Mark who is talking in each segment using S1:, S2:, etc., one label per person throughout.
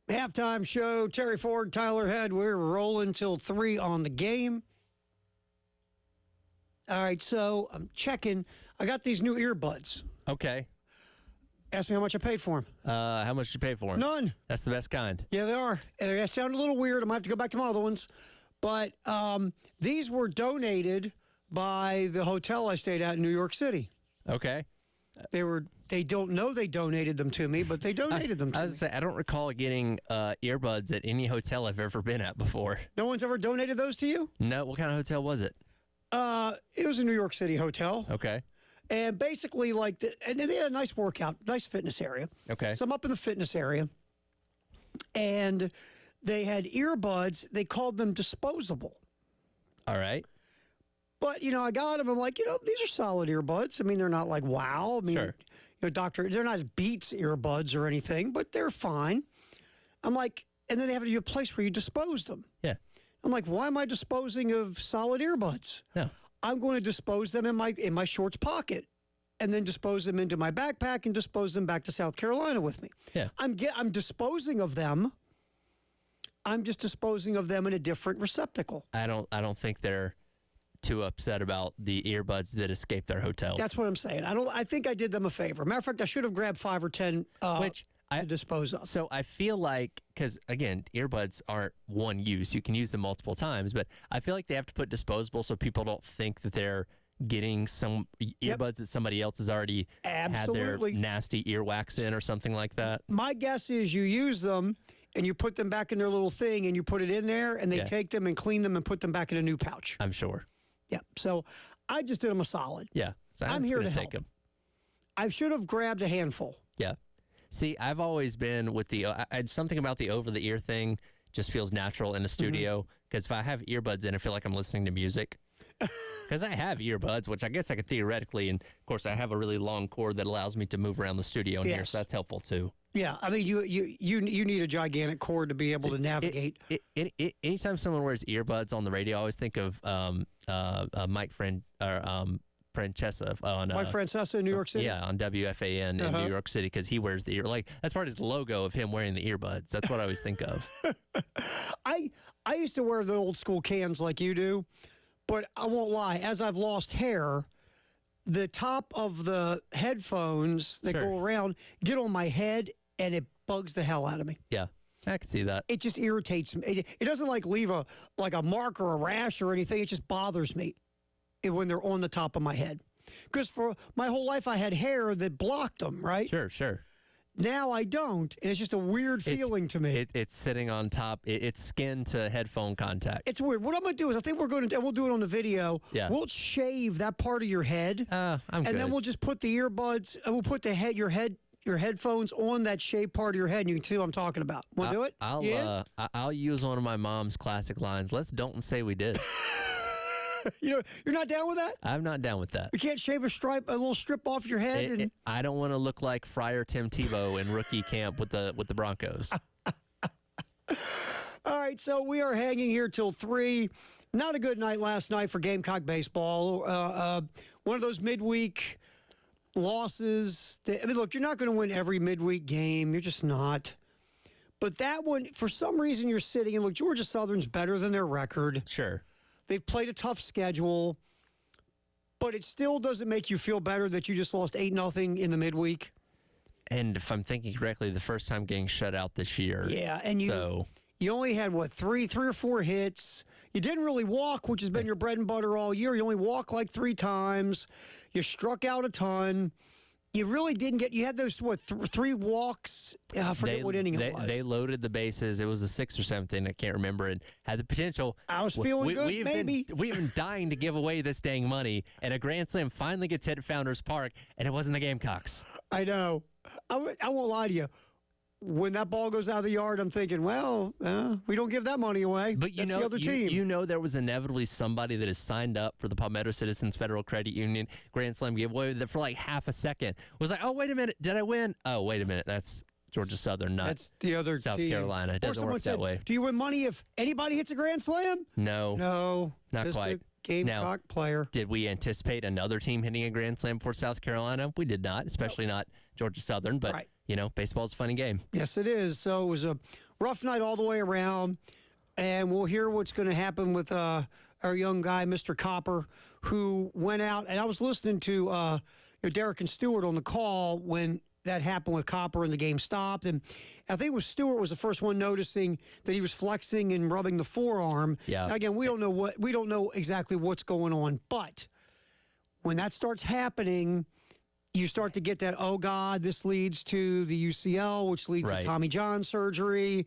S1: Halftime show, Terry Ford, Tyler Head. We're rolling till 3 on the game. All right, so I'm checking. I got these new earbuds.
S2: Okay.
S1: Ask me how much I paid for them.
S2: How much did you pay for them?
S1: None.
S2: That's the best kind.
S1: Yeah, they are. They sound a little weird. I might have to go back to my other ones. But these were donated by the hotel I stayed at in New York City.
S2: Okay.
S1: They don't know they donated them to me, but they donated them to
S2: I
S1: me.
S2: was say I don't recall getting earbuds at any hotel I've ever been at before.
S1: No one's ever donated those to you?
S2: No. What kind of hotel was it?
S1: It was a New York City hotel.
S2: Okay.
S1: And basically, and they had a nice workout, nice fitness area.
S2: Okay.
S1: So I'm up in the fitness area, and they had earbuds. They called them disposable.
S2: All right.
S1: But, I got them. I'm like, these are solid earbuds. I mean, they're not like, wow. I mean,
S2: Sure.
S1: they're not Beats earbuds or anything, but they're fine. I'm like, and then they have a place where you dispose them.
S2: Yeah.
S1: I'm like, why am I disposing of solid earbuds?
S2: No.
S1: I'm going to dispose them in my shorts pocket, and then dispose them into my backpack and dispose them back to South Carolina with me.
S2: Yeah.
S1: I'm disposing of them. I'm just disposing of them in a different receptacle.
S2: I don't think they're too upset about the earbuds that escaped their hotel.
S1: That's what I'm saying. I think I did them a favor. Matter of fact, I should have grabbed 5 or 10 to dispose of.
S2: So I feel like, because again, earbuds aren't one use. You can use them multiple times, but I feel like they have to put disposable so people don't think that they're getting some earbuds that somebody else has already had their nasty earwax in or something like that.
S1: My guess is you use them and you put them back in their little thing and you put it in there and they take them and clean them and put them back in a new pouch.
S2: I'm sure.
S1: Yeah. So I just did them a solid.
S2: Yeah. So
S1: I'm here to
S2: take
S1: help.
S2: them.
S1: I should have grabbed a handful.
S2: Yeah. See, I've always been with something about the over-the-ear thing just feels natural in a studio, because if I have earbuds in, I feel like I'm listening to music. Because I have earbuds, which I guess I could theoretically, and of course I have a really long cord that allows me to move around the studio in here, so that's helpful too.
S1: Yeah, I mean, you need a gigantic cord to be able to navigate.
S2: Anytime someone wears earbuds on the radio, I always think of Mike Francesa on
S1: Mike Francesa in New York City.
S2: Yeah, on WFAN in New York City, because he wears the that's part of his logo of him wearing the earbuds. That's what I always think of.
S1: I used to wear the old school cans like you do, but I won't lie. As I've lost hair, the top of the headphones that go around get on my head, and it bugs the hell out of me.
S2: Yeah, I can see that.
S1: It just irritates me. It doesn't leave a mark or a rash or anything. It just bothers me when they're on the top of my head. Because for my whole life, I had hair that blocked them, right?
S2: Sure.
S1: Now I don't, and it's just a weird feeling to me.
S2: It's sitting on top. It's skin to headphone contact.
S1: It's weird. What I'm going to do is I think we'll do it on the video.
S2: Yeah.
S1: We'll shave that part of your head.
S2: I'm good.
S1: And then we'll just put the earbuds, and we'll put your headphones on that shaved part of your head, and you can see what I'm talking about. Want to do it?
S2: I'll use one of my mom's classic lines. Let's don't say we did.
S1: You're not down with that?
S2: I'm not down with that.
S1: You can't shave a little strip off your head?
S2: I don't want to look like Friar Tim Tebow in rookie camp with the Broncos.
S1: All right, so we are hanging here till 3. Not a good night last night for Gamecock baseball. One of those midweek losses. Look, you're not going to win every midweek game. You're just not. But that one, for some reason, you're sitting and look, Georgia Southern's better than their record.
S2: Sure.
S1: They've played a tough schedule, but it still doesn't make you feel better that you just lost 8-0 in the midweek.
S2: And if I'm thinking correctly, the first time getting shut out this year.
S1: Yeah, and you only had, three or four hits. You didn't really walk, which has been your bread and butter all year. You only walked 3 times. You struck out a ton. You really didn't get. You had those 3 walks. I forget what inning it was.
S2: They loaded the bases. It was the 6th or 7th inning. I can't remember. And had the potential.
S1: I was feeling good.
S2: We've been dying to give away this dang money, and a grand slam finally gets hit at Founders Park, and it wasn't the Gamecocks.
S1: I know. I won't lie to you. When that ball goes out of the yard, I'm thinking, we don't give that money away.
S2: But
S1: That's the other team.
S2: You know there was inevitably somebody that has signed up for the Palmetto Citizens Federal Credit Union Grand Slam giveaway that for half a second was like, oh, wait a minute, did I win? Oh, wait a minute, that's Georgia Southern, not
S1: that's the other
S2: South
S1: team.
S2: Carolina. It doesn't work that way.
S1: Do you win money if anybody hits a Grand Slam?
S2: No, not
S1: just
S2: quite.
S1: A Gamecock player.
S2: Did we anticipate another team hitting a Grand Slam for South Carolina? We did not, especially not Georgia Southern, but... Right. Baseball's a funny game.
S1: Yes, it is. So it was rough night all the way around, and we'll hear what's going to happen with our young guy, Mr. Copper, who went out. And I was listening to Derek and Stewart on the call when that happened with Copper and the game stopped. And I think it was Stewart was the first one noticing that he was flexing and rubbing the forearm.
S2: Yeah.
S1: Again, we don't know exactly what's going on, but when that starts happening, you start to get that, oh God, this leads to the UCL, which leads to Tommy John surgery,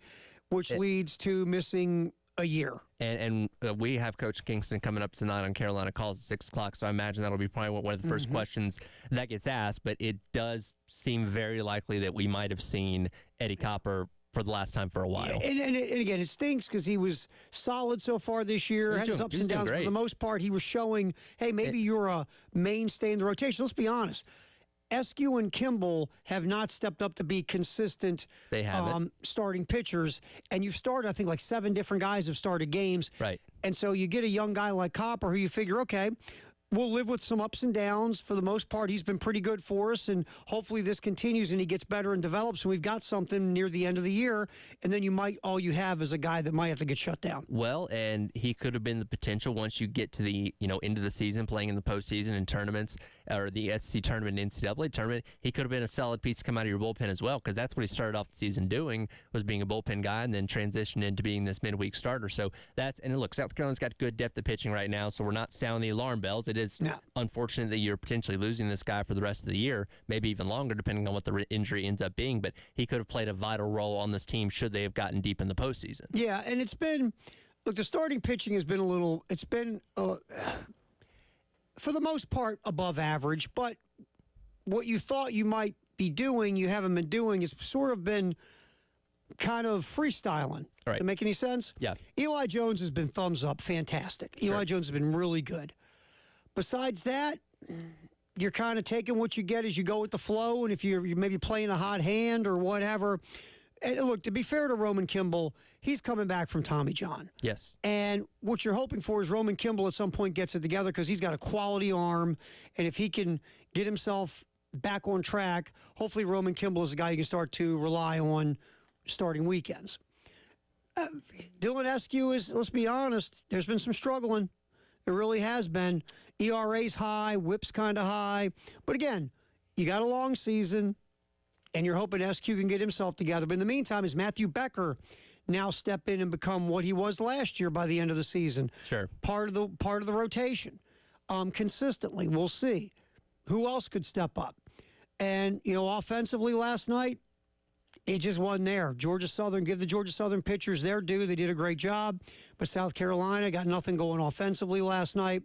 S1: which leads to missing a year.
S2: And we have Coach Kingston coming up tonight on Carolina Calls at 6 o'clock, so I imagine that'll be probably one of the first questions that gets asked. But it does seem very likely that we might have seen Eddie Copper for the last time for a while.
S1: And again, it stinks because he was solid so far this year, had his ups and downs. For the most part, he was showing, hey, maybe you're a mainstay in the rotation. Let's be honest. Eskew and Kimball have not stepped up to be consistent starting pitchers. And you've started, I think, like 7 different guys have started games.
S2: Right.
S1: And so you get a young guy like Copper who you figure, okay, we'll live with some ups and downs. For the most part, he's been pretty good for us, and hopefully this continues and he gets better and develops, and we've got something near the end of the year, and then all you have is a guy that might have to get shut down.
S2: Well, and he could have been the potential once you get to the end of the season, playing in the postseason and tournaments, or the SEC tournament and NCAA tournament. He could have been a solid piece to come out of your bullpen as well, because that's what he started off the season doing, was being a bullpen guy, and then transitioned into being this midweek starter. So and look, South Carolina's got good depth of pitching right now, so we're not sounding the alarm bells. It is unfortunate that you're potentially losing this guy for the rest of the year, maybe even longer, depending on what the injury ends up being. But he could have played a vital role on this team should they have gotten deep in the postseason. Yeah, and it's been, look, the starting pitching has been for the most part, above average. But what you thought you might be doing, you haven't been doing. It's sort of been kind of freestyling. Right.
S1: Does it make any sense?
S2: Yeah.
S1: Eli Jones has been thumbs up, fantastic. Eli Jones has been really good. Besides that, you're kind of taking what you get as you go with the flow, and if you're maybe playing a hot hand or whatever. And look, to be fair to Roman Kimball, he's coming back from Tommy John.
S2: Yes.
S1: And what you're hoping for is Roman Kimball at some point gets it together, because he's got a quality arm, and if he can get himself back on track, hopefully Roman Kimball is a guy you can start to rely on starting weekends. Dylan Eskew is, let's be honest, there's been some struggling. It really has been. ERA's high, WHIP's kind of high. But again, you got a long season, and you're hoping Eskew can get himself together. But in the meantime, is Matthew Becker now step in and become what he was last year by the end of the season?
S2: Sure.
S1: Part of the rotation. Consistently, we'll see. Who else could step up? And, offensively last night, it just wasn't there. Georgia Southern, give the Georgia Southern pitchers their due. They did a great job. But South Carolina got nothing going offensively last night.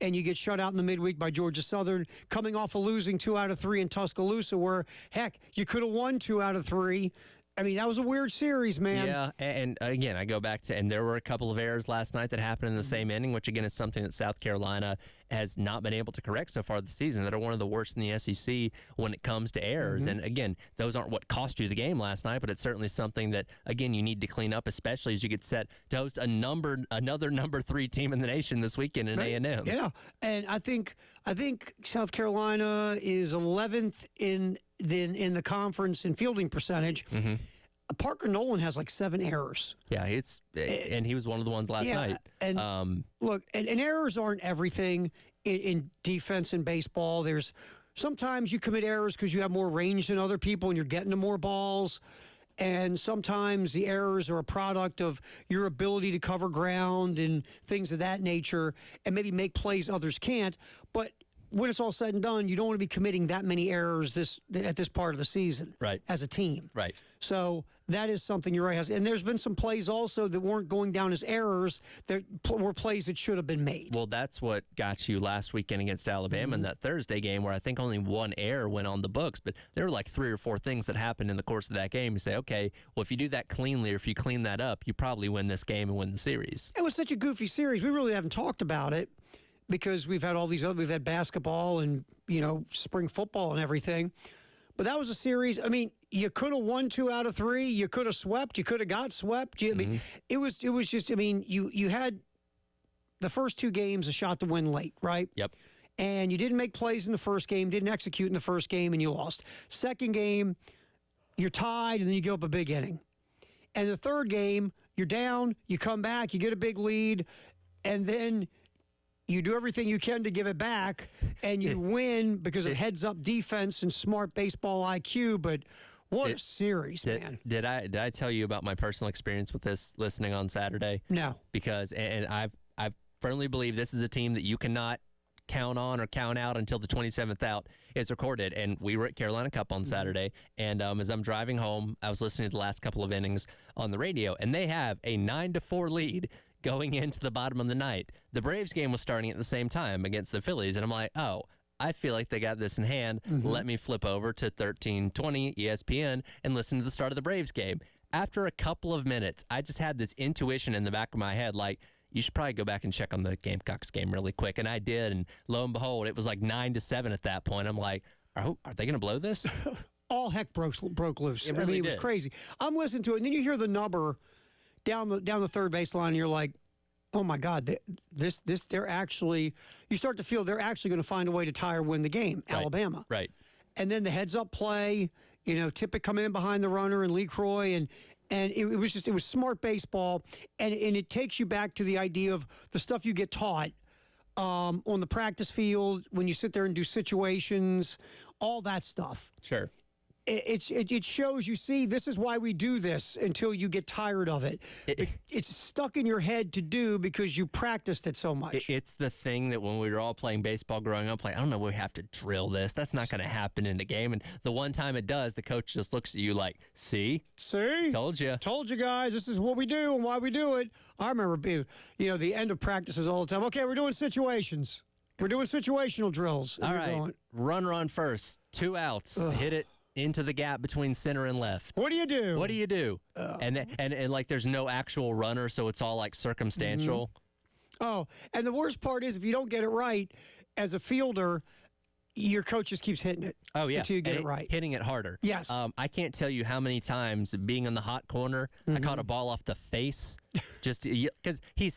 S1: And you get shut out in the midweek by Georgia Southern, coming off of losing 2 out of 3 in Tuscaloosa, where, heck, you could have won 2 out of 3. I mean, that was a weird series, man.
S2: Yeah, and again, I go back to, and there were a couple of errors last night that happened in the same inning, which, again, is something that South Carolina has not been able to correct so far this season, that are one of the worst in the SEC when it comes to errors. And, again, those aren't what cost you the game last night, but it's certainly something that, again, you need to clean up, especially as you get set to host another number 3 team in the nation this weekend in A&M.
S1: Yeah, and I think South Carolina is 11th in the conference in fielding percentage. Parker Nolan has like 7 errors.
S2: Yeah, and he was one of the ones last night.
S1: And look, and errors aren't everything in defense and baseball. There's sometimes you commit errors because you have more range than other people and you're getting to more balls. And sometimes the errors are a product of your ability to cover ground and things of that nature and maybe make plays others can't. But when it's all said and done, you don't want to be committing that many errors at this part of the season as a team.
S2: Right.
S1: So that is something you're right. And there's been some plays also that weren't going down as errors, that were plays that should have been made.
S2: Well, that's what got you last weekend against Alabama in that Thursday game, where I think only 1 error went on the books, but there were like 3 or 4 things that happened in the course of that game. You say, okay, well, if you do that cleanly, or if you clean that up, you probably win this game and win the series.
S1: It was such a goofy series. We really haven't talked about it, because we've had we've had basketball and, spring football and everything. But that was a series. I mean, you could have won 2 out of 3. You could have swept. You could have got swept. I mean, it was just, I mean, you had the first 2 games a shot to win late, right?
S2: Yep.
S1: And you didn't make plays in the first game, didn't execute in the first game, and you lost. Second game, you're tied, and then you give up a big inning. And the third game, you're down, you come back, you get a big lead, and then you do everything you can to give it back, and you win because of heads-up defense and smart baseball IQ. But what a series, man!
S2: Did I tell you about my personal experience with this listening on Saturday?
S1: No,
S2: because I firmly believe this is a team that you cannot count on or count out until the 27th out is recorded. And we were at Carolina Cup on Saturday, and as I'm driving home, I was listening to the last couple of innings on the radio, and they have a 9-4 lead going into the bottom of the night. The Braves game was starting at the same time against the Phillies, and I'm like, oh, I feel like they got this in hand. Let me flip over to 1320 ESPN and listen to the start of the Braves game. After a couple of minutes, I just had this intuition in the back of my head, like, you should probably go back and check on the Gamecocks game really quick. And I did, and lo and behold, it was like 9-7 at that point. I'm like, are they going to blow this?
S1: all heck broke loose.
S2: It really
S1: I mean, it was
S2: did.
S1: crazy. I'm listening to it, and then you hear the number down the third baseline, and you're like, oh my God, they're actually. You start to feel they're actually going to find a way to tie or win the game.
S2: Right.
S1: Alabama,
S2: Right.
S1: and then the heads up play. Tippett coming in behind the runner and Lee Croy and it was smart baseball, and it takes you back to the idea of the stuff you get taught on the practice field when you sit there and do situations, all that stuff.
S2: Sure.
S1: It shows you see this is why we do this until you get tired of it. It's stuck in your head to do because you practiced it so much.
S2: It's the thing that when we were all playing baseball growing up, like, I don't know, we have to drill this. That's not going to happen in the game. And the one time it does, the coach just looks at you like, see, told you
S1: guys, this is what we do and why we do it. I remember being, the end of practices all the time. Okay, we're doing situations. We're doing situational drills.
S2: All right, run first, 2 outs, hit it into the gap between center and left.
S1: What do you do?
S2: What do you do? And like there's no actual runner, so it's all like circumstantial.
S1: Oh, and the worst part is if you don't get it right as a fielder, your coach just keeps hitting it.
S2: Oh, yeah.
S1: Until you get it right.
S2: Hitting it harder.
S1: Yes.
S2: I can't tell you how many times being in the hot corner, I caught a ball off the face just because he's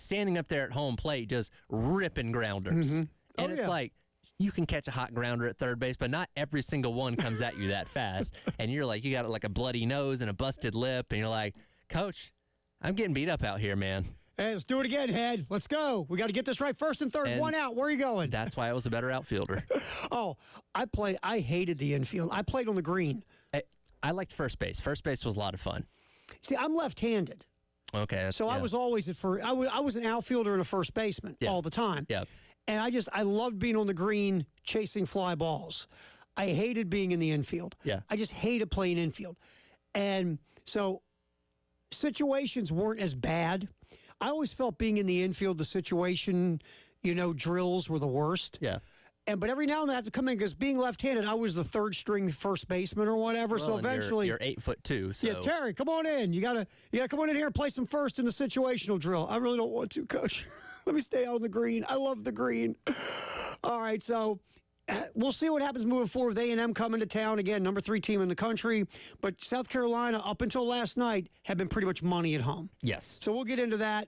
S2: standing up there at home plate just ripping grounders. And it's like, you can catch a hot grounder at third base, but not every single one comes at you that fast. And you're like, you got like a bloody nose and a busted lip, and you're like, Coach, I'm getting beat up out here, man.
S1: Hey, let's do it again, Head. Let's go. We got to get this right. First and third,
S2: And
S1: 1 out. Where are you going?
S2: That's why I was a better outfielder.
S1: Oh, I hated the infield. I played on the green.
S2: I liked first base. First base was a lot of fun.
S1: See, I'm left-handed.
S2: Okay.
S1: So I was always at first. I was an outfielder and a first baseman all the time.
S2: Yeah.
S1: And I loved being on the green chasing fly balls. I hated being in the infield.
S2: Yeah.
S1: I just hated playing infield. And so situations weren't as bad. I always felt being in the infield, the situation, drills were the worst.
S2: Yeah.
S1: But every now and then I have to come in because being left-handed, I was the third string first baseman or whatever.
S2: Well,
S1: so
S2: and
S1: eventually,
S2: you're 8'2". So.
S1: yeah, Terry, come on in. You gotta come on in here and play some first in the situational drill. I really don't want to, Coach. Let me stay out on the green. I love the green. All right, so we'll see what happens moving forward with A&M coming to town. Again, number 3 team in the country. But South Carolina, up until last night, have been pretty much money at home.
S2: Yes.
S1: So we'll get into that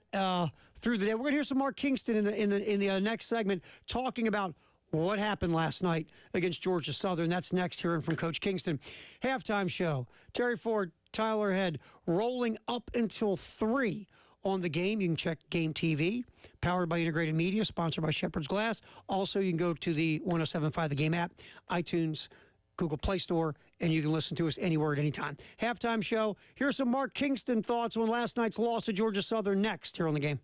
S1: through the day. We're going to hear some Mark Kingston in the next segment talking about what happened last night against Georgia Southern. That's next, hearing from Coach Kingston. Halftime show. Terry Ford, Tyler Head, rolling up until 3 on the game. You can check Game TV, powered by Integrated Media, sponsored by Shepherd's Glass. Also, you can go to the 107.5 The Game app, iTunes, Google Play Store, and you can listen to us anywhere at any time. Halftime show. Here's some Mark Kingston thoughts on last night's loss to Georgia Southern next here on the game.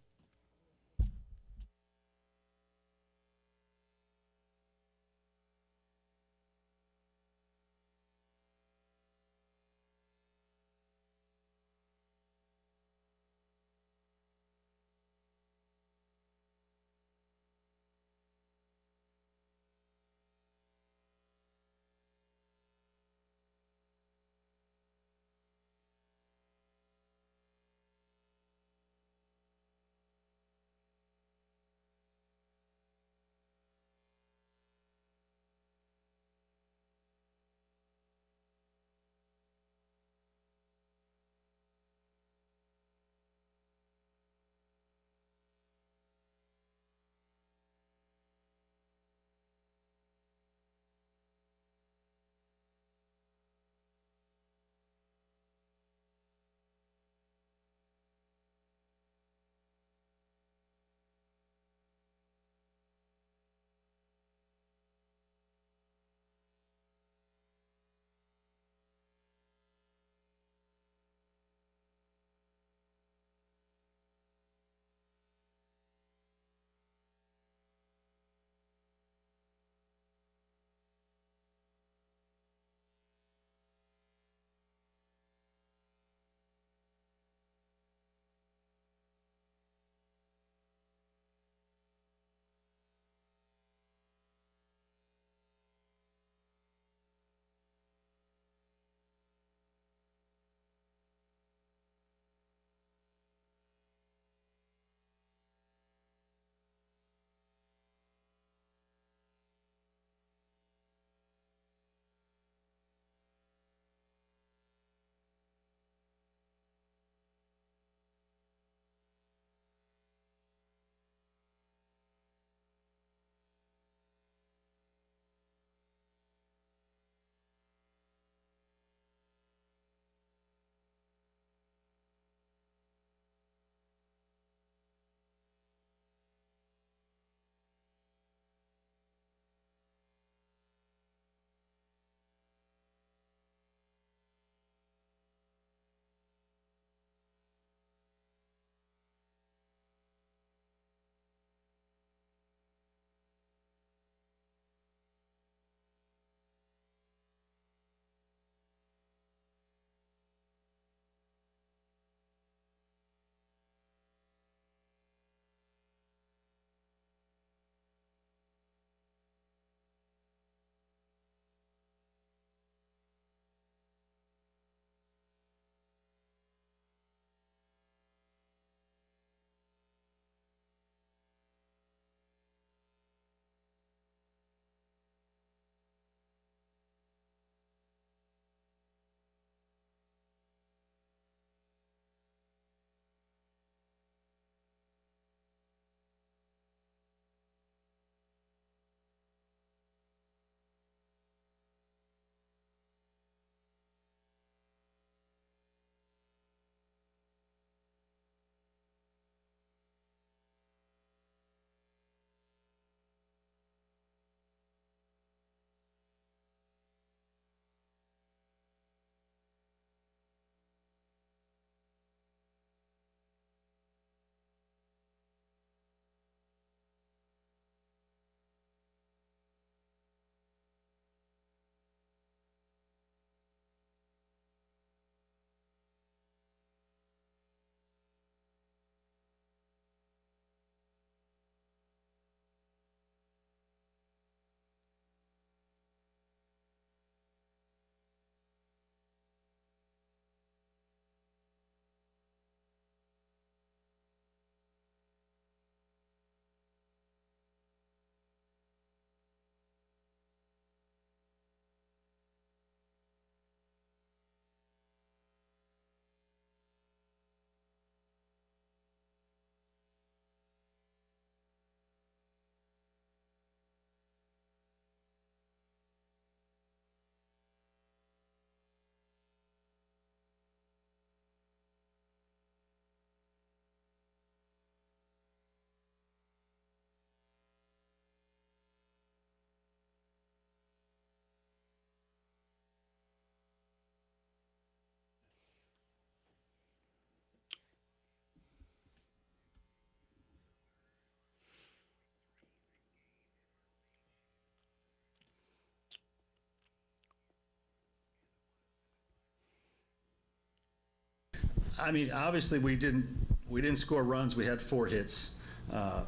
S3: I mean, obviously we didn't score runs. We had 4 hits. I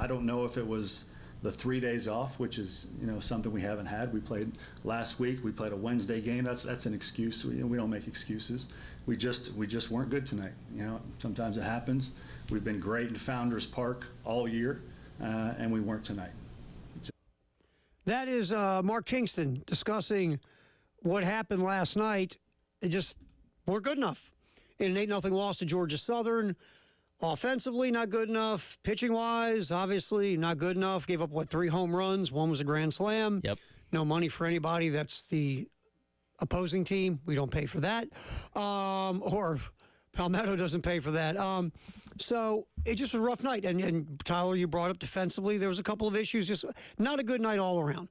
S3: don't know if it was the 3 days off, which is something we haven't had. We played last week. We played a Wednesday game. That's an excuse. We don't make excuses. We just weren't good tonight. Sometimes it happens. We've been great in Founders Park all year, and we weren't tonight.
S1: That is Mark Kingston discussing what happened last night. It just weren't good enough. In an 8-0 loss to Georgia Southern. Offensively, not good enough. Pitching-wise, obviously, not good enough. Gave up, 3 home runs? 1 was a grand slam.
S2: Yep.
S1: No money for anybody. That's the opposing team. We don't pay for that. Or Palmetto doesn't pay for that. So it just was a rough night. And Tyler, you brought up defensively. There was a couple of issues. Just not a good night all around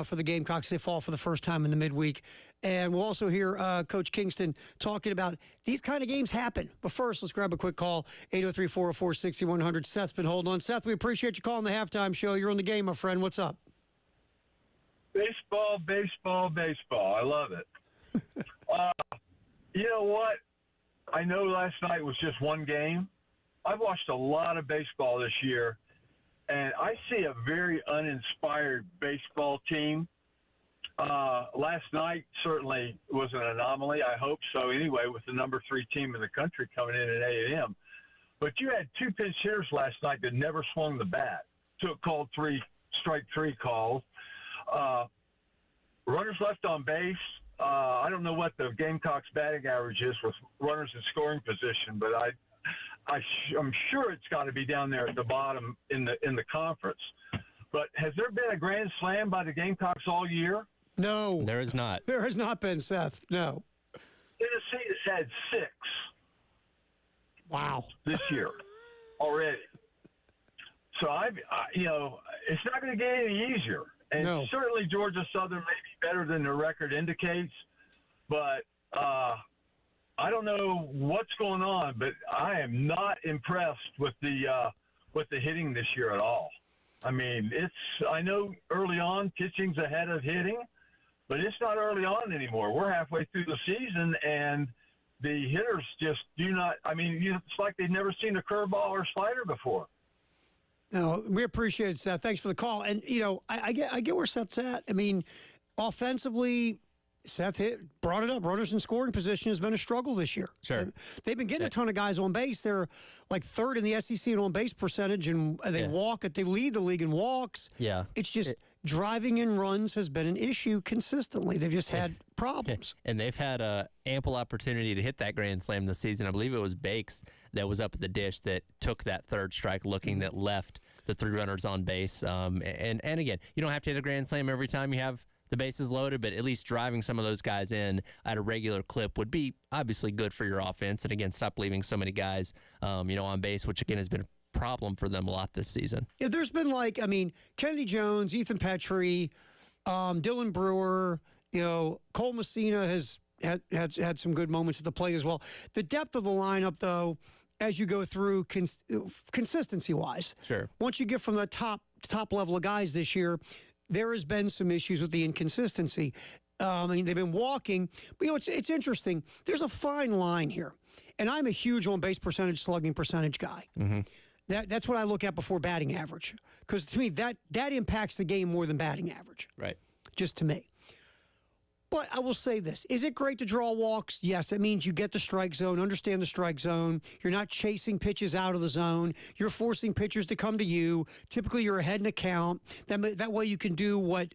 S1: for the Gamecocks. They fall for the first time in the midweek. And we'll also hear Coach Kingston talking about these kind of games happen. But first, let's grab a quick call. 803-404-6100. Seth's been holding on. Seth, we appreciate you calling the halftime show. You're on the game, my friend. What's up?
S4: Baseball, baseball, baseball. I love it. You know what? I know last night was just one game. I've watched a lot of baseball this year, and I see a very uninspired baseball team. Last night certainly was an anomaly. I hope so anyway, with the number 3 team in the country coming in at 8 a.m. But you had 2 pinch hitters last night that never swung the bat. Called 3 strike 3 calls. Runners left on base. I don't know what the Gamecocks batting average is with runners in scoring position, but I'm sure it's got to be down there at the bottom in the conference. But has there been a grand slam by the Gamecocks all year?
S1: No.
S2: There is not.
S1: There has not been, Seth. No.
S4: Tennessee has had 6.
S1: Wow.
S4: This year already. So it's not going to get any easier. And
S1: no.
S4: Certainly Georgia Southern may be better than the record indicates, but I don't know what's going on, but I am not impressed with the hitting this year at all. I mean, I know early on pitching's ahead of hitting, but it's not early on anymore. We're halfway through the season, and the hitters just do not. I mean, it's like they've never seen a curveball or slider before.
S1: No, we appreciate it, Seth. Thanks for the call. And I get where Seth's at. I mean, offensively, Seth brought it up. Runners in scoring position has been a struggle this year.
S2: Sure.
S1: They've been getting a ton of guys on base. They're like 3rd in the SEC in on base percentage, and they they lead the league in walks.
S2: Yeah.
S1: It's just driving in runs has been an issue consistently. They've just had problems.
S2: And they've had ample opportunity to hit that grand slam this season. I believe it was Bakes that was up at the dish that took that 3rd strike looking that left the 3 runners on base. And again, you don't have to hit a grand slam every time you have the bases loaded, but at least driving some of those guys in at a regular clip would be obviously good for your offense. And again, stop leaving so many guys, on base, which again has been a problem for them a lot this season.
S1: Yeah, there's been Kennedy Jones, Ethan Petrie, Dylan Brewer, Cole Messina has had some good moments at the plate as well. The depth of the lineup, though, as you go through consistency-wise,
S2: sure.
S1: Once you get from the top level of guys this year, there has been some issues with the inconsistency. They've been walking, but it's interesting. There's a fine line here, and I'm a huge on-base percentage, slugging percentage guy.
S2: Mm-hmm.
S1: That's what I look at before batting average, because to me that impacts the game more than batting average.
S2: Right.
S1: Just to me. But I will say this. Is it great to draw walks? Yes, it means you get the strike zone, understand the strike zone. You're not chasing pitches out of the zone. You're forcing pitchers to come to you. Typically, you're ahead in a count. That way you can do what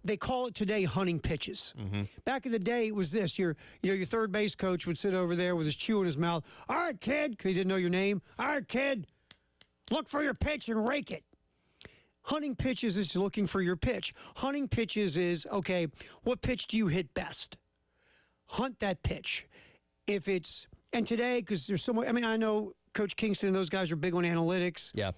S1: they call it today, hunting pitches. Mm-hmm. Back in the day, it was this. Your third base coach would sit over there with his chew in his mouth. All right, kid, because he didn't know your name. All right, kid, look for your pitch and rake it. Hunting pitches is looking for your pitch. Hunting pitches is, okay, what pitch do you hit best? Hunt that pitch. And today, because there's so much, I know Coach Kingston and those guys are big on analytics.
S2: Yeah.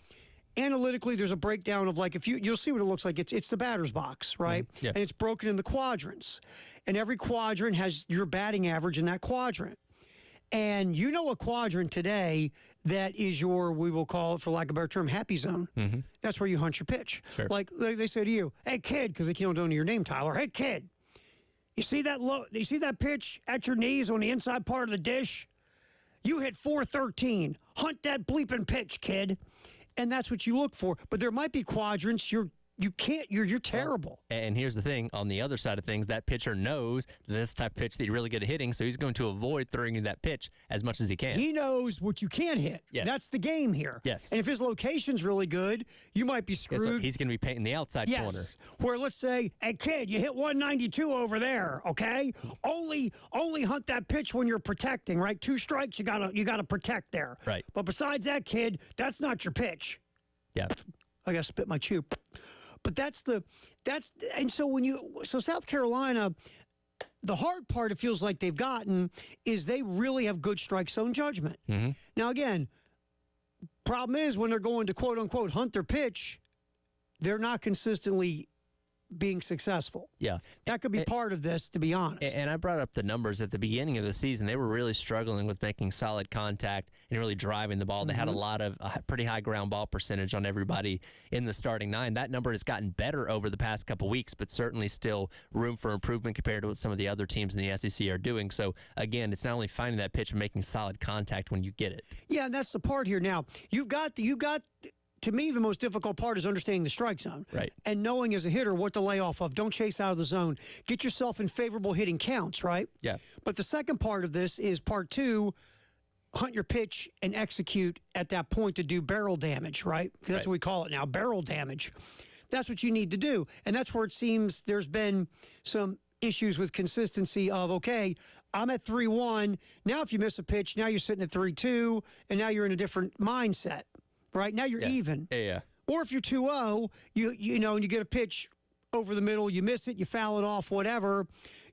S1: Analytically, there's a breakdown of you'll see what it looks like. It's the batter's box, right?
S2: Mm-hmm. Yeah.
S1: And it's broken into quadrants. And every quadrant has your batting average in that quadrant. And a quadrant today that is your, we will call it, for lack of a better term, happy zone. Mm-hmm. That's where you hunt your pitch.
S2: Sure.
S1: Like they say to you, hey, kid, because they don't know your name, Tyler. Hey, kid, you see that pitch at your knees on the inside part of the dish? You hit 413. Hunt that bleeping pitch, kid. And that's what you look for. But there might be quadrants you're terrible.
S2: And here's the thing, on the other side of things, that pitcher knows that that's the type of pitch that you're really good at hitting, so he's going to avoid throwing you that pitch as much as he can.
S1: He knows what you can't hit.
S2: Yes.
S1: That's the game here.
S2: Yes.
S1: And if his location's really good, you might be
S2: Guess what?
S1: screwed.
S2: He's going to be painting the outside corner.
S1: Yes. Where let's say, hey kid, you hit 192 over there, okay? Only hunt that pitch when you're protecting, right? 2 strikes, you gotta protect there.
S2: Right.
S1: But besides that, kid, that's not your pitch.
S2: Yeah.
S1: I gotta spit my chew. But and so South Carolina, the hard part it feels like they've gotten is they really have good strike zone judgment.
S2: Mm-hmm.
S1: Now again, problem is when they're going to quote unquote hunt their pitch, they're not consistently being successful.
S2: Yeah.
S1: That could be part of this, to be honest.
S2: And I brought up the numbers at the beginning of the season. They were really struggling with making solid contact and really driving the ball. They had a lot of pretty high ground ball percentage on everybody in the starting 9. That number has gotten better over the past couple weeks, but certainly still room for improvement compared to what some of the other teams in the SEC are doing. So, again, it's not only finding that pitch, but making solid contact when you get it.
S1: Yeah, and that's the part here. Now, you got to me, the most difficult part is understanding the strike zone.
S2: Right.
S1: And knowing as a hitter what to lay off of. Don't chase out of the zone. Get yourself in favorable hitting counts, right?
S2: Yeah.
S1: But the second part of this is part 2, hunt your pitch and execute at that point to do barrel damage, right? That's what we call it now, barrel damage. That's what you need to do. And that's where it seems there's been some issues with consistency of, okay, I'm at 3-1. Now if you miss a pitch, now you're sitting at 3-2, and now you're in a different mindset. Right now you're even.
S2: Yeah.
S1: Or if you're 2-0, you know, and you get a pitch over the middle, you miss it, you foul it off, whatever.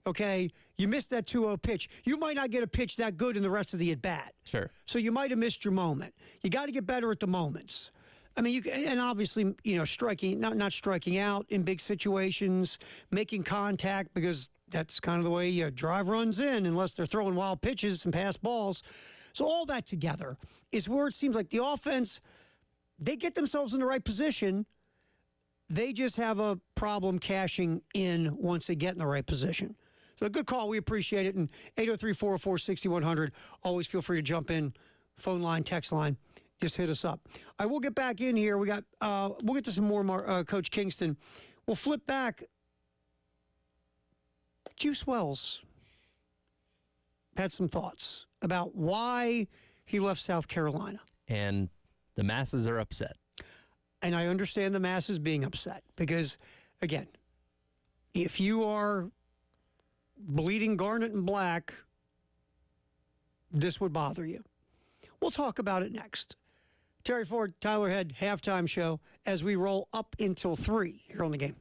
S1: Okay, you missed that 2-0 pitch. You might not get a pitch that good in the rest of the at bat.
S2: Sure.
S1: So you might have missed your moment. You got to get better at the moments. I mean, and obviously, you know, not striking out in big situations, making contact, because that's kind of the way you drive runs in, unless they're throwing wild pitches and pass balls. So all that together is where it seems like the offense, they get themselves in the right position. They just have a problem cashing in once they get in the right position. So a good call. We appreciate it. And 803-404-6100. Always feel free to jump in. Phone line, text line. Just hit us up. I will get back in here. We'll get to some more Coach Kingston. We'll flip back. Juice Wells had some thoughts about why he left South Carolina.
S2: And the masses are upset.
S1: And I understand the masses being upset because, again, if you are bleeding garnet and black, this would bother you. We'll talk about it next. Terry Ford, Tyler Head, halftime show as we roll up until 3 here on the game.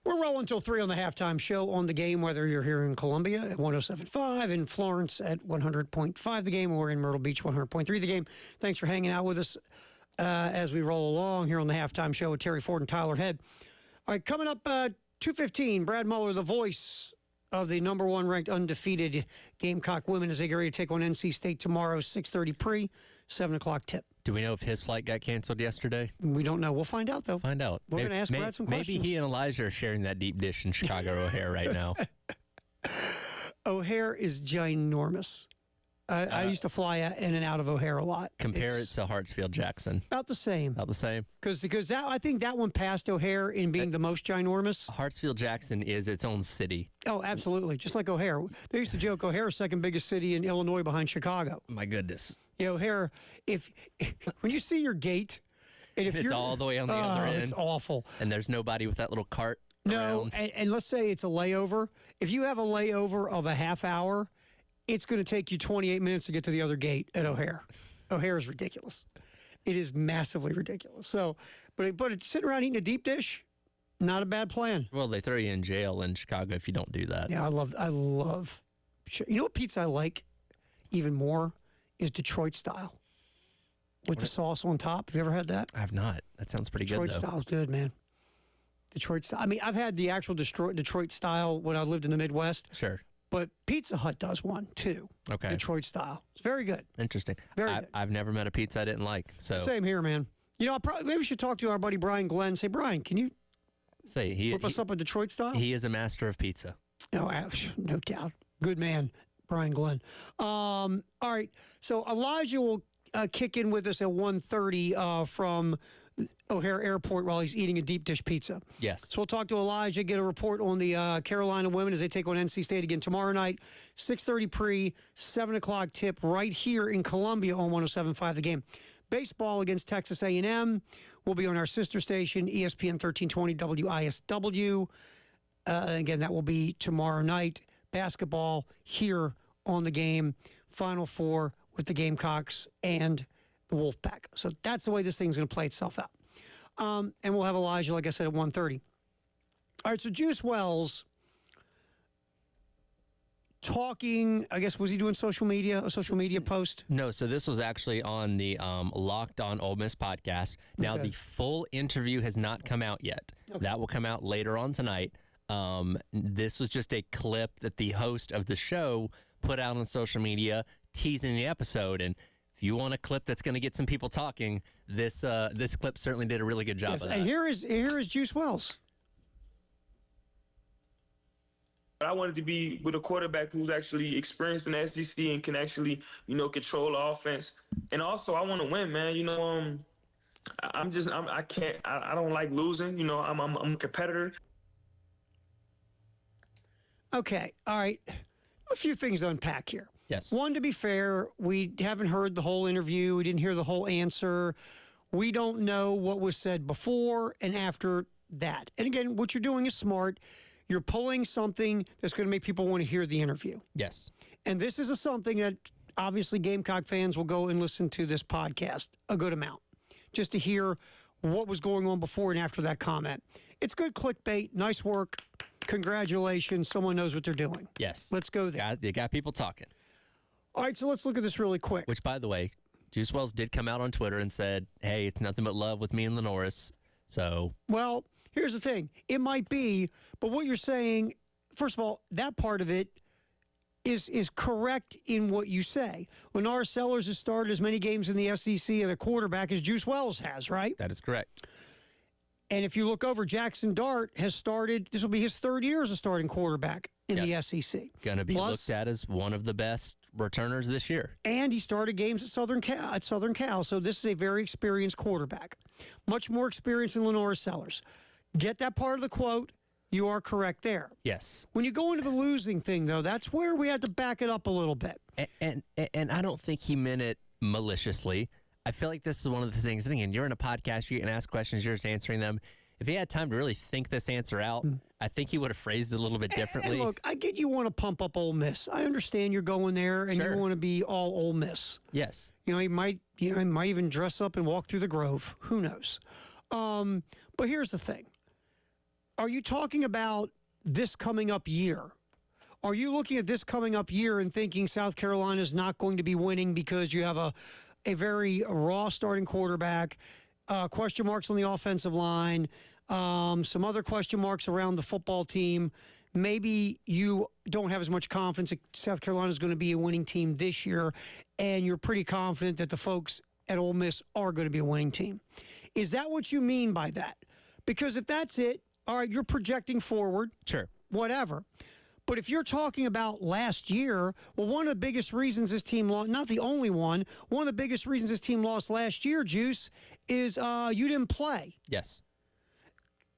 S1: We're rolling till 3 on the halftime show on the game, whether you're here in Columbia at 107.5, in Florence at 100.5 the game, or in Myrtle Beach 100.3 the game. Thanks for hanging out with us as we roll along here on the halftime show with Terry Ford and Tyler Head. All right, coming up 2:15, Brad Muller, the voice of the number one ranked undefeated Gamecock women, as they get ready to take on NC State tomorrow, 6:30 pre, 7 o'clock tip.
S2: Do we know if his flight got canceled yesterday?
S1: We don't know. We'll find out, though.
S2: Find out.
S1: We're going to ask Brad some questions.
S2: Maybe he and Elijah are sharing that deep dish in Chicago O'Hare right now.
S1: O'Hare is ginormous. I used to fly in and out of O'Hare a lot.
S2: Compare
S1: It's
S2: it to Hartsfield Jackson.
S1: about the same.
S2: About the same.
S1: Because I think that one passed O'Hare in being the most ginormous.
S2: Hartsfield Jackson is its own city.
S1: Oh, absolutely. Just like O'Hare. They used to joke O'Hare's second biggest city in Illinois behind Chicago.
S2: My goodness.
S1: Yeah, O'Hare, when you see your gate, and if
S2: It's
S1: you're
S2: all the way on the other end.
S1: it's awful.
S2: And there's nobody with that little cart
S1: No,
S2: around.
S1: and let's say it's a layover. If you have a layover of a half hour, it's going to take you 28 minutes to get to the other gate at O'Hare. O'Hare is ridiculous. It is massively ridiculous. So, but it's sitting around eating a deep dish, not a bad plan.
S2: Well, they throw you in jail in Chicago if you don't do that.
S1: Yeah, I love. You know what pizza I like even more is Detroit style with the sauce on top. Have you ever had that?
S2: I have not. That sounds pretty
S1: Detroit
S2: good, though.
S1: style is good, man. Detroit style. I mean, I've had the actual Detroit style when I lived in the Midwest,
S2: Sure.
S1: but Pizza Hut does one too.
S2: Okay.
S1: Detroit style. It's very good.
S2: Interesting.
S1: Very good.
S2: I've never met a pizza I didn't like. So
S1: Same here, man. You know, maybe we should talk to our buddy Brian Glenn. Say, Brian, can you
S2: say he
S1: whip us up a Detroit style?
S2: he is a master of pizza.
S1: No, no doubt. Good man, Brian Glenn. All right. So Elijah will kick in with us at 1:30 from O'Hare Airport while he's eating a deep dish pizza.
S2: Yes.
S1: So we'll talk to Elijah, get a report on the Carolina women as they take on NC State again tomorrow night, 6:30 pre, 7 o'clock tip right here in Columbia on 107.5 The Game. Baseball against Texas A&M will be on our sister station, ESPN 1320 WISW. Again, that will be tomorrow night. Basketball here on the game. Final Four with the Gamecocks and the Wolfpack. So that's the way this thing's going to play itself out. And we'll have Elijah, like I said, at 1:30. All right, so Juice Wells talking, I guess, was he doing a social media post?
S2: No, so this was actually on the Locked On Ole Miss podcast. Now,
S1: Okay.
S2: the full interview has not come out yet. That will come out later on tonight. This was just a clip that the host of the show put out on social media teasing the episode. And if you want a clip that's going to get some people talking, this clip certainly did a really good job
S1: Yes,
S2: of that.
S1: and here is Juice Wells.
S5: I wanted to be with a quarterback who's actually experienced in the SEC and can actually, control the offense. And also, I want to win, man. I don't like losing. I'm a competitor.
S1: Okay, all right. A few things to unpack here.
S2: Yes.
S1: One, to be fair, we haven't heard the whole interview. We didn't hear the whole answer. We don't know what was said before and after that. And again, what you're doing is smart. You're pulling something that's going to make people want to hear the interview.
S2: Yes.
S1: And this is something that obviously Gamecock fans will go and listen to this podcast a good amount just to hear what was going on before and after that comment. It's good clickbait. Nice work. Congratulations. Someone knows what they're doing.
S2: Yes.
S1: Let's go there.
S2: You got people talking.
S1: All right, so let's look at this really quick.
S2: Which, by the way, Juice Wells did come out on Twitter and said, hey, it's nothing but love with me and Lenoris. So,
S1: Well, here's the thing. It might be, but what you're saying, first of all, that part of it is correct in what you say. Lenore Sellers has started as many games in the SEC at a quarterback as Juice Wells has, right?
S2: that is correct.
S1: And if you look over, Jackson Dart has started, this will be his third year as a starting quarterback in the SEC.
S2: Going to be
S1: Plus-
S2: looked at as one of the best returners this year.
S1: And he started games at Southern Cal. So this is a very experienced quarterback. Much more experience than Lenore Sellers. Get that part of the quote. You are correct there.
S2: Yes.
S1: When you go into the losing thing, though, that's where we had to back it up a little bit.
S2: And I don't think he meant it maliciously. I feel like this is one of the things. And again, you're in a podcast, you can ask questions, you're just answering them. If he had time to really think this answer out, I think he would have phrased it a little bit differently.
S1: And look, I get you want to pump up Ole Miss. I understand you're going there and
S2: Sure.
S1: you want to be all Ole Miss.
S2: Yes.
S1: He might even dress up and walk through the Grove. Who knows? But here's the thing. are you talking about this coming up year? Are you looking at this coming up year and thinking South Carolina is not going to be winning because you have a very raw starting quarterback, question marks on the offensive line, some other question marks around the football team? Maybe you don't have as much confidence that South Carolina is going to be a winning team this year, and you're pretty confident that the folks at Ole Miss are going to be a winning team. Is that what you mean by that? Because if that's it, all right, you're projecting forward.
S2: Sure.
S1: Whatever. But if you're talking about last year, well, one of the biggest reasons this team lost, not the only one of the biggest reasons this team lost last year, Juice, is you didn't play.
S2: Yes.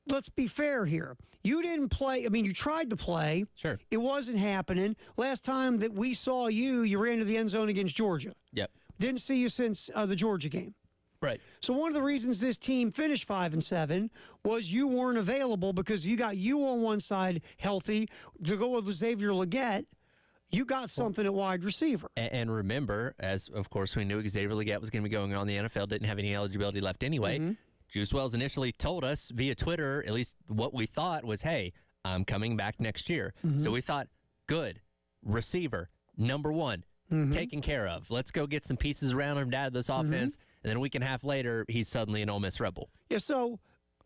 S1: Let's be fair here. You didn't play. I mean, you tried to play.
S2: Sure.
S1: It wasn't happening. Last time that we saw you, you ran to the end zone against Georgia.
S2: Yep.
S1: Didn't see you since the Georgia game.
S2: Right.
S1: So one of the reasons this team finished 5-7 was you weren't available because you got you on one side healthy to go with Xavier Legette. You got something at wide receiver.
S2: And remember, as of course we knew Xavier Legette was going to be going on, the NFL didn't have any eligibility left anyway.
S1: Mm-hmm.
S2: Juice Wells initially told us via Twitter, at least what we thought was, hey, I'm coming back next year.
S1: Mm-hmm.
S2: So we thought, good, receiver, number one, taken care of. Let's go get some pieces around him to add this offense. And then a week and a half later, he's suddenly an Ole Miss Rebel.
S1: Yeah, so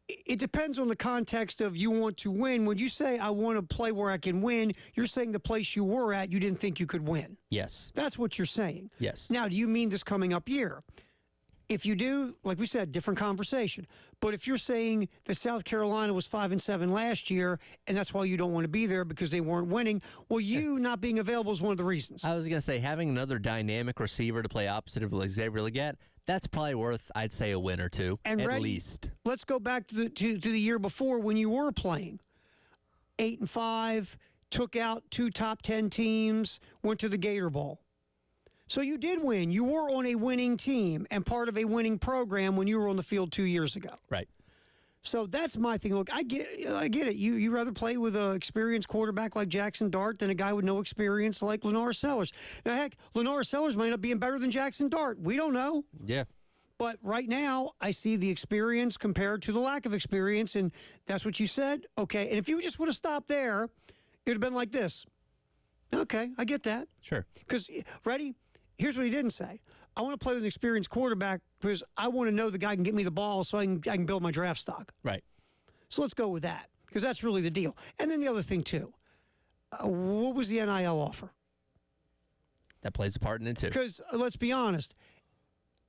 S1: it depends on the context of you want to win. When you say I want to play where I can win, you're saying the place you were at, you didn't think you could win.
S2: Yes.
S1: That's what you're saying.
S2: Yes.
S1: Now, do you mean this coming up year? If you do, like we said, different conversation. But if you're saying that South Carolina was 5-7 last year, and that's why you don't want to be there because they weren't winning, well, you not being available is one of the reasons.
S2: I was going to say, having another dynamic receiver to play opposite of Xavier Legette, that's probably worth, I'd say, a win or two,
S1: and
S2: at
S1: ready,
S2: least.
S1: Let's go back to the year before when you were playing. 8-5, took out 2 top 10 teams, went to the Gator Bowl. So you did win. You were on a winning team and part of a winning program when you were on the field 2 years ago.
S2: Right.
S1: So that's my thing. Look, I get it. You rather play with an experienced quarterback like Jackson Dart than a guy with no experience like Lenore Sellers. Now, heck, Lenore Sellers might end up being better than Jackson Dart. We don't know.
S2: Yeah.
S1: But right now, I see the experience compared to the lack of experience, and that's what you said. Okay, and if you just would have stopped there, it would have been like this. Okay, I get that.
S2: Sure.
S1: Because, ready? Here's what he didn't say. I want to play with an experienced quarterback because I want to know the guy can get me the ball so I can build my draft stock.
S2: Right.
S1: So let's go with that because that's really the deal. And then the other thing, too, what was the NIL offer?
S2: That plays a part in it, too.
S1: Because let's be honest,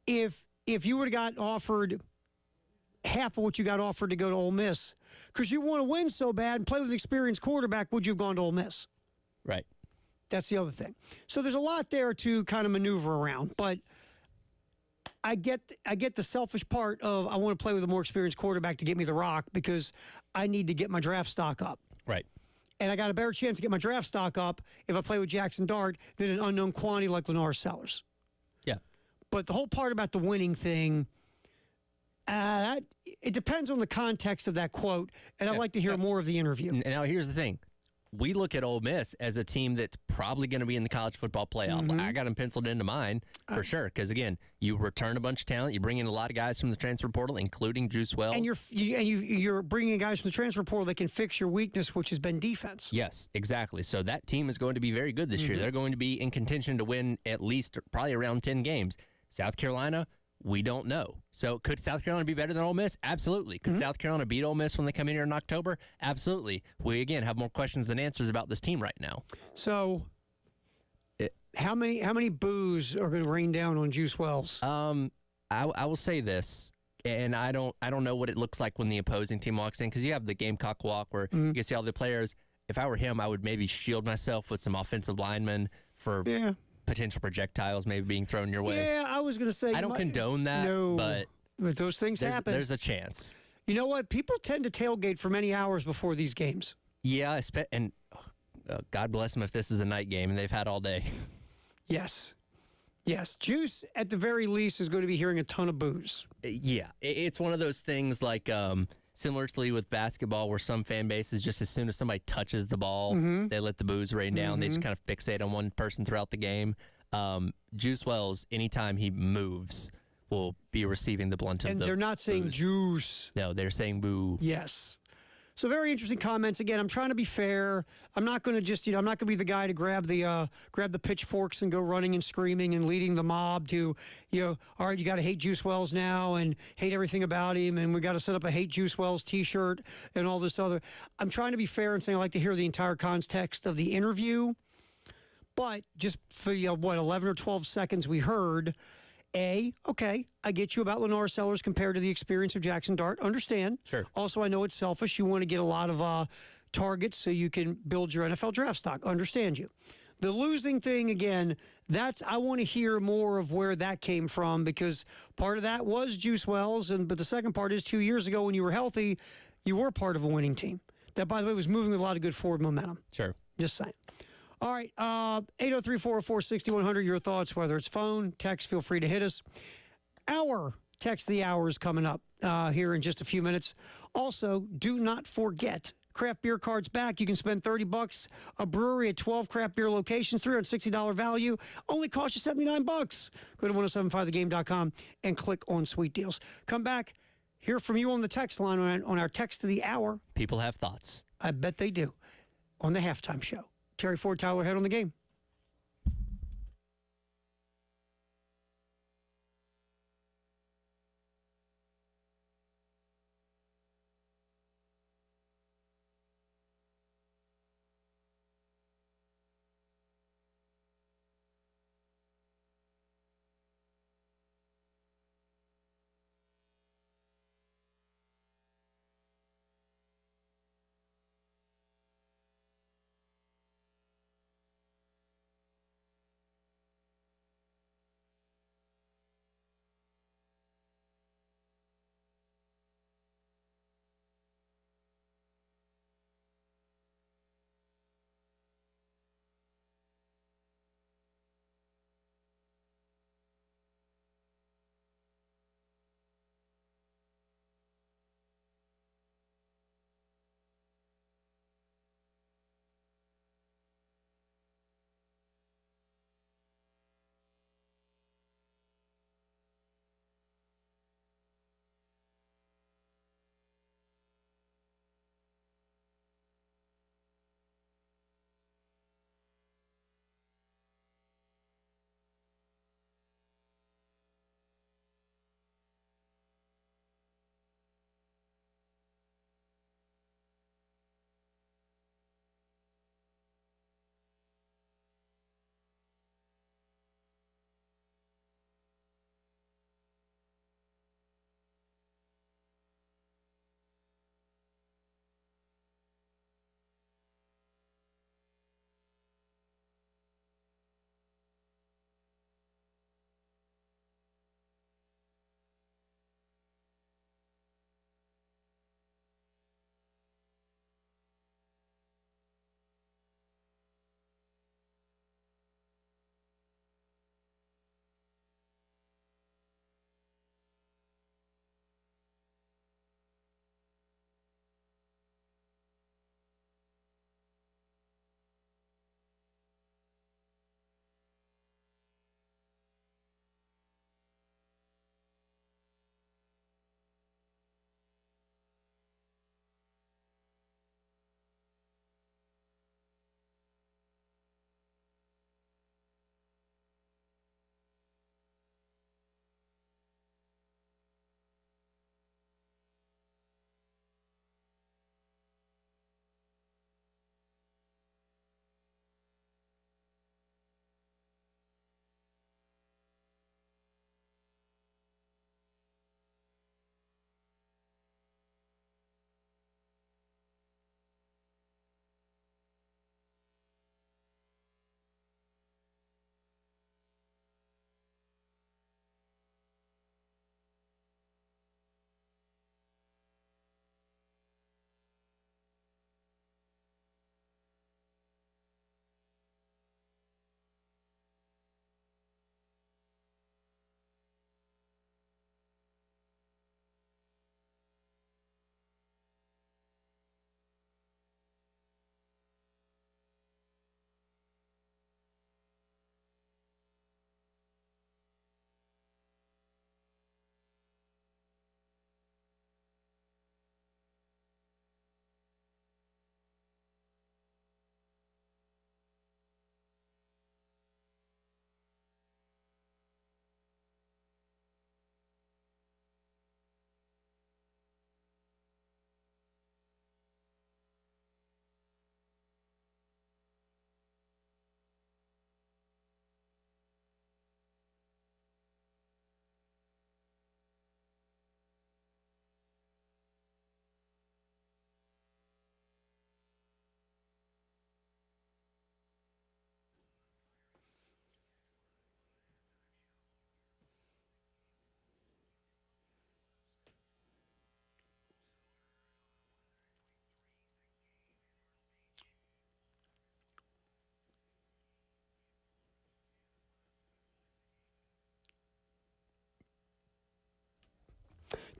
S1: if you would have gotten offered half of what you got offered to go to Ole Miss, because you want to win so bad and play with an experienced quarterback, would you have gone to Ole Miss?
S2: Right.
S1: That's the other thing. So there's a lot there to kind of maneuver around, but I get the selfish part of I want to play with a more experienced quarterback to get me the rock because I need to get my draft stock up.
S2: Right.
S1: And I got a better chance to get my draft stock up if I play with Jackson Dart than an unknown quantity like Lenore Sellers.
S2: Yeah.
S1: But the whole part about the winning thing, it depends on the context of that quote, and I'd like to hear more of the interview.
S2: And now here's the thing. We look at Ole Miss as a team that's probably going to be in the college football playoff. I got them penciled into mine for sure because, again, you return a bunch of talent. You bring in a lot of guys from the transfer portal, including Juice Wells.
S1: And you're bringing guys from the transfer portal that can fix your weakness, which has been defense.
S2: Yes, exactly. So that team is going to be very good this year. They're going to be in contention to win at least probably around 10 games. South Carolina, we don't know. So could South Carolina be better than Ole Miss? Absolutely. Could South Carolina beat Ole Miss when they come in here in October? Absolutely. We, again, have more questions than answers about this team right now.
S1: So how many boos are going to rain down on Juice Wells?
S2: I will say this, and I don't know what it looks like when the opposing team walks in because you have the Gamecock walk where you can see all the players. If I were him, I would maybe shield myself with some offensive linemen for potential projectiles maybe being thrown your way.
S1: Yeah, I was going to say.
S2: I don't condone that, but
S1: those things happen.
S2: There's a chance.
S1: You know what? People tend to tailgate for many hours before these games.
S2: Yeah, and God bless them if this is a night game and they've had all day.
S1: Yes. Juice, at the very least, is going to be hearing a ton of boos.
S2: Yeah, it's one of those things like similarly with basketball where some fan bases, just as soon as somebody touches the ball, they let the boos rain down. They just kind of fixate on one person throughout the game. Juice Wells, anytime he moves, will be receiving the blunt of
S1: And
S2: the
S1: they're not saying
S2: boos.
S1: juice.
S2: No, they're saying boo.
S1: Yes. So very interesting comments. Again, I'm trying to be fair. I'm not going to just, I'm not going to be the guy to grab the pitchforks and go running and screaming and leading the mob to, all right, you got to hate Juice Wells now and hate everything about him, and we got to set up a hate Juice Wells T-shirt and all this other. I'm trying to be fair and saying I like to hear the entire context of the interview, but just for the 11 or 12 seconds we heard. Okay, I get you about Lenore Sellers compared to the experience of Jackson Dart. Understand. Sure. Also, I know it's selfish. You want to get a lot of targets so you can build your NFL draft stock. Understand you. The losing thing, again, I want to hear more of where that came from, because part of that was Juice Wells, but the second part is 2 years ago when you were healthy, you were part of a winning team. That, by the way, was moving with a lot of good forward momentum. Sure. Just saying. All right, 803-404-6100, your thoughts, whether it's phone, text, feel free to hit us. Our Text the Hour is coming up here in just a few minutes. Also, do not forget, craft beer cards back. You can spend $30, a brewery at 12 craft beer locations, $360 value, only cost you $79. Go to 1075thegame.com and click on Sweet Deals. Come back, hear from you on the text line on our Text of the Hour.
S2: People have thoughts.
S1: I bet they do. On the halftime show. Terry Ford, Tyler Head on the game.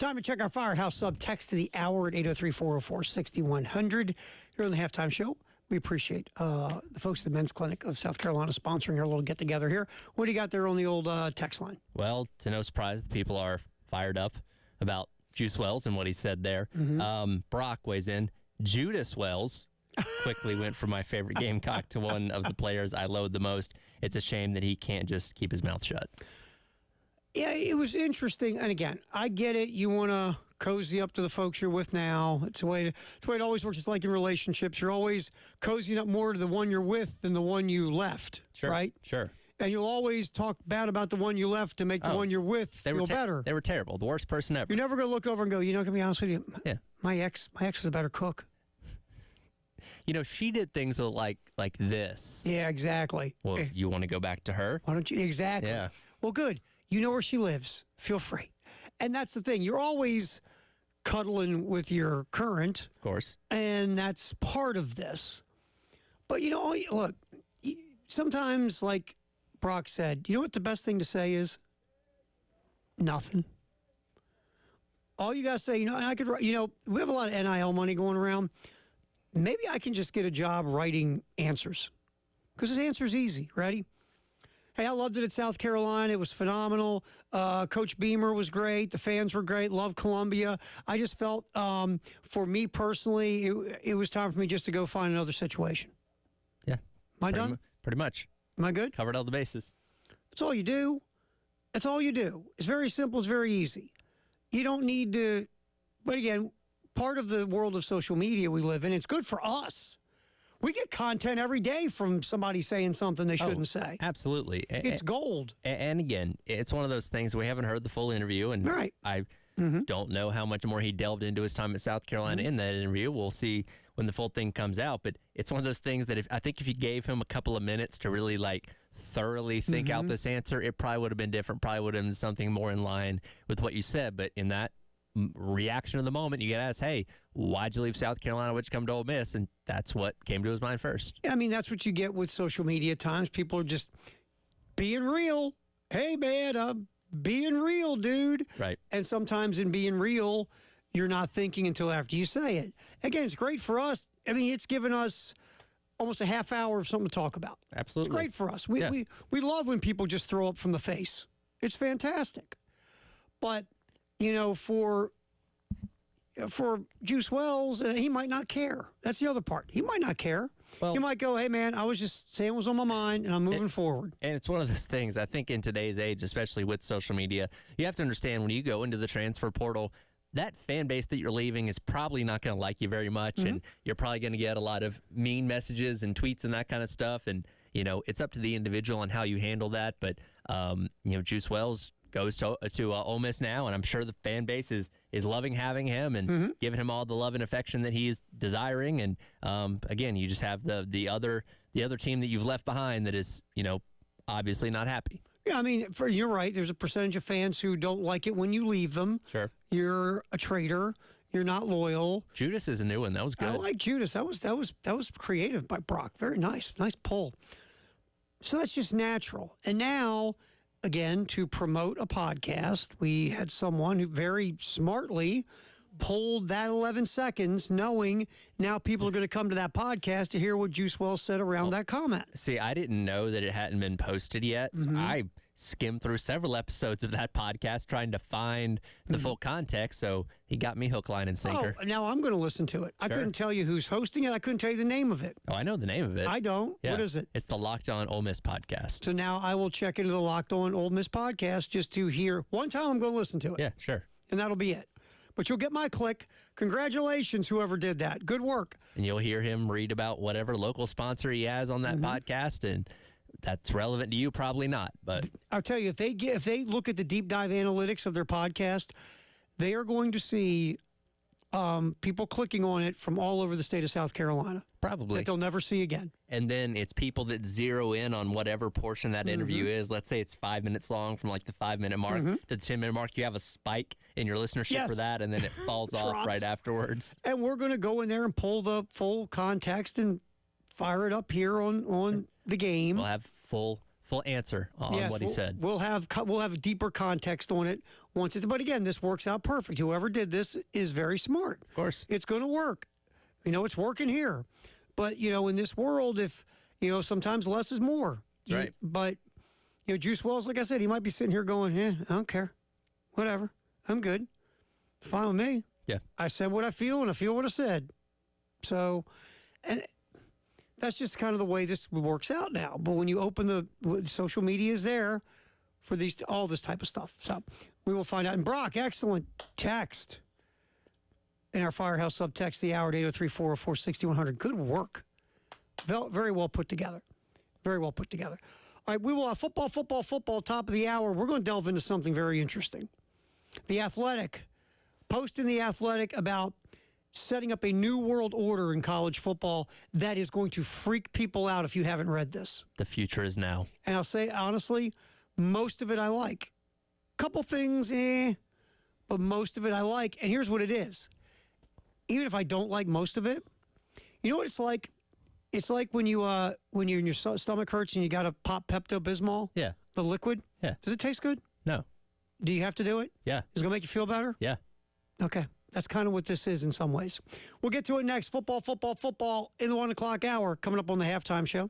S1: Time to check our Firehouse sub text to the hour at 803-404-6100. Here on the Halftime Show. We appreciate the folks at the Men's Clinic of South Carolina sponsoring our little get-together here. What do you got there on the old text line?
S2: Well, to no surprise, the people are fired up about Juice Wells and what he said there. Brock weighs in. Judas Wells quickly went from my favorite Gamecock to one of the players I loathe the most. It's a shame that he can't just keep his mouth shut.
S1: Yeah, it was interesting. And again, I get it. You want to cozy up to the folks you're with now. It's the way it always works. It's like in relationships. You're always cozying up more to the one you're with than the one you left,
S2: Sure,
S1: right?
S2: Sure.
S1: And you'll always talk bad about the one you left to make the one you're with feel better.
S2: They were terrible. The worst person ever.
S1: You're never going to look over and go, to be honest with you,
S2: Yeah.
S1: my ex was a better cook.
S2: She did things like this.
S1: Yeah, exactly.
S2: Well, you want to go back to her?
S1: Why don't you? Exactly.
S2: Yeah.
S1: Well, good. You know where she lives. Feel free. And that's the thing. You're always cuddling with your current.
S2: Of course.
S1: And that's part of this. But, look, sometimes, like Brock said, you know what the best thing to say is? Nothing. All you got to say, and I could, we have a lot of NIL money going around. Maybe I can just get a job writing answers. Because his answer's easy. Ready? Hey, I loved it at South Carolina. It was phenomenal. Coach Beamer was great. The fans were great. Loved Columbia. I just felt, for me personally, it was time for me just to go find another situation.
S2: Yeah.
S1: Am I done?
S2: Pretty much.
S1: Am I good?
S2: Covered all the bases.
S1: That's all you do. That's all you do. It's very simple. It's very easy. You don't need to, but again, part of the world of social media we live in, it's good for us. We get content every day from somebody saying something they shouldn't say.
S2: Absolutely.
S1: It's gold.
S2: And again, it's one of those things we haven't heard the full interview, and
S1: right.
S2: I don't know how much more he delved into his time at South Carolina in that interview. We'll see when the full thing comes out, but it's one of those things that I think if you gave him a couple of minutes to really thoroughly think out this answer, it probably would have been different, probably would have been something more in line with what you said. But in that reaction of the moment, you get asked, hey, why'd you leave South Carolina? Why'd you come to Ole Miss? And that's what came to his mind first.
S1: Yeah, I mean, that's what you get with social media at times. People are just being real. Hey, man, I'm being real, dude.
S2: Right.
S1: And sometimes in being real, you're not thinking until after you say it. Again, it's great for us. I mean, it's given us almost a half hour of something to talk about.
S2: Absolutely.
S1: It's great for us. We love when people just throw up from the face. It's fantastic. But, for Juice Wells, he might not care. That's the other part. He might not care. Well, he might go, hey, man, I was just saying what was on my mind, and I'm moving forward.
S2: And it's one of those things, I think in today's age, especially with social media, you have to understand when you go into the transfer portal, that fan base that you're leaving is probably not going to like you very much, and you're probably going to get a lot of mean messages and tweets and that kind of stuff, and, it's up to the individual and how you handle that, but, Juice Wells goes to Ole Miss now, and I'm sure the fan base is loving having him and giving him all the love and affection that he's desiring. And again, you just have the other team that you've left behind that is obviously not happy.
S1: Yeah, I mean, you're right. There's a percentage of fans who don't like it when you leave them.
S2: Sure,
S1: you're a traitor. You're not loyal.
S2: Judas is a new one. That was good.
S1: I like Judas. That was creative by Brock. Very nice pull. So that's just natural. And now, again, to promote a podcast, we had someone who very smartly pulled that 11 seconds, knowing now people are going to come to that podcast to hear what Juice Wells said around that comment.
S2: See, I didn't know that it hadn't been posted yet. So I skimmed through several episodes of that podcast trying to find the full context. So he got me hook, line, and sinker.
S1: Oh, now I'm going to listen to it. I couldn't tell you who's hosting it. I couldn't tell you the name of it.
S2: Oh, I know the name of it.
S1: I don't.
S2: Yeah.
S1: What is it?
S2: It's the Locked On Ole Miss podcast.
S1: So now I will check into the Locked On Ole Miss podcast just to hear. One time I'm going to listen to it.
S2: Yeah, sure.
S1: And that'll be it. But you'll get my click. Congratulations, whoever did that. Good work.
S2: And you'll hear him read about whatever local sponsor he has on that podcast, and that's relevant to you, probably not. But
S1: I'll tell you, if they look at the deep dive analytics of their podcast, they are going to see people clicking on it from all over the state of South Carolina.
S2: Probably.
S1: That they'll never see again.
S2: And then it's people that zero in on whatever portion that interview is. Let's say it's 5 minutes long, from like the 5-minute mark to the 10-minute mark. You have a spike in your listenership for that, and then it falls off right afterwards.
S1: And we're going to go in there and pull the full context and fire it up here on the game.
S2: We'll have full full answer on
S1: Yes,
S2: what he said.
S1: We'll have deeper context on it once it's. But again, this works out perfect. Whoever did this is very smart.
S2: Of course.
S1: It's going to work. It's working here. But in this world, if sometimes less is more.
S2: Right.
S1: But Juice Wells, like I said, he might be sitting here going, I don't care, whatever, I'm good, fine with me.
S2: Yeah.
S1: I said what I feel, and I feel what I said. So, and that's just kind of the way this works out now. But when you open social media is there for all this type of stuff. So we will find out. And Brock, excellent text in our Firehouse subtext, the hour at 803-404-6100. Good work. Very well put together. Very well put together. All right, we will have football, top of the hour. We're going to delve into something very interesting. The Athletic, posting The Athletic about setting up a new world order in college football that is going to freak people out if you haven't read this.
S2: The future is now.
S1: And I'll say, honestly, most of it I like. Couple things, but most of it I like. And here's what it is. Even if I don't like most of it, you know what it's like? It's like when you're in your stomach hurts and you got to pop Pepto-Bismol,
S2: Yeah.
S1: the liquid.
S2: Yeah.
S1: Does it taste good?
S2: No.
S1: Do you have to do it?
S2: Yeah.
S1: Is it going to make you feel better?
S2: Yeah.
S1: Okay. That's kind of what this is in some ways. We'll get to it next. Football in the 1 o'clock hour coming up on the halftime show.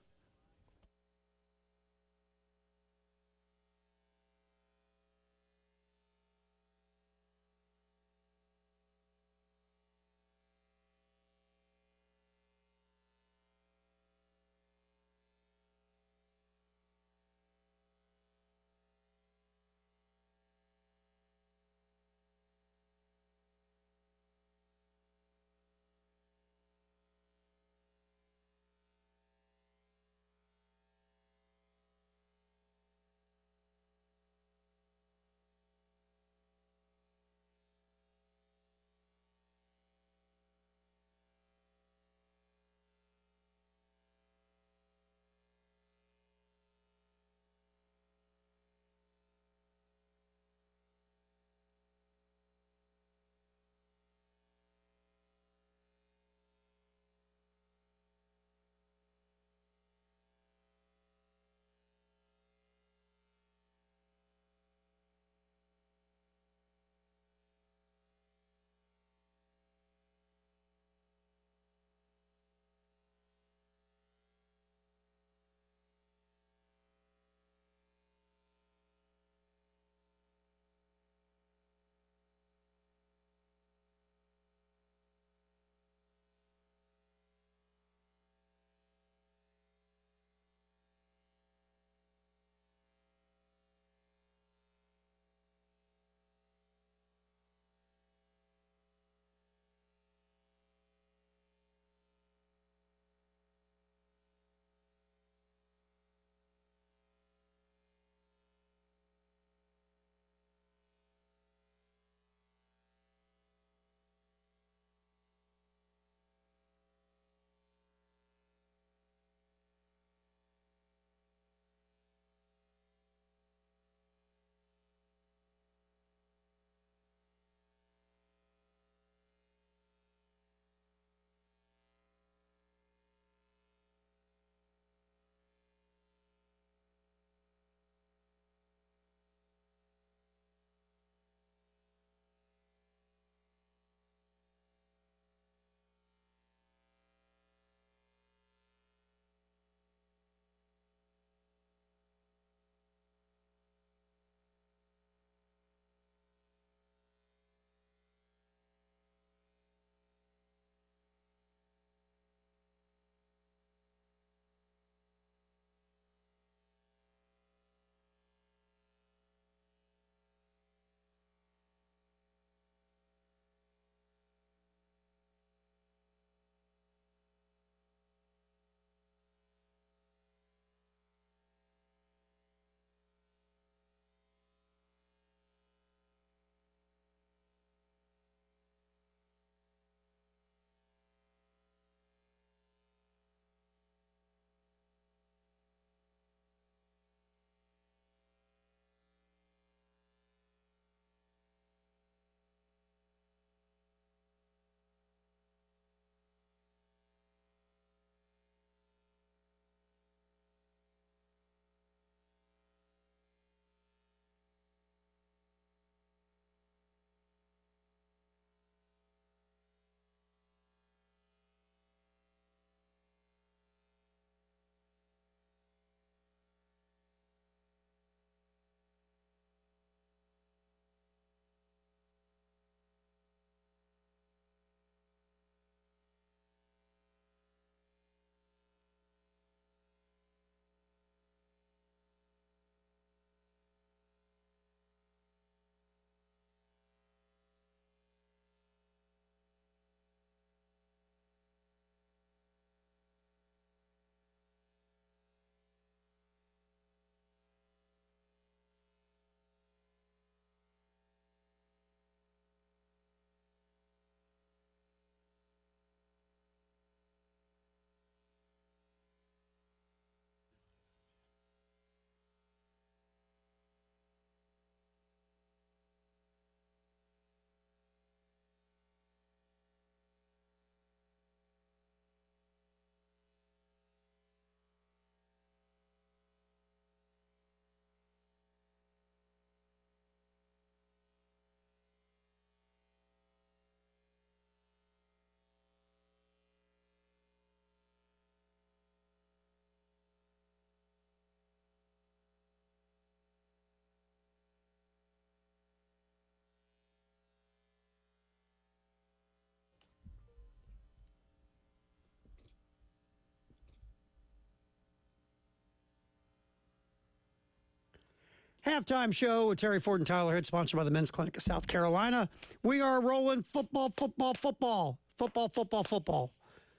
S1: Halftime show with Terry Ford and Tyler Hood, sponsored by the Men's Clinic of South Carolina. We are rolling football.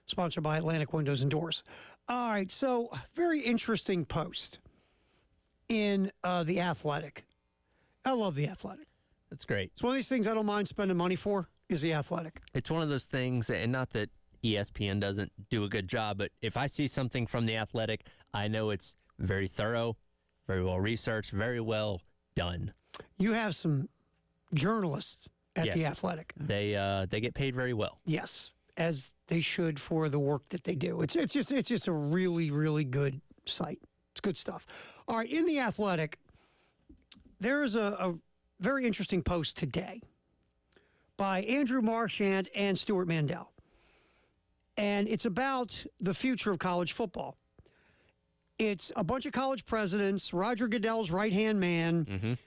S1: Sponsored by Atlantic Windows and Doors. All right, so very interesting post in The Athletic. I love The Athletic.
S2: That's great.
S1: It's one of these things I don't mind spending money for, is The Athletic.
S2: It's one of those things, and not that ESPN doesn't do a good job, but if I see something from The Athletic, I know it's very thorough, very well researched, very well done.
S1: You have some journalists at
S2: Yes.
S1: The Athletic.
S2: They get paid very well.
S1: Yes, as they should for the work that they do. It's just a really, really good site. It's good stuff. All right, in The Athletic, there's a very interesting post today by Andrew Marchand and Stuart Mandel. And it's about the future of college football. It's a bunch of college presidents, Roger Goodell's right-hand man,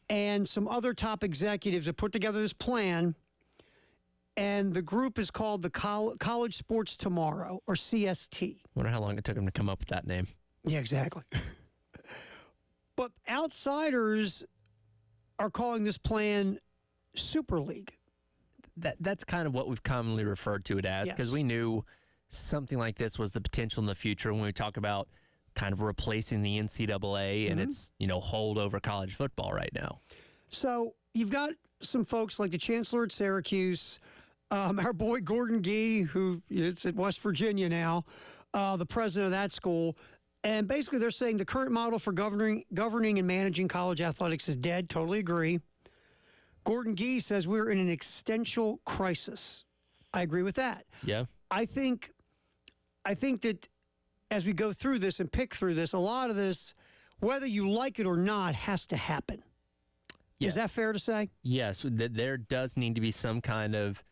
S1: and some other top executives that put together this plan. And the group is called the College Sports Tomorrow, or CST.
S2: Wonder how long it took them to come up with that name.
S1: Yeah, exactly. But outsiders are calling this plan Super League.
S2: That's kind of what we've commonly referred to it as, because
S1: Yes.
S2: we knew something like this was the potential in the future when we talk about kind of replacing the NCAA and its hold over college football right now.
S1: So you've got some folks like the chancellor at Syracuse, our boy Gordon Gee, who is at West Virginia now, the president of that school. And basically they're saying the current model for governing and managing college athletics is dead. Totally agree. Gordon Gee says we're in an existential crisis. I agree with that.
S2: Yeah.
S1: I think that as we go through this and pick through this, a lot of this, whether you like it or not, has to happen.
S2: Yeah.
S1: Is that fair to say?
S2: Yes, there does need to be some kind of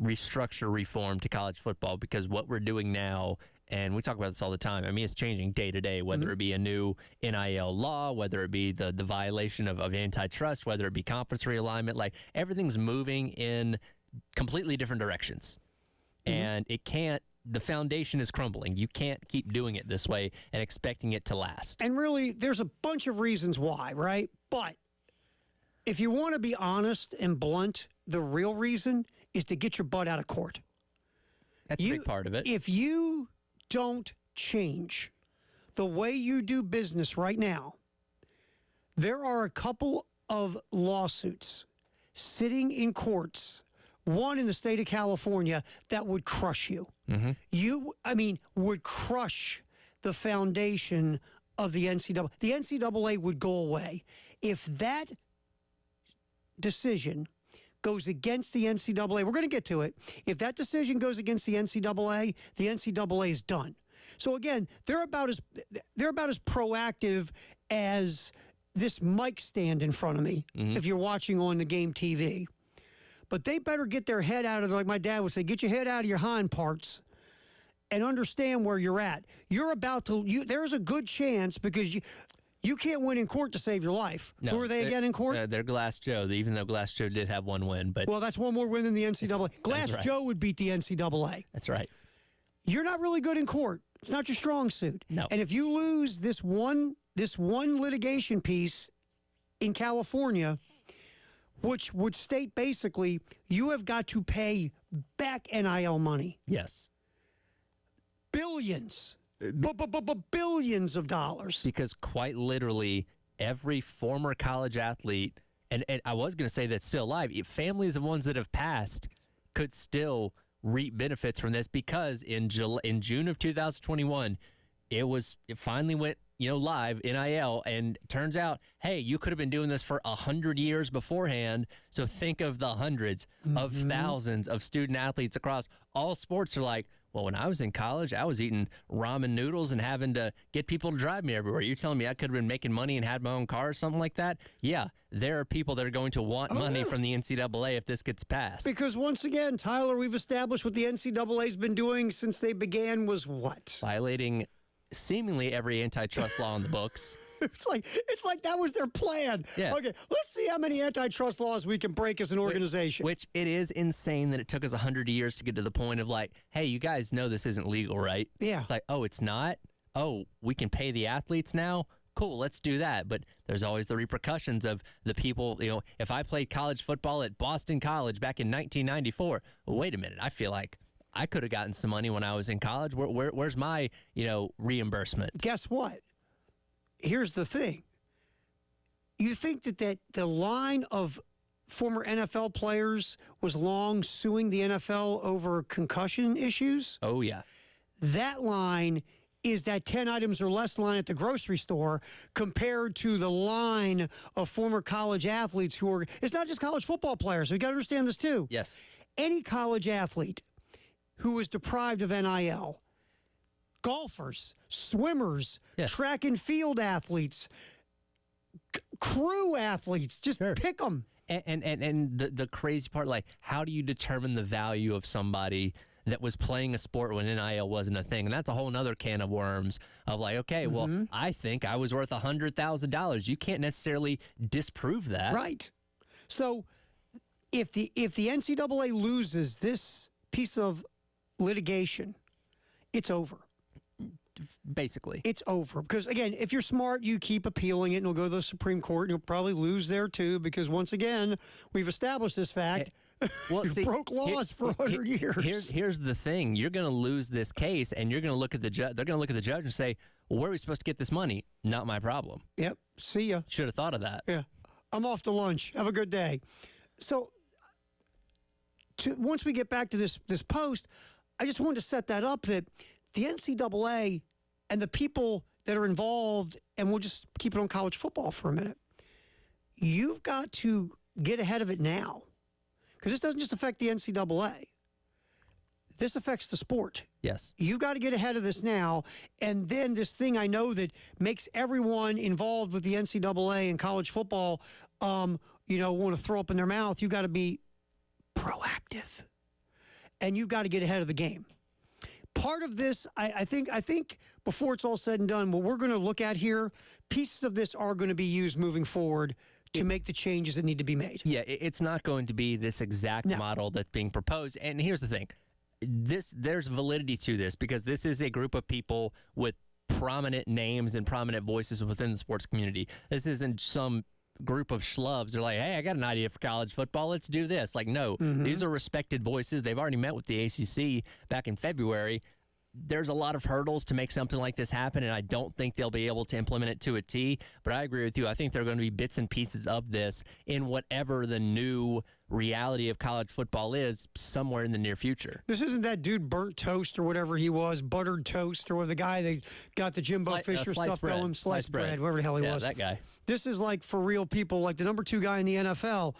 S2: restructure reform to college football, because what we're doing now, and we talk about this all the time, I mean, it's changing day to day, whether it be a new NIL law, whether it be the violation of antitrust, whether it be conference realignment, like everything's moving in completely different directions. And the foundation is crumbling. You can't keep doing it this way and expecting it to last.
S1: And really, there's a bunch of reasons why, right? But if you want to be honest and blunt, the real reason is to get your butt out of court.
S2: That's a big part of it.
S1: If you don't change the way you do business right now, there are a couple of lawsuits sitting in courts, one in the state of California, that would crush you. Would crush the foundation of the NCAA. The NCAA would go away. If that decision goes against the NCAA, we're going to get to it. If that decision goes against the NCAA is done. So again, they're about as proactive as this mic stand in front of me, if you're watching on the game TV. But they better get their head out of, like my dad would say, get your head out of your hind parts and understand where you're at. There's a good chance, because you can't win in court to save your life.
S2: No,
S1: Who are they again in court?
S2: They're Glass Joe, even though Glass Joe did have one win. But
S1: Well, that's one more win than the NCAA. Glass
S2: right.
S1: Joe would beat the NCAA.
S2: That's right.
S1: You're not really good in court. It's not your strong suit.
S2: No.
S1: And if you lose this one litigation piece in California, which would state basically you have got to pay back NIL money.
S2: Yes.
S1: Billions. Billions of dollars.
S2: Because quite literally, every former college athlete, and I was going to say that's still alive, families of ones that have passed could still reap benefits from this, because in June of 2021, it finally went live, NIL, and turns out, hey, you could have been doing this for 100 years beforehand. So think of the hundreds of thousands of student athletes across all sports are like, well, when I was in college, I was eating ramen noodles and having to get people to drive me everywhere. You're telling me I could have been making money and had my own car or something like that? Yeah, there are people that are going to want money from the NCAA if this gets passed.
S1: Because once again, Tyler, we've established what the NCAA's been doing since they began was what?
S2: Violating seemingly every antitrust law in the books.
S1: It's like that was their plan.
S2: Yeah.
S1: Okay, let's see how many antitrust laws we can break as an organization.
S2: Which it is insane that it took us 100 years to get to the point of like, hey, you guys know this isn't legal, right?
S1: Yeah.
S2: It's like, oh, it's not? Oh, we can pay the athletes now? cool, let's do that. But there's always the repercussions of the people, if I played college football at Boston College back in 1994, well, wait a minute, I feel like I could have gotten some money when I was in college. Where's my, reimbursement?
S1: Guess what? Here's the thing. You think that the line of former NFL players was long suing the NFL over concussion issues?
S2: Oh, yeah.
S1: That line is that 10 items or less line at the grocery store compared to the line of former college athletes who are, it's not just college football players. We've got to understand this too.
S2: Yes.
S1: Any college athlete who is deprived of NIL, golfers, swimmers,
S2: Yeah.
S1: track and field athletes, crew athletes, just
S2: Sure.
S1: pick them.
S2: And the crazy part, like, how do you determine the value of somebody that was playing a sport when NIL wasn't a thing? And that's a whole nother can of worms of like, okay, well, I think I was worth $100,000. You can't necessarily disprove that.
S1: Right. So if the NCAA loses this piece of litigation, it's over.
S2: Basically.
S1: It's over. Because, again, if you're smart, you keep appealing it and it'll go to the Supreme Court and you'll probably lose there, too, because, once again, we've established this fact.
S2: Well,
S1: you broke laws for 100 years.
S2: Here's the thing. You're going to lose this case, and you're going to look at the judge. They're going to look at the judge and say, well, where are we supposed to get this money? Not my problem.
S1: Yep. See ya.
S2: Should have thought of that.
S1: Yeah. I'm off to lunch. Have a good day. So, once we get back to this post, I just wanted to set that up that the NCAA and the people that are involved, and we'll just keep it on college football for a minute, you've got to get ahead of it now. Because this doesn't just affect the NCAA. This affects the sport.
S2: Yes.
S1: You got to get ahead of this now. And then this thing I know that makes everyone involved with the NCAA and college football, want to throw up in their mouth. You got to be proactive. And you've got to get ahead of the game. Part of this, I think before it's all said and done, what we're going to look at here, pieces of this are going to be used moving forward to make the changes that need to be made.
S2: Yeah, it's not going to be this exact model that's being proposed. And here's the thing. There's validity to this because this is a group of people with prominent names and prominent voices within the sports community. This isn't some group of schlubs. They're like, hey, I got an idea for college football. Let's do this. Like, no, these are respected voices. They've already met with the ACC back in February. There's a lot of hurdles to make something like this happen, and I don't think they'll be able to implement it to a T. But I agree with you. I think there are going to be bits and pieces of this in whatever the new reality of college football is somewhere in the near future.
S1: This isn't that dude Burnt Toast or whatever he was, Buttered Toast, or the guy that got the Jimbo Fisher stuff going, sliced bread, whatever the hell he was.
S2: Yeah, that guy.
S1: This is like for real people, like the number 2 guy in the NFL,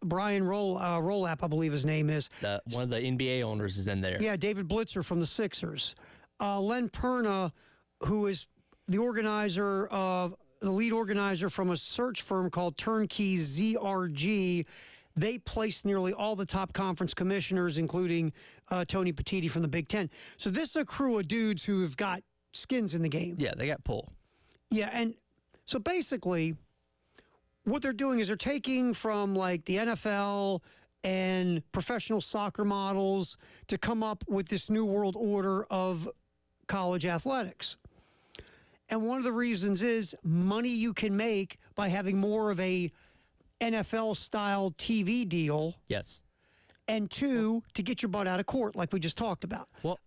S1: Brian Rolap, I believe his name is.
S2: One of the NBA owners is in there.
S1: Yeah, David Blitzer from the Sixers. Len Perna, who is the lead organizer from a search firm called Turnkey ZRG. They placed nearly all the top conference commissioners, including Tony Petitti from the Big Ten. So this is a crew of dudes who have got skins in the game.
S2: Yeah, they got pull.
S1: Yeah, and so basically what they're doing is they're taking from like the NFL and professional soccer models to come up with this new world order of college athletics. And one of the reasons is money you can make by having more of a NFL-style TV deal.
S2: Yes.
S1: And 2, to get your butt out of court, like we just talked about.
S2: Well,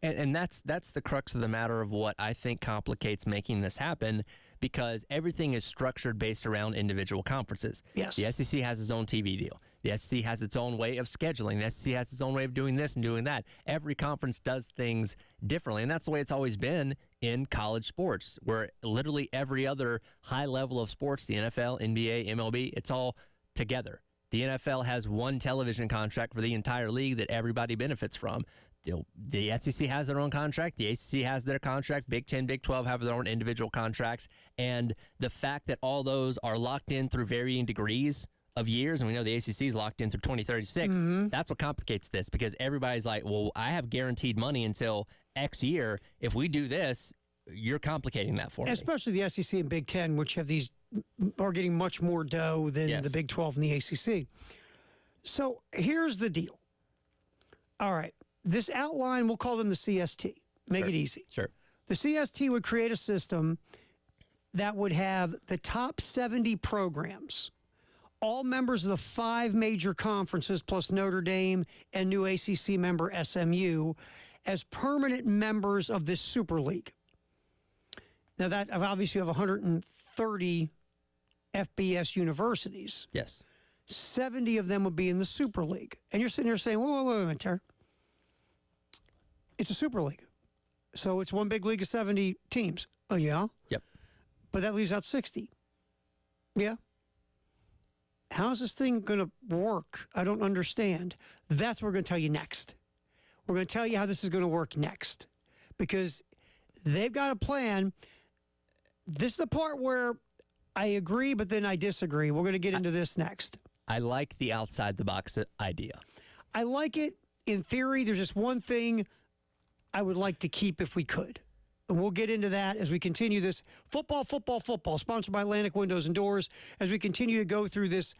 S2: and that's the crux of the matter of what I think complicates making this happen, because everything is structured based around individual conferences.
S1: Yes.
S2: The SEC has its own TV deal. The SEC has its own way of scheduling. The SEC has its own way of doing this and doing that. Every conference does things differently, and that's the way it's always been in college sports, where literally every other high level of sports, the NFL, NBA, MLB, it's all together. The NFL has one television contract for the entire league that everybody benefits from. The SEC has their own contract. The ACC has their contract. Big 10, Big 12 have their own individual contracts. And the fact that all those are locked in through varying degrees of years, and we know the ACC is locked in through 2036, that's what complicates this, because everybody's like, well, I have guaranteed money until X year. If we do this, you're complicating that for me.
S1: Especially the SEC and Big 10, which are getting much more dough than the Big 12 and the ACC. So here's the deal. All right. This outline, we'll call them the CST. Make it easy.
S2: Sure.
S1: The CST would create a system that would have the top 70 programs, all members of the 5 major conferences, plus Notre Dame and new ACC member SMU, as permanent members of this Super League. Now, that obviously you have 130 FBS universities.
S2: Yes.
S1: 70 of them would be in the Super League. And you're sitting there saying, wait a minute, Terry. It's a Super League. So it's one big league of 70 teams. Oh, yeah?
S2: Yep.
S1: But that leaves out 60. Yeah. How's this thing going to work? I don't understand. That's what we're going to tell you next. We're going to tell you how this is going to work next. Because they've got a plan. This is the part where I agree, but then I disagree. We're going to get into this next.
S2: I like the outside the box idea.
S1: I like it in theory. There's just one thing I would like to keep if we could. And we'll get into that as we continue this football, sponsored by Atlantic Windows and Doors, as we continue to go through this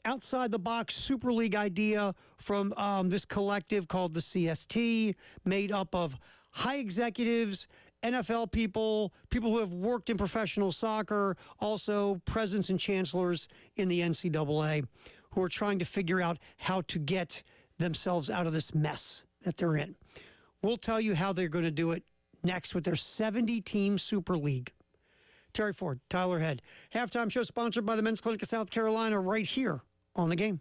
S1: outside the box Super League idea from this collective called the CST, made up of high executives, NFL people, people who have worked in professional soccer, also presidents and chancellors in the NCAA, who are trying to figure out how to get themselves out of this mess that they're in. We'll tell you how they're going to do it next with their 70-team Super League. Terry Ford, Tyler Head. Halftime show sponsored by the Men's Clinic of South Carolina right here on The Game.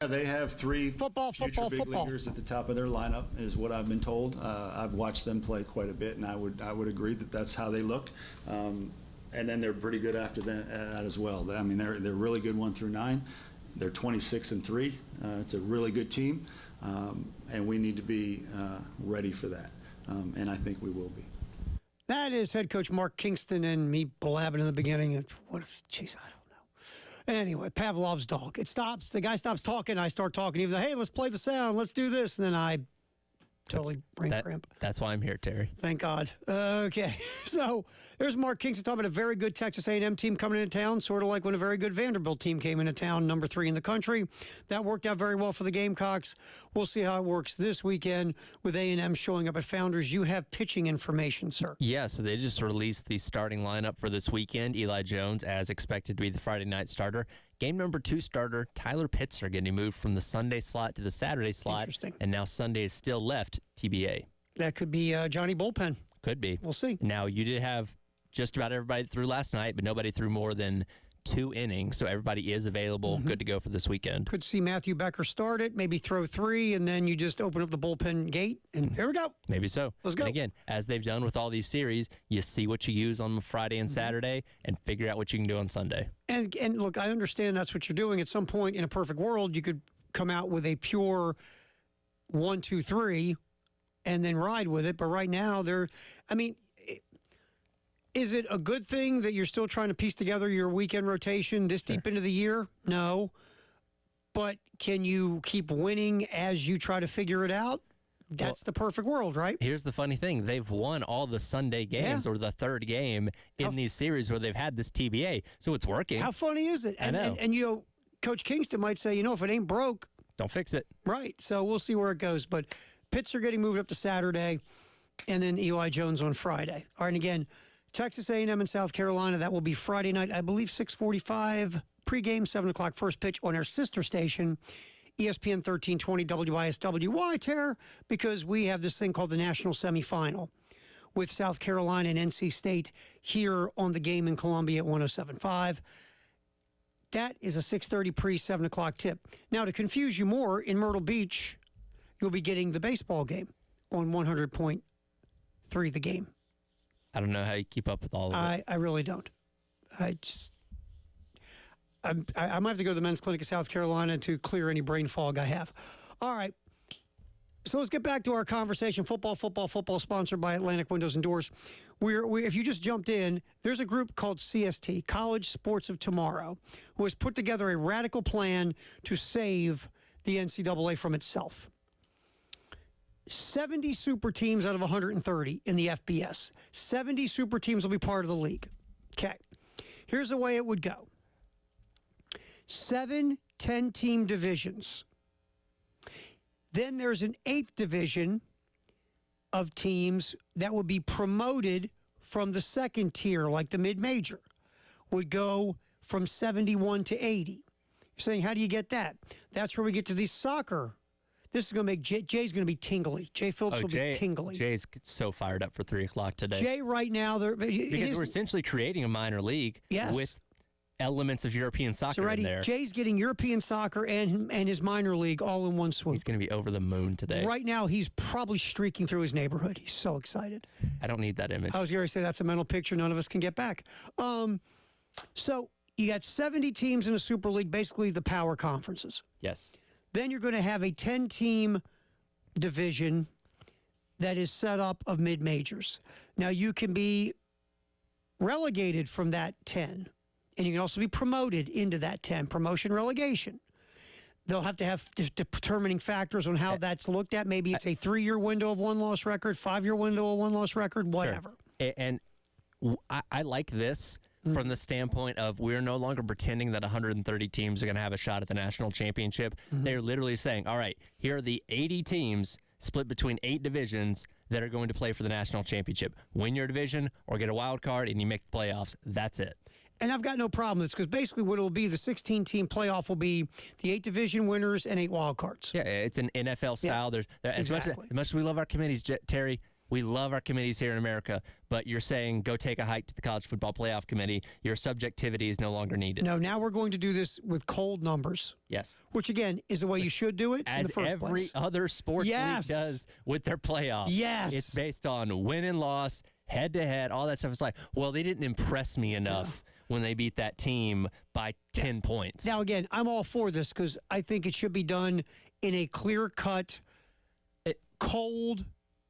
S3: They have three
S1: Football,
S3: future
S1: football,
S3: big
S1: football.
S3: leaguers at the top of their lineup, is what I've been told. I've watched them play quite a bit, and I would agree that that's how they look. And then they're pretty good after that as well. I mean, they're really good 1 through 9. They're 26-3. It's a really good team, and we need to be ready for that. And I think we will be.
S1: That is head coach Mark Kingston, and me blabbing in the beginning. Jeez, I don't know. Anyway, Pavlov's dog. It stops. The guy stops talking. I start talking. Even though, hey, let's play the sound. Let's do this. And then I totally brain cramp.
S2: That's why I'm here, Terry.
S1: Thank God. Okay, so there's Mark Kingston talking about a very good Texas A&M team coming into town, sort of like when a very good Vanderbilt team came into town, number 3 in the country. That worked out very well for the Gamecocks. We'll see how it works this weekend with A&M showing up at Founders. You have pitching information, sir.
S2: Yeah, so they just released the starting lineup for this weekend. Eli Jones, as expected to be the Friday night starter. Game number 2 starter, Tyler Pitzer, getting moved from the Sunday slot to the Saturday slot.
S1: Interesting.
S2: And now Sunday is still left, TBA.
S1: That could be Johnny Bullpen.
S2: Could be.
S1: We'll see.
S2: Now, you did have just about everybody through last night, but nobody threw more than 2 innings, so everybody is available, good to go for this weekend.
S1: Could see Matthew Becker start it, maybe throw 3, and then you just open up the bullpen gate, and here we go.
S2: Maybe so.
S1: Let's go.
S2: And again, as they've done with all these series, you see what you use on Friday and Saturday and figure out what you can do on Sunday.
S1: And look, I understand that's what you're doing. At some point in a perfect world, you could come out with a pure 1, 2, 3 and then ride with it. But right now, is it a good thing that you're still trying to piece together your weekend rotation this deep into the year? No. But can you keep winning as you try to figure it out? That's the perfect world, right?
S2: Here's the funny thing. They've won all the Sunday games or the third game in these series where they've had this TBA. So it's working.
S1: How funny is it?
S2: I know.
S1: And Coach Kingston might say, if it ain't broke,
S2: don't fix it.
S1: right. So we'll see where it goes. But Pitts are getting moved up to Saturday, and then Eli Jones on Friday. All right, and again, Texas A&M and South Carolina, that will be Friday night, I believe 6:45 pregame, 7 o'clock first pitch on our sister station, ESPN 1320 WISW. Why, Tara? Because we have this thing called the National Semifinal with South Carolina and NC State here on the game in Columbia at 107.5. That is a 6:30 7 o'clock tip. Now, to confuse you more, in Myrtle Beach, you'll be getting the baseball game on 100.3 The Game.
S2: I don't know how you keep up with all of it.
S1: I really don't. I might have to go to the men's clinic in South Carolina to clear any brain fog I have. All right. So let's get back to our conversation. Football, sponsored by Atlantic Windows and Doors. If you just jumped in, there's a group called CST, College Sports of Tomorrow, who has put together a radical plan to save the NCAA from itself. 70 super teams out of 130 in the FBS. 70 super teams will be part of the league. Okay. Here's the way it would go. 7 10-team divisions. Then there's an 8th division of teams that would be promoted from the second tier, like the mid-major, would go from 71 to 80. You're saying, how do you get that? That's where we get to these soccer. This is going to make Jay's going to be tingly. Jay Phillips will be tingly.
S2: Jay's so fired up for 3 o'clock today.
S1: Jay, right now,
S2: because we're essentially creating a minor league with elements of European soccer in there.
S1: Jay's getting European soccer and his minor league all in one swoop.
S2: He's going to be over the moon today.
S1: Right now, he's probably streaking through his neighborhood. He's so excited.
S2: I don't need that image.
S1: I was going to say that's a mental picture none of us can get back. So you got 70 teams in a Super League, basically the power conferences.
S2: Yes.
S1: Then you're going to have a 10-team division that is set up of mid-majors. Now, you can be relegated from that 10, and you can also be promoted into that 10, promotion relegation. They'll have to have determining factors on how that's looked at. Maybe it's a 3-year window of one-loss record, 5-year window of one-loss record, whatever.
S2: Sure. And I like this from the standpoint of we're no longer pretending that 130 teams are going to have a shot at the national championship. They're literally saying, all right, here are the 80 teams split between 8 divisions that are going to play for the national championship. Win your division or get a wild card and you make the playoffs. That's it.
S1: And I've got no problem with this because basically what it will be, the 16-team playoff will be the 8 division winners and 8 wild cards.
S2: Yeah, it's an NFL style.
S1: Yeah,
S2: As much as we love our committees, Terry, we love our committees here in America, but you're saying go take a hike to the College Football Playoff Committee. Your subjectivity is no longer needed.
S1: No, now we're going to do this with cold numbers,
S2: Yes.
S1: which again is the way you should do it in
S2: As
S1: the first
S2: every
S1: place.
S2: other sports
S1: Yes.
S2: league does with their playoffs.
S1: Yes.
S2: It's based on win and loss, head to head, all that stuff. It's like, well, they didn't impress me enough when they beat that team by 10 points.
S1: Now, again, I'm all for this because I think it should be done in a clear-cut, cold,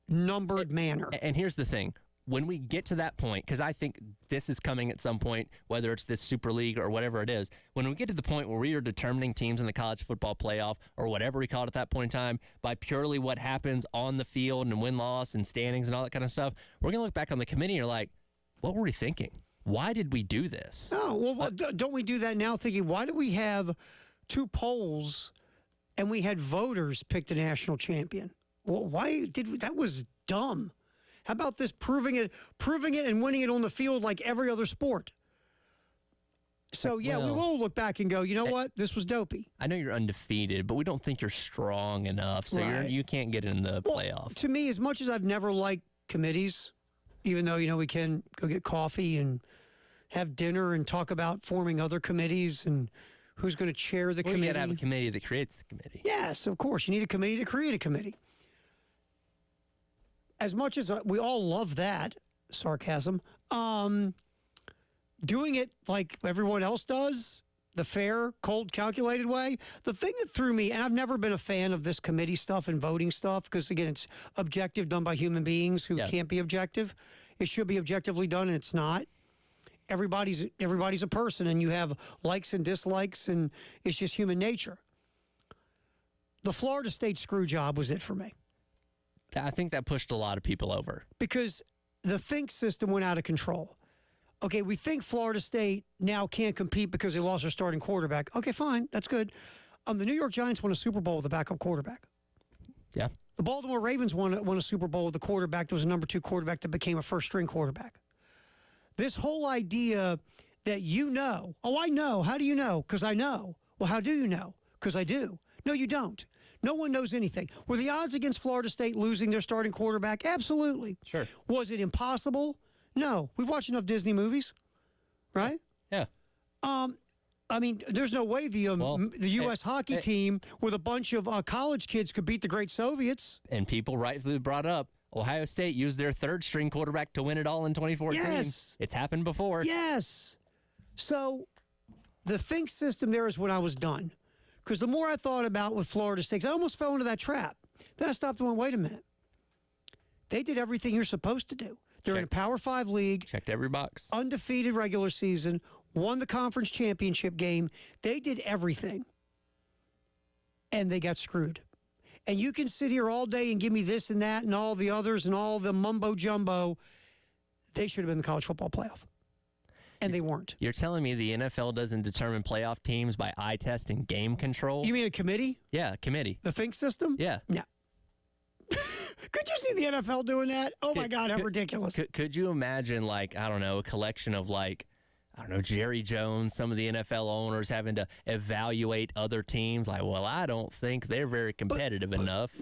S1: numbered manner.
S2: And here's the thing. When we get to that point, because I think this is coming at some point, whether it's this Super League or whatever it is, when we get to the point where we are determining teams in the college football playoff or whatever we call it at that point in time by purely what happens on the field and win-loss and standings and all that kind of stuff, we're going to look back on the committee and you're like, what were we thinking? Why did we do this?
S1: Oh, well, don't we do that now thinking, why do we have 2 polls and we had voters pick the national champion? Well, why did we, that was dumb. How about this proving it and winning it on the field like every other sport? So, yeah, we will look back and go, you know what? This was dopey.
S2: I know you're undefeated, but we don't think you're strong enough, so
S1: Right.
S2: you can't get in the playoff.
S1: To me, as much as I've never liked committees, even though, we can go get coffee and have dinner and talk about forming other committees and who's going to chair the
S2: Well, you
S1: committee.
S2: got to have a committee that creates the committee.
S1: Yes, of course. You need a committee to create a committee. As much as we all love that, sarcasm, doing it like everyone else does, the fair, cold, calculated way, the thing that threw me, and I've never been a fan of this committee stuff and voting stuff, because, again, it's objective, done by human beings who can't be objective. It should be objectively done, and it's not. Everybody's a person, and you have likes and dislikes, and it's just human nature. The Florida State screw job was it for me.
S2: I think that pushed a lot of people over.
S1: Because the think system went out of control. Okay, we think Florida State now can't compete because they lost their starting quarterback. Okay, fine. That's good. The New York Giants won a Super Bowl with a backup quarterback.
S2: Yeah.
S1: The Baltimore Ravens won a Super Bowl with a quarterback that was a number 2 quarterback that became a first-string quarterback. This whole idea that I know. How do you know? Because I know. Well, how do you know? Because I do. No, you don't. No one knows anything. Were the odds against Florida State losing their starting quarterback? Absolutely.
S2: Sure.
S1: Was it impossible? No. We've watched enough Disney movies, right?
S2: Yeah.
S1: I mean, there's no way the U.S. hockey team with a bunch of college kids could beat the great Soviets.
S2: And people rightfully brought up Ohio State used their 3rd-string quarterback to win it all in 2014.
S1: Yes.
S2: It's happened before.
S1: Yes. So the think system there is when I was done. Because the more I thought about with Florida State, I almost fell into that trap. Then I stopped and went, wait a minute. They did everything you're supposed to do. They're in a Power 5 league.
S2: Checked every box.
S1: Undefeated regular season. Won the conference championship game. They did everything. And they got screwed. And you can sit here all day and give me this and that and all the others and all the mumbo jumbo. They should have been in the college football playoff. And they weren't.
S2: You're telling me the NFL doesn't determine playoff teams by eye test and game control?
S1: You mean a committee?
S2: Yeah, committee.
S1: The think system?
S2: Yeah.
S1: No. Could you see the NFL doing that? Oh, my God, how ridiculous.
S2: Could you imagine, a collection of, Jerry Jones, some of the NFL owners having to evaluate other teams? I don't think they're very competitive enough.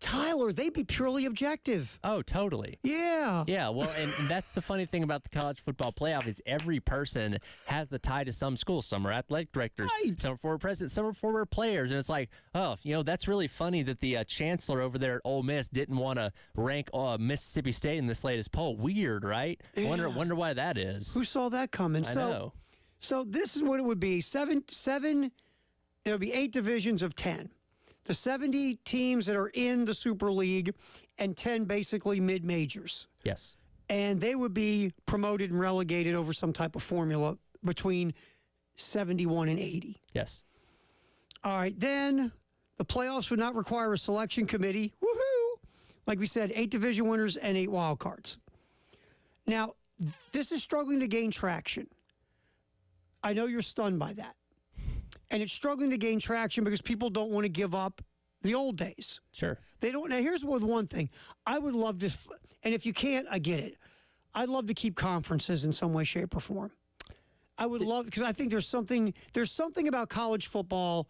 S1: Tyler, they'd be purely objective.
S2: Oh, totally.
S1: Yeah.
S2: Yeah, well, and that's the funny thing about the college football playoff is every person has the tie to some school. Some are athletic directors,
S1: Right.
S2: some are former presidents, some are former players. And it's like, that's really funny that the chancellor over there at Ole Miss didn't want to rank Mississippi State in this latest poll. Weird, right?
S1: Yeah.
S2: Wonder why that is.
S1: Who saw that coming?
S2: I know.
S1: So this is what it would be. Seven, it would be 8 divisions of 10. The 70 teams that are in the Super League and 10 basically mid-majors.
S2: Yes.
S1: And they would be promoted and relegated over some type of formula between 71 and 80.
S2: Yes.
S1: All right, then the playoffs would not require a selection committee. Woohoo! Like we said, 8 division winners and 8 wild cards. Now, this is struggling to gain traction. I know you're stunned by that. And it's struggling to gain traction because people don't want to give up the old days.
S2: Sure.
S1: They don't. Now, here's one thing. I would love to, and if you can't, I get it. I'd love to keep conferences in some way, shape, or form. I would love, because I think there's something about college football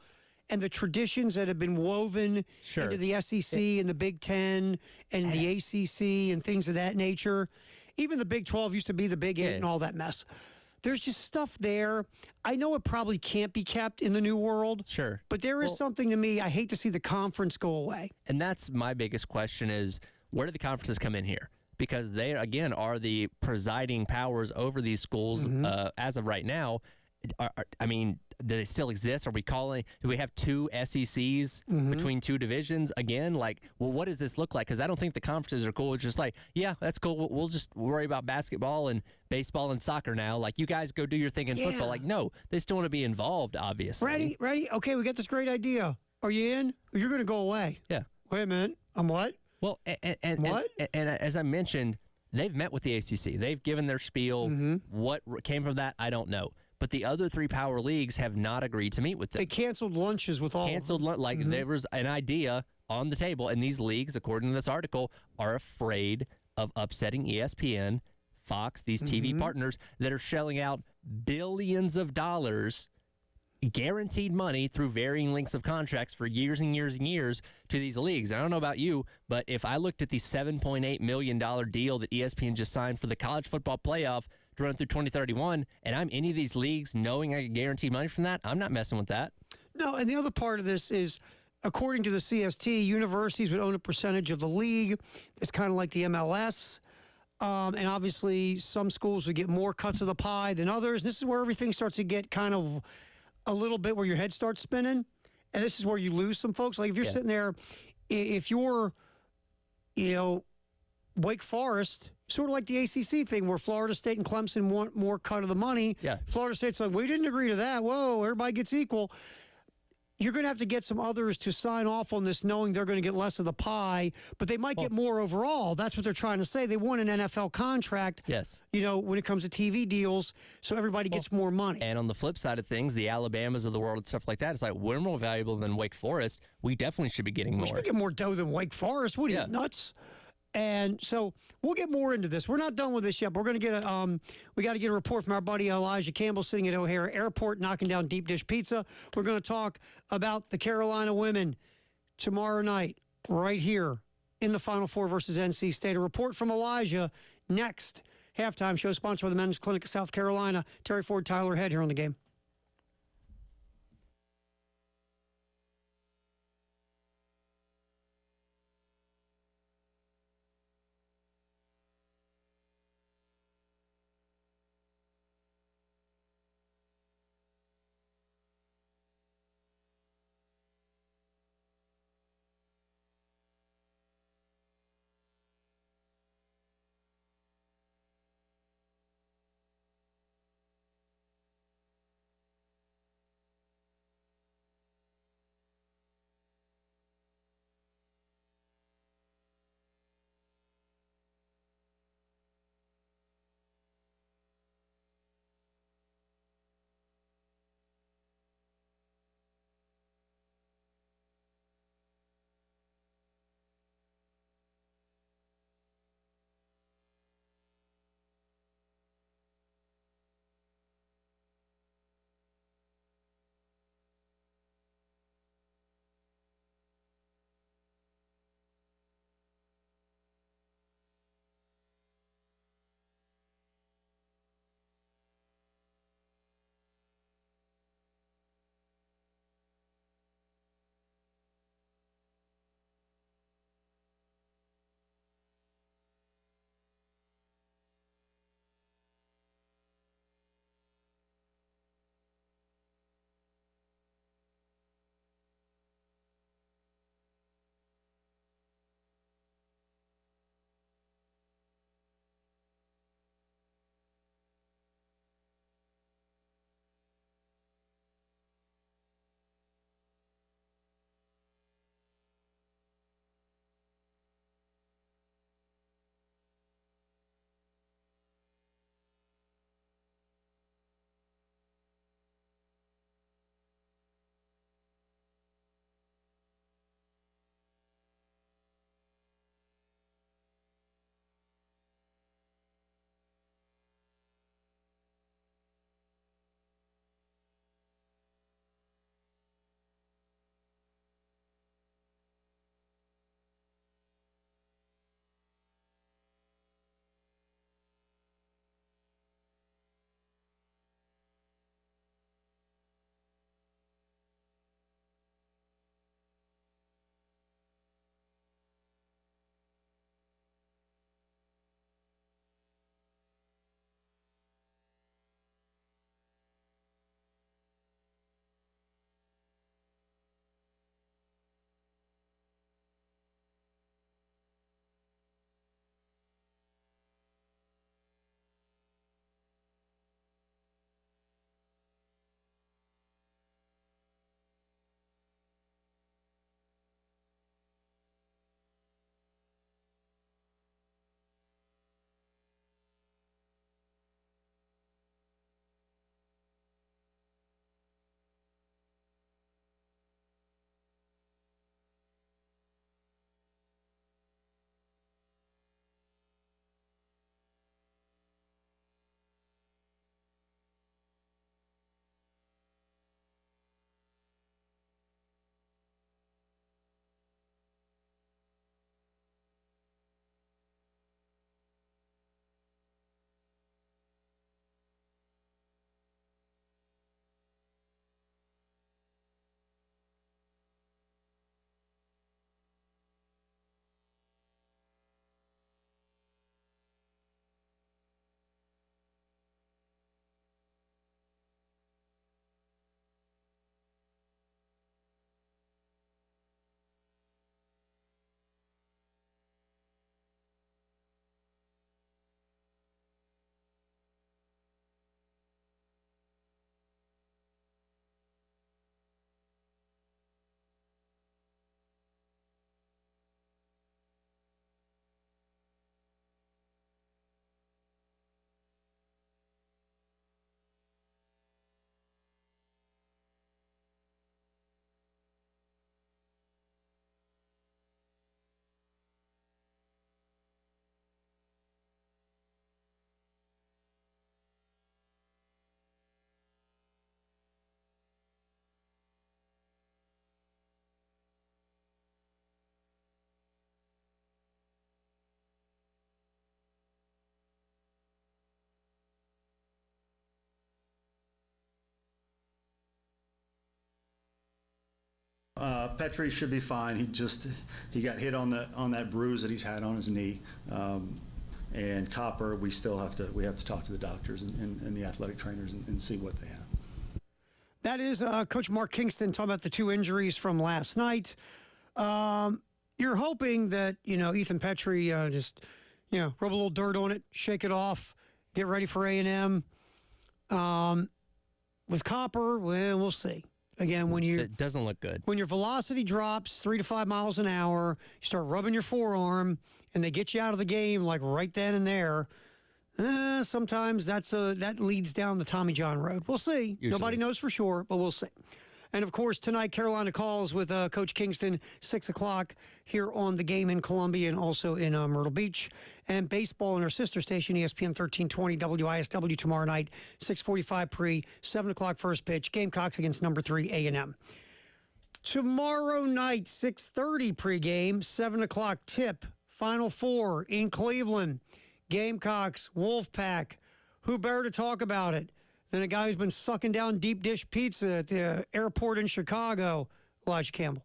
S1: and the traditions that have been woven
S2: Sure.
S1: into the SEC and the Big Ten and the ACC and things of that nature. Even the Big 12 used to be the Big Eight and all that mess. There's just stuff there. I know it probably can't be kept in the new world.
S2: Sure.
S1: But there is something to me. I hate to see the conference go away.
S2: And that's my biggest question is, where do the conferences come in here? Because they, again, are the presiding powers over these schools as of right now. I mean, do they still exist? Do we have two SECs between two divisions again? Like, well, what does this look like? Because I don't think the conferences are cool. It's just like, yeah, that's cool. We'll just worry about basketball and baseball and soccer now. Like, you guys go do your thing in football. Like, no, they still want to be involved, obviously.
S1: Ready? Okay, we got this great idea. Are you in? Or you're going to go away?
S2: Yeah.
S1: Wait a minute. I'm what?
S2: Well, and as I mentioned, they've met with the ACC. They've given their spiel. What came from that, I don't know. But the other three power leagues have not agreed to meet with them.
S1: They canceled lunches with all of them.
S2: There was an idea on the table, and these leagues, according to this article, are afraid of upsetting ESPN, Fox, these TV partners that are shelling out billions of dollars, guaranteed money through varying lengths of contracts for years and years and years to these leagues. And I don't know about you, but if I looked at the $7.8 million deal that ESPN just signed for the college football playoff to run through 2031, and I'm any of these leagues knowing I get guaranteed money from that, I'm not messing with that.
S1: No, and the other part of this is, according to the CST, universities would own a percentage of the league. It's kind of like the MLS. And obviously, some schools would get more cuts of the pie than others. This is where everything starts to get kind of a little bit where your head starts spinning. And this is where you lose some folks. Like if you're sitting there, if you're, Wake Forest, sort of like the ACC thing where Florida State and Clemson want more cut of the money.
S2: Yeah.
S1: Florida State's like, we didn't agree to that. Whoa, everybody gets equal. You're going to have to get some others to sign off on this knowing they're going to get less of the pie, but they might get more overall. That's what they're trying to say. They want an NFL contract,
S2: Yes.
S1: When it comes to TV deals, so everybody gets more money.
S2: And on the flip side of things, the Alabamas of the world and stuff like that, it's like, we're more valuable than Wake Forest. We definitely should be getting
S1: We
S2: more.
S1: should get more dough than Wake Forest. What are you, nuts? And so we'll get more into this. We're not done with this yet. But we're going to get we got to get a report from our buddy Elijah Campbell sitting at O'Hare Airport knocking down deep dish pizza. We're going to talk about the Carolina women tomorrow night right here in the Final Four versus NC State. A report from Elijah next. Halftime show sponsored by the Men's Clinic of South Carolina. Terry Ford, Tyler Head here on the game.
S3: Petrie should be fine. He got hit on that bruise that he's had on his knee. And Copper, we have to talk to the doctors and the athletic trainers and see what they have.
S1: That is Coach Mark Kingston talking about the two injuries from last night. You're hoping that, Ethan Petrie just, rub a little dirt on it, shake it off, get ready for A&M. With Copper, well, we'll see. Again,
S2: it doesn't look good.
S1: When your velocity drops 3 to 5 miles an hour, you start rubbing your forearm, and they get you out of the game like right then and there. Sometimes that leads down the Tommy John road. We'll see.
S2: Usually.
S1: Nobody knows for sure, but we'll see. And, of course, tonight, Carolina Calls with Coach Kingston, 6 o'clock here on the game in Columbia and also in Myrtle Beach. And baseball in our sister station, ESPN 1320 WISW tomorrow night, 6:45 pre, 7 o'clock first pitch, Gamecocks against number 3 A&M. Tomorrow night, 6:30 pregame, 7 o'clock tip, Final Four in Cleveland. Gamecocks, Wolfpack. Who better to talk about it than a guy who's been sucking down deep dish pizza at the airport in Chicago, Elijah Campbell?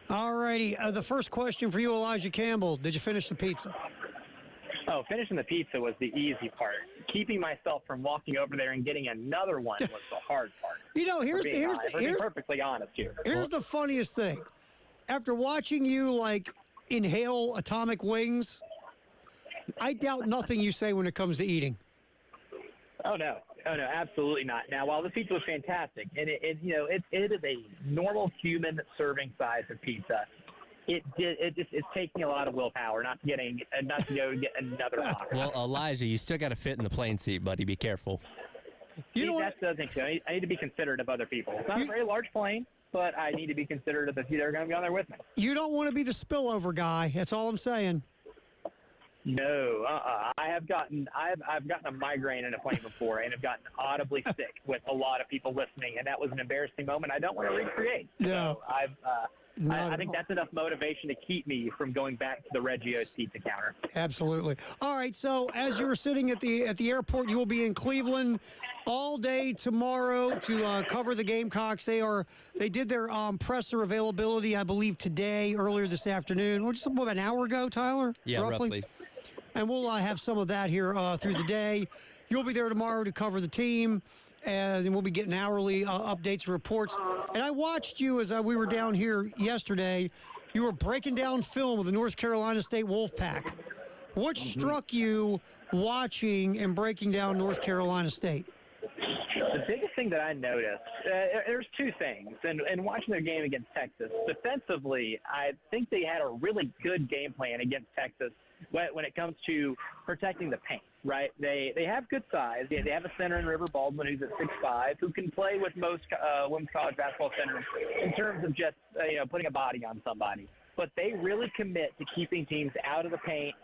S1: All righty. The first question for you, Elijah Campbell. Did you finish the pizza?
S6: Oh, finishing the pizza was the easy part. Keeping myself from walking over there and getting another one was the hard part.
S1: Here's
S6: perfectly honest here.
S1: Here's the funniest thing. After watching you inhale atomic wings, I doubt nothing you say when it comes to eating.
S6: Oh no, absolutely not. Now, while the pizza was fantastic, and it is a normal human serving size of pizza, it's taking a lot of willpower not to go get another box.
S2: Well, Elijah, you still got to fit in the plane seat, buddy. Be careful.
S6: That's the other thing too. I need to be considerate of other people. It's not a very large plane, but I need to be considerate of the few that are going to be on there with me.
S1: You don't want to be the spillover guy. That's all I'm saying.
S6: No, I've gotten a migraine in a plane before, and have gotten audibly sick with a lot of people listening, and that was an embarrassing moment I don't want to recreate.
S1: No.
S6: So I think that's enough motivation to keep me from going back to the Reggio's pizza counter.
S1: Absolutely. All right. So as you're sitting at the airport, you will be in Cleveland all day tomorrow to cover the Gamecocks. They did their presser availability, I believe, earlier this afternoon, or just about an hour ago, Tyler.
S2: Yeah, roughly.
S1: And we'll have some of that here through the day. You'll be there tomorrow to cover the team. And we'll be getting hourly updates and reports. And I watched you as we were down here yesterday. You were breaking down film of the North Carolina State Wolfpack. What struck you watching and breaking down North Carolina State?
S6: The biggest thing that I noticed, there's two things. And watching their game against Texas, defensively, I think they had a really good game plan against Texas when it comes to protecting the paint, right? They have good size. They have a center in River Baldwin who's at 6'5", who can play with most women's college basketball centers in terms of just putting a body on somebody. But they really commit to keeping teams out of the paint,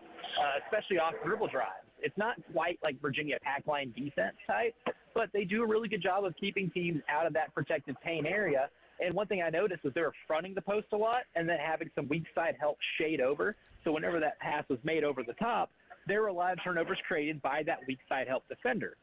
S6: especially off dribble drives. It's not quite like Virginia pack line defense type, but they do a really good job of keeping teams out of that protected paint area. And one thing I noticed was they were fronting the post a lot and then having some weak side help shade over. So whenever that pass was made over the top, there were a lot of turnovers created by that weak side help defender.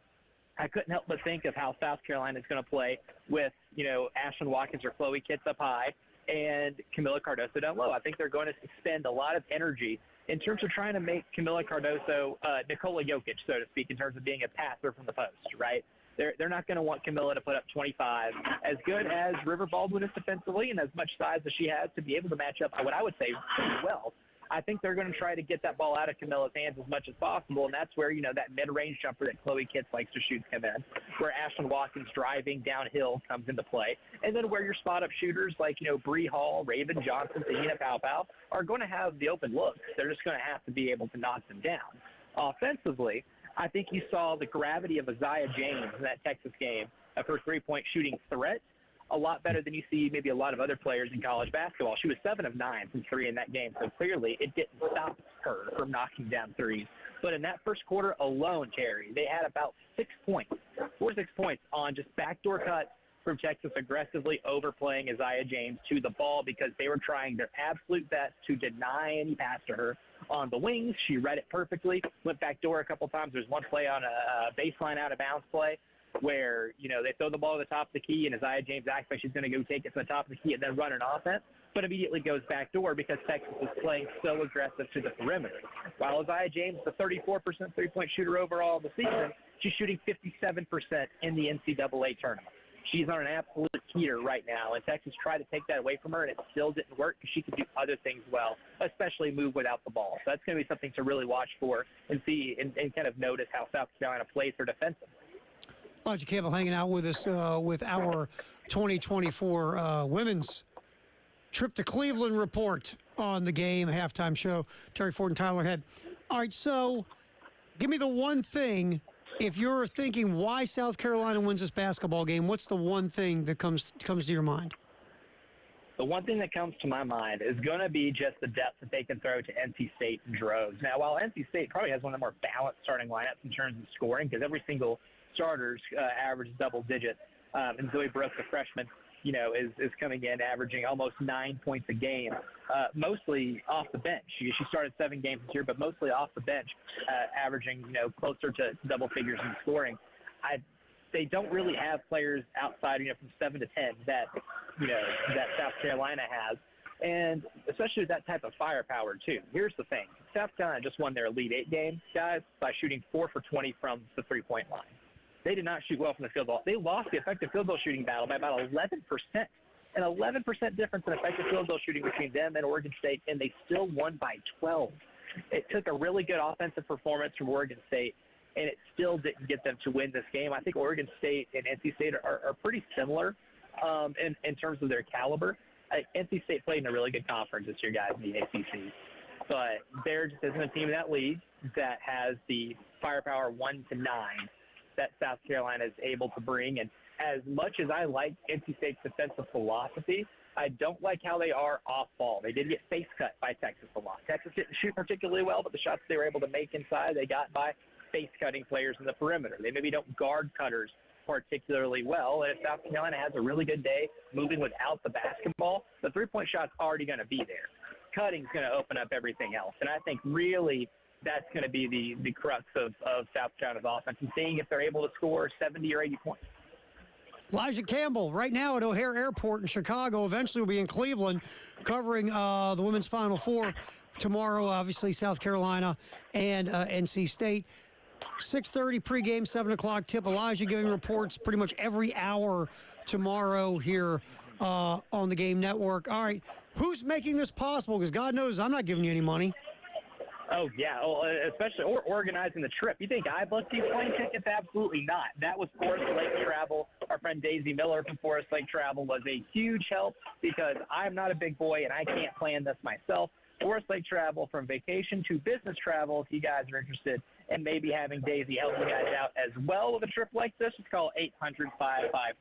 S6: I couldn't help but think of how South Carolina is going to play with, Ashlyn Watkins or Chloe Kitts up high and Camila Cardoso down low. I think they're going to expend a lot of energy in terms of trying to make Camila Cardoso Nikola Jokic, so to speak, in terms of being a passer from the post, right? They're not going to want Camila to put up 25. As good as River Baldwin is defensively and as much size as she has to be able to match up, what I would say, pretty well, I think they're going to try to get that ball out of Camilla's hands as much as possible, and that's where, that mid-range jumper that Chloe Kitts likes to shoot come in, where Ashlyn Watkins driving downhill comes into play, and then where your spot-up shooters like, Bree Hall, Raven Johnson, Tahina Paopao are going to have the open looks. They're just going to have to be able to knock them down. Offensively, I think you saw the gravity of Isaiah James in that Texas game of her three-point shooting threat a lot better than you see maybe a lot of other players in college basketball. She was 7 of 9 from 3 in that game, so clearly it didn't stop her from knocking down threes. But in that first quarter alone, Terry, they had about 6 points, 4 or 6 points on just backdoor cuts from Texas aggressively overplaying Isaiah James to the ball because they were trying their absolute best to deny any pass to her on the wings. She read it perfectly, went back door a couple times. There's one play on a baseline out of bounds play where, they throw the ball to the top of the key and Isaiah James acts like she's going to go take it to the top of the key and then run an offense, but immediately goes back door because Texas is playing so aggressive to the perimeter. While Isaiah James, the 34% three-point shooter overall this season, she's shooting 57% in the NCAA tournament. She's on an absolute heater right now, and Texas tried to take that away from her, and it still didn't work because she could do other things well, especially move without the ball. So that's going to be something to really watch for and see and kind of notice how South Carolina plays her defensively.
S1: Elijah Campbell hanging out with us with our 2024 women's trip to Cleveland report on the game halftime show. Terry Ford and Tyler Head. All right, so give me the one thing. If you're thinking why South Carolina wins this basketball game, what's the one thing that comes to your mind?
S6: The one thing that comes to my mind is going to be just the depth that they can throw to NC State in droves. Now, while NC State probably has one of the more balanced starting lineups in terms of scoring, because every single starter's average double digits, and Zoe Brooks, the freshman, is coming in averaging almost 9 points a game, mostly off the bench. She started 7 games this year, but mostly off the bench, averaging, closer to double figures in scoring. They don't really have players outside, from 7 to 10 that South Carolina has. And especially with that type of firepower, too. Here's the thing. South Carolina just won their Elite Eight game, guys, by shooting 4 for 20 from the three-point line. They did not shoot well from the field goal. They lost the effective field goal shooting battle by about 11%. An 11% difference in effective field goal shooting between them and Oregon State, and they still won by 12. It took a really good offensive performance from Oregon State, and it still didn't get them to win this game. I think Oregon State and NC State are pretty similar in terms of their caliber. NC State played in a really good conference this year, guys, in the ACC. But there just isn't a team in that league that has the firepower 1 to 9 that South Carolina is able to bring. And as much as I like NC State's defensive philosophy, I don't like how they are off ball. They did get face cut by Texas a lot. Texas didn't shoot particularly well, but the shots they were able to make inside, they got by face cutting players in the perimeter. They maybe don't guard cutters particularly well. And if South Carolina has a really good day moving without the basketball, the three-point shot's already going to be there. Cutting's going to open up everything else. And I think really that's going to be the crux of South Carolina's offense and seeing if they're able to score 70 or 80 points.
S1: Elijah Campbell right now at O'Hare Airport in Chicago. Eventually will be in Cleveland covering the women's Final Four tomorrow. Obviously, South Carolina and NC State. 6:30 pregame, 7 o'clock tip. Elijah giving reports pretty much every hour tomorrow here on the Game Network. All right, who's making this possible? Because God knows I'm not giving you any money.
S6: Oh, yeah, well, especially organizing the trip. You think I booked these plane tickets? Absolutely not. That was Forest Lake Travel. Our friend Daisy Miller from Forest Lake Travel was a huge help because I'm not a big boy and I can't plan this myself. Forest Lake Travel, from vacation to business travel, if you guys are interested, and maybe having Daisy help you guys out as well with a trip like this, just call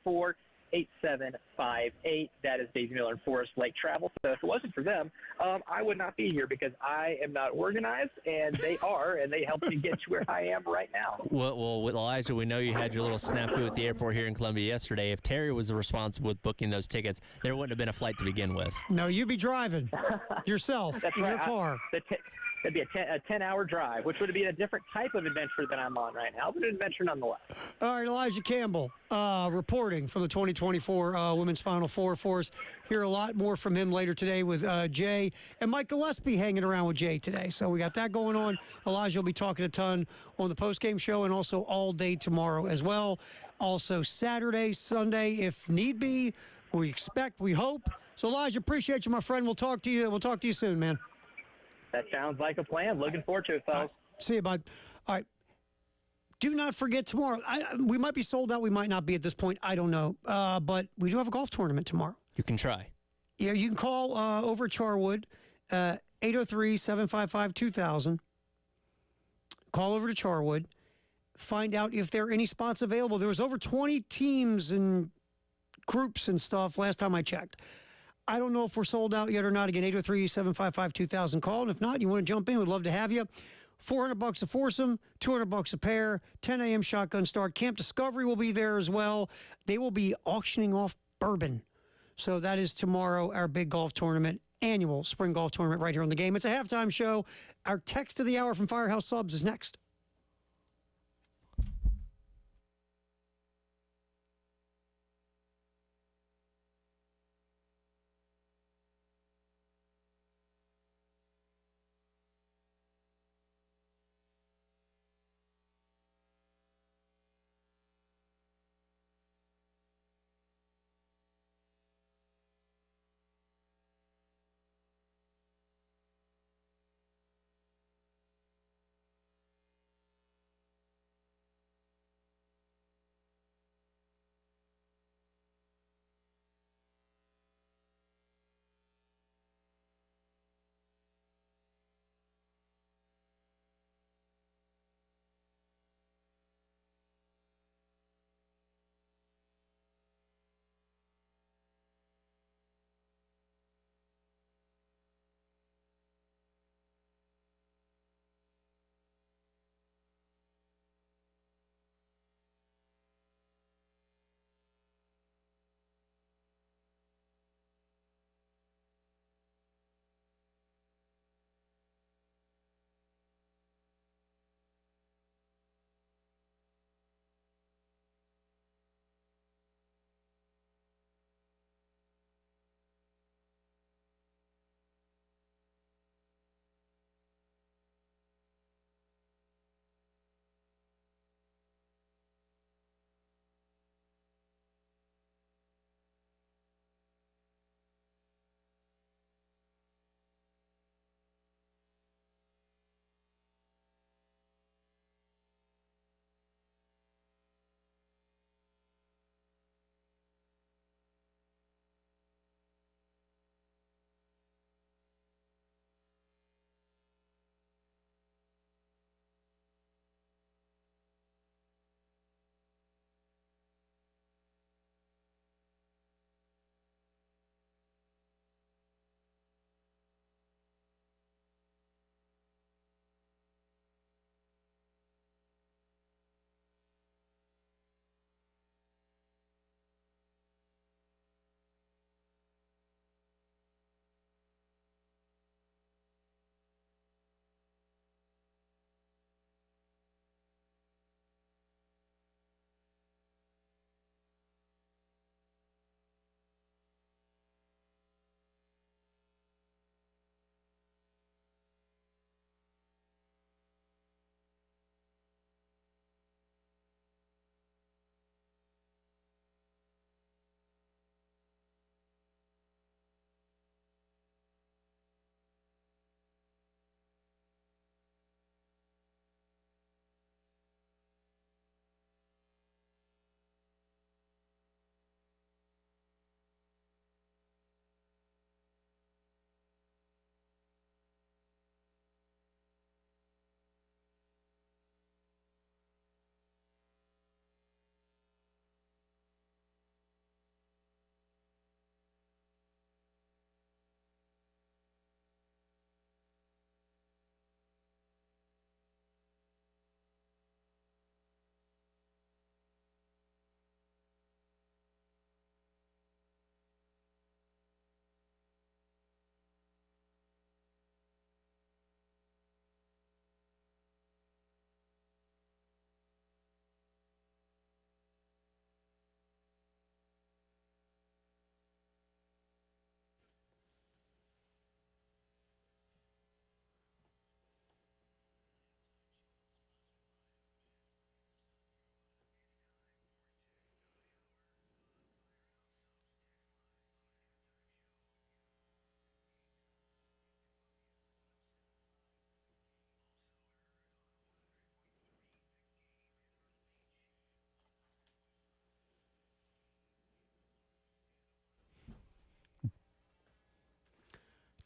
S6: 800-554-8758. That is Daisy Miller and Forest Lake Travel. So if it wasn't for them, I would not be here because I am not organized, and they are, and they helped me get to where I am right now.
S2: Well, with Elijah, we know you had your little snafu at the airport here in Columbia yesterday. If Terry was responsible with booking those tickets, there wouldn't have been a flight to begin with.
S1: No, you'd be driving yourself in your car.
S6: It'd be a 10-hour drive, which would be a different type of adventure than I'm on right now, but an adventure nonetheless.
S1: All right, Elijah Campbell reporting from the 2024 Women's Final Four for us. Hear a lot more from him later today with Jay and Mike Gillespie hanging around with Jay today. So we got that going on. Elijah will be talking a ton on the postgame show and also all day tomorrow as well. Also Saturday, Sunday, if need be. We expect, we hope. So Elijah, appreciate you, my friend. We'll talk to you soon, man.
S6: That sounds like a plan. Looking forward to it, fellas.
S1: Right. See you, bud. All right. Do not forget tomorrow. We might be sold out. We might not be at this point. I don't know. But we do have a golf tournament tomorrow.
S2: You can try.
S1: Yeah, you can call over at Charwood, 803-755-2000. Call over to Charwood. Find out if there are any spots available. There was over 20 teams and groups and stuff last time I checked. I don't know if we're sold out yet or not. Again, 803-755-2000. Call, and if not, you want to jump in, we'd love to have you. $400 a foursome, $200 a pair, 10 a.m. shotgun start. Camp Discovery will be there as well. They will be auctioning off bourbon. So that is tomorrow, our big golf tournament, annual spring golf tournament right here on the game. It's a halftime show. Our text of the hour from Firehouse Subs is next.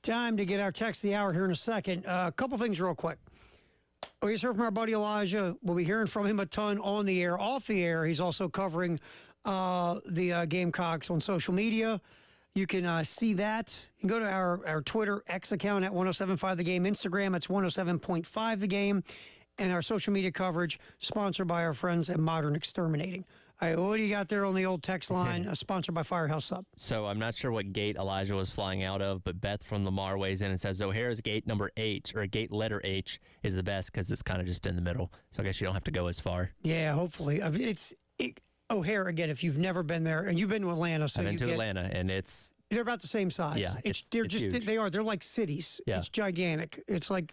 S1: Time to get our text of the hour here in a second. A couple things real quick. We just heard from our buddy Elijah. We'll be hearing from him a ton on the air. Off the air, he's also covering the Gamecocks on social media. You can see that. You can go to our Twitter X account at 1075 The Game, Instagram, it's 107.5 The Game, and our social media coverage sponsored by our friends at Modern Exterminating. All right, what do you got there on the old text line? Sponsored by Firehouse Sub.
S2: So I'm not sure what gate Elijah was flying out of, but Beth from Lamar weighs in and says O'Hara's gate number H, or gate letter H, is the best because it's kind of just in the middle. So I guess you don't have to go as far.
S1: Yeah, hopefully. I mean, O'Hare, again, if you've never been there, and you've been to Atlanta, so
S2: I've been to Atlanta, and they're
S1: about the same size.
S2: Yeah,
S1: they're
S2: it's
S1: just
S2: huge.
S1: they're like cities.
S2: Yeah.
S1: It's gigantic. It's like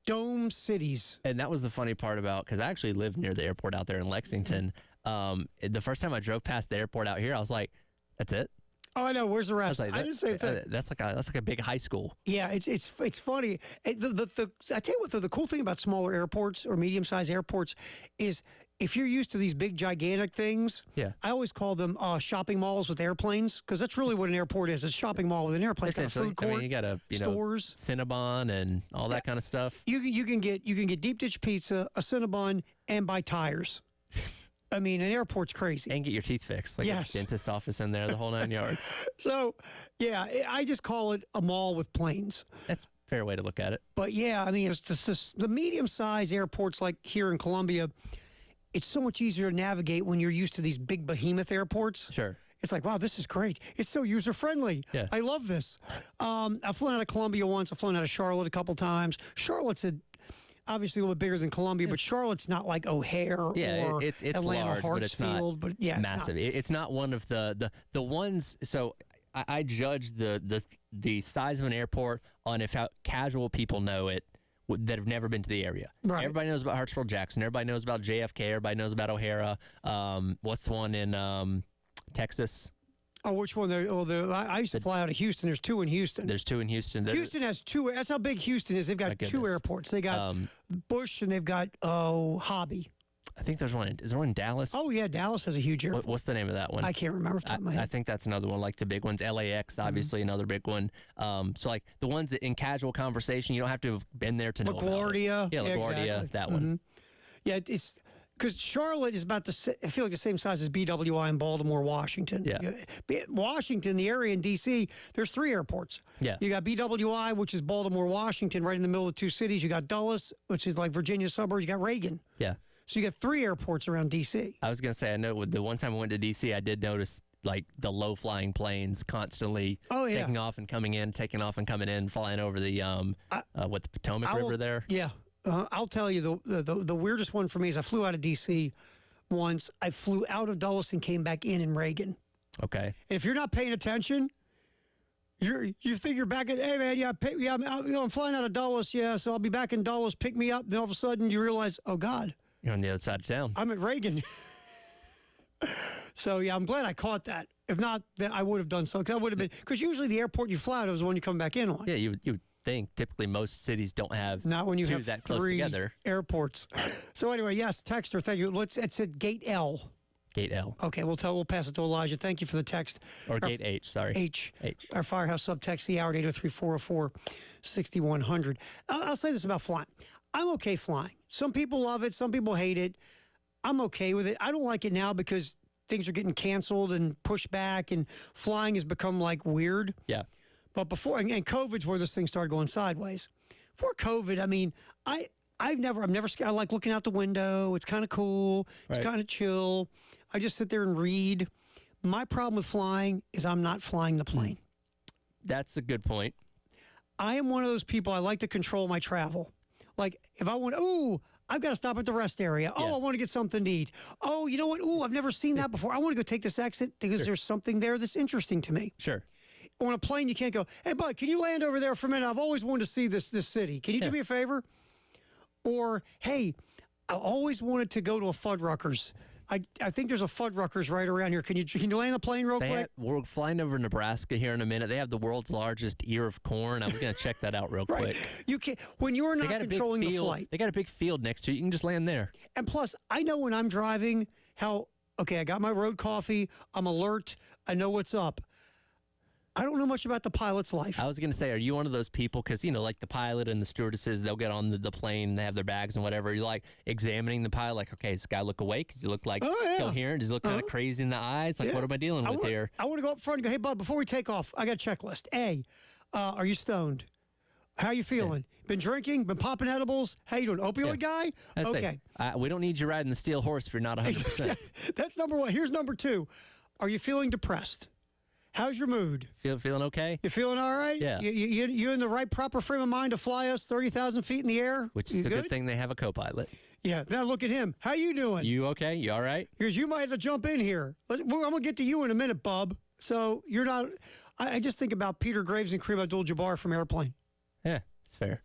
S1: dome cities.
S2: And that was the funny part about, because I actually live near the airport out there in Lexington. The first time I drove past the airport out here, I was like, "That's it."
S1: Oh, I know. Where's the
S2: I
S1: rest?
S2: was like,
S1: I didn't say that.
S2: that's like a big high school.
S1: Yeah, it's funny. I tell you what, though, the cool thing about smaller airports or medium-sized airports is if you're used to these big, gigantic things,
S2: Yeah.
S1: I always call them shopping malls with airplanes, because that's really what an airport is. It's a shopping mall with an airplane. It's got a
S2: Essentially,
S1: food court,
S2: I mean, you got a
S1: stores.
S2: Cinnabon and all that kind of stuff.
S1: You can get deep dish pizza, a Cinnabon, and buy tires. I mean, an airport's crazy.
S2: And get your teeth fixed. Like
S1: Yes.
S2: a dentist office in there, the whole 9 yards.
S1: So, yeah, I just call it a mall with planes.
S2: That's a fair way to look at it.
S1: But yeah, I mean, it's just the medium-sized airports like here in Columbia. It's so much easier to navigate when you're used to these big behemoth airports.
S2: Sure.
S1: It's like, wow, this is great. It's so user-friendly.
S2: Yeah.
S1: I love this. I've flown out of Columbia once. I've flown out of Charlotte a couple times. Charlotte's obviously a little bit bigger than Columbia, but Charlotte's not like O'Hare
S2: Yeah,
S1: or
S2: it's
S1: Atlanta
S2: large, but it's not
S1: Hartsfield. But yeah,
S2: massive. It's not one of the ones. So I judge the size of an airport on if how casual people know it that have never been to the area.
S1: Right.
S2: Everybody knows about Hartsfield-Jackson. Everybody knows about JFK. Everybody knows about O'Hara. What's the one in Texas?
S1: Oh, which one? I used to fly out of Houston. There's two in Houston.
S2: There's two in Houston.
S1: Houston has two. That's how big Houston is. They've got two
S2: goodness.
S1: airports. They got Bush and they've got Hobby.
S2: I think there's one. Is there one in Dallas?
S1: Oh yeah, Dallas has a huge airport.
S2: What's the name of that one?
S1: I can't remember off the top of my
S2: I
S1: head.
S2: think that's another one, like the big ones. LAX, obviously, another big one. So, like the ones that in casual conversation, you don't have to have been there to know about it.
S1: LaGuardia.
S2: Yeah, LaGuardia,
S1: exactly.
S2: that one.
S1: Yeah, it's because Charlotte is about I feel like the same size as BWI in Baltimore, Washington.
S2: Yeah.
S1: Washington, the area in D.C., there's three airports.
S2: Yeah.
S1: You got BWI, which is Baltimore, Washington, right in the middle of two cities. You got Dulles, which is like Virginia suburbs. You got Reagan.
S2: Yeah.
S1: So you got three airports around D.C.
S2: I was going to say, I know with the one time I went to D.C., I did notice like the low flying planes constantly taking off and coming in, taking off and coming in, flying over the the Potomac River there.
S1: Yeah. I'll tell you, the weirdest one for me is I flew out of D.C. once. I flew out of Dulles and came back in Reagan.
S2: Okay.
S1: And if you're not paying attention, you think you're back at, hey, man, I'm flying out of Dulles, yeah, so I'll be back in Dulles, pick me up. Then all of a sudden you realize, oh, God.
S2: You're on the other side of town.
S1: I'm at Reagan. So, yeah, I'm glad I caught that. If not, then I would have done so. Because usually the airport you fly out of is the one you come back in on.
S2: Yeah, you would think typically most cities don't have
S1: Not when you
S2: two
S1: have
S2: that close
S1: three
S2: together.
S1: airports. So anyway, yes, texter, thank you. It said Gate L.
S2: Gate L.
S1: Okay, we'll pass it to Elijah. Thank you for the text.
S2: Or Gate H, sorry.
S1: H.
S2: H.
S1: Our Firehouse subtext, the hour at 803-404-6100. I'll say this about flying. I'm okay flying. Some people love it. Some people hate it. I'm okay with it. I don't like it now because things are getting canceled and pushed back, and flying has become like weird.
S2: Yeah.
S1: But before, and COVID's where this thing started going sideways. Before COVID, I mean, I'm never scared. I like looking out the window. It's kind of cool. It's
S2: Right.
S1: kind of chill. I just sit there and read. My problem with flying is I'm not flying the plane.
S2: That's a good point.
S1: I am one of those people, I like to control my travel. Like, if I want, I've got to stop at the rest area. Oh,
S2: Yeah.
S1: I want to get something to eat. Oh, you know what? I've never seen that before. I want to go take this exit because there's something there that's interesting to me.
S2: Sure.
S1: On a plane, you can't go, hey, bud, can you land over there for a minute? I've always wanted to see this city. Can you do me a favor? Or, hey, I always wanted to go to a Fuddruckers. I think there's a Fuddruckers right around here. Can you land the plane real quick?
S2: We're flying over Nebraska here in a minute. They have the world's largest ear of corn. I'm going to check that out real
S1: Right.
S2: quick.
S1: You can't, when you're
S2: They
S1: not
S2: got a big
S1: controlling the
S2: field.
S1: flight.
S2: They got a big field next to you. You can just land there.
S1: And plus, I know when I'm driving I got my road coffee. I'm alert. I know what's up. I don't know much about the pilot's life.
S2: I was going to say, are you one of those people, because, like the pilot and the stewardesses, they'll get on the plane, they have their bags and whatever. You're like examining the pilot, like, okay, does this guy look awake? Does he look like coherent? Does he look kind of crazy in the eyes? Like, what am I dealing with here?
S1: I want to go up front and go, hey, bud, before we take off, I got a checklist. A, are you stoned? How you feeling? Been drinking? Been popping edibles? How you doing? Opioid guy? Okay.
S2: We don't need you riding the steel horse if you're not 100%.
S1: That's number one. Here's number two. Are you feeling depressed? How's your mood?
S2: Feeling okay?
S1: You feeling all right?
S2: Yeah.
S1: You in the right proper frame of mind to fly us 30,000 feet in the air?
S2: Which is a good thing they have a co-pilot.
S1: Yeah. Now look at him. How you doing?
S2: You okay? You all right?
S1: Because you might have to jump in here. I'm going to get to you in a minute, bub. So you're not. I just think about Peter Graves and Kareem Abdul-Jabbar from Airplane.
S2: Yeah, it's fair.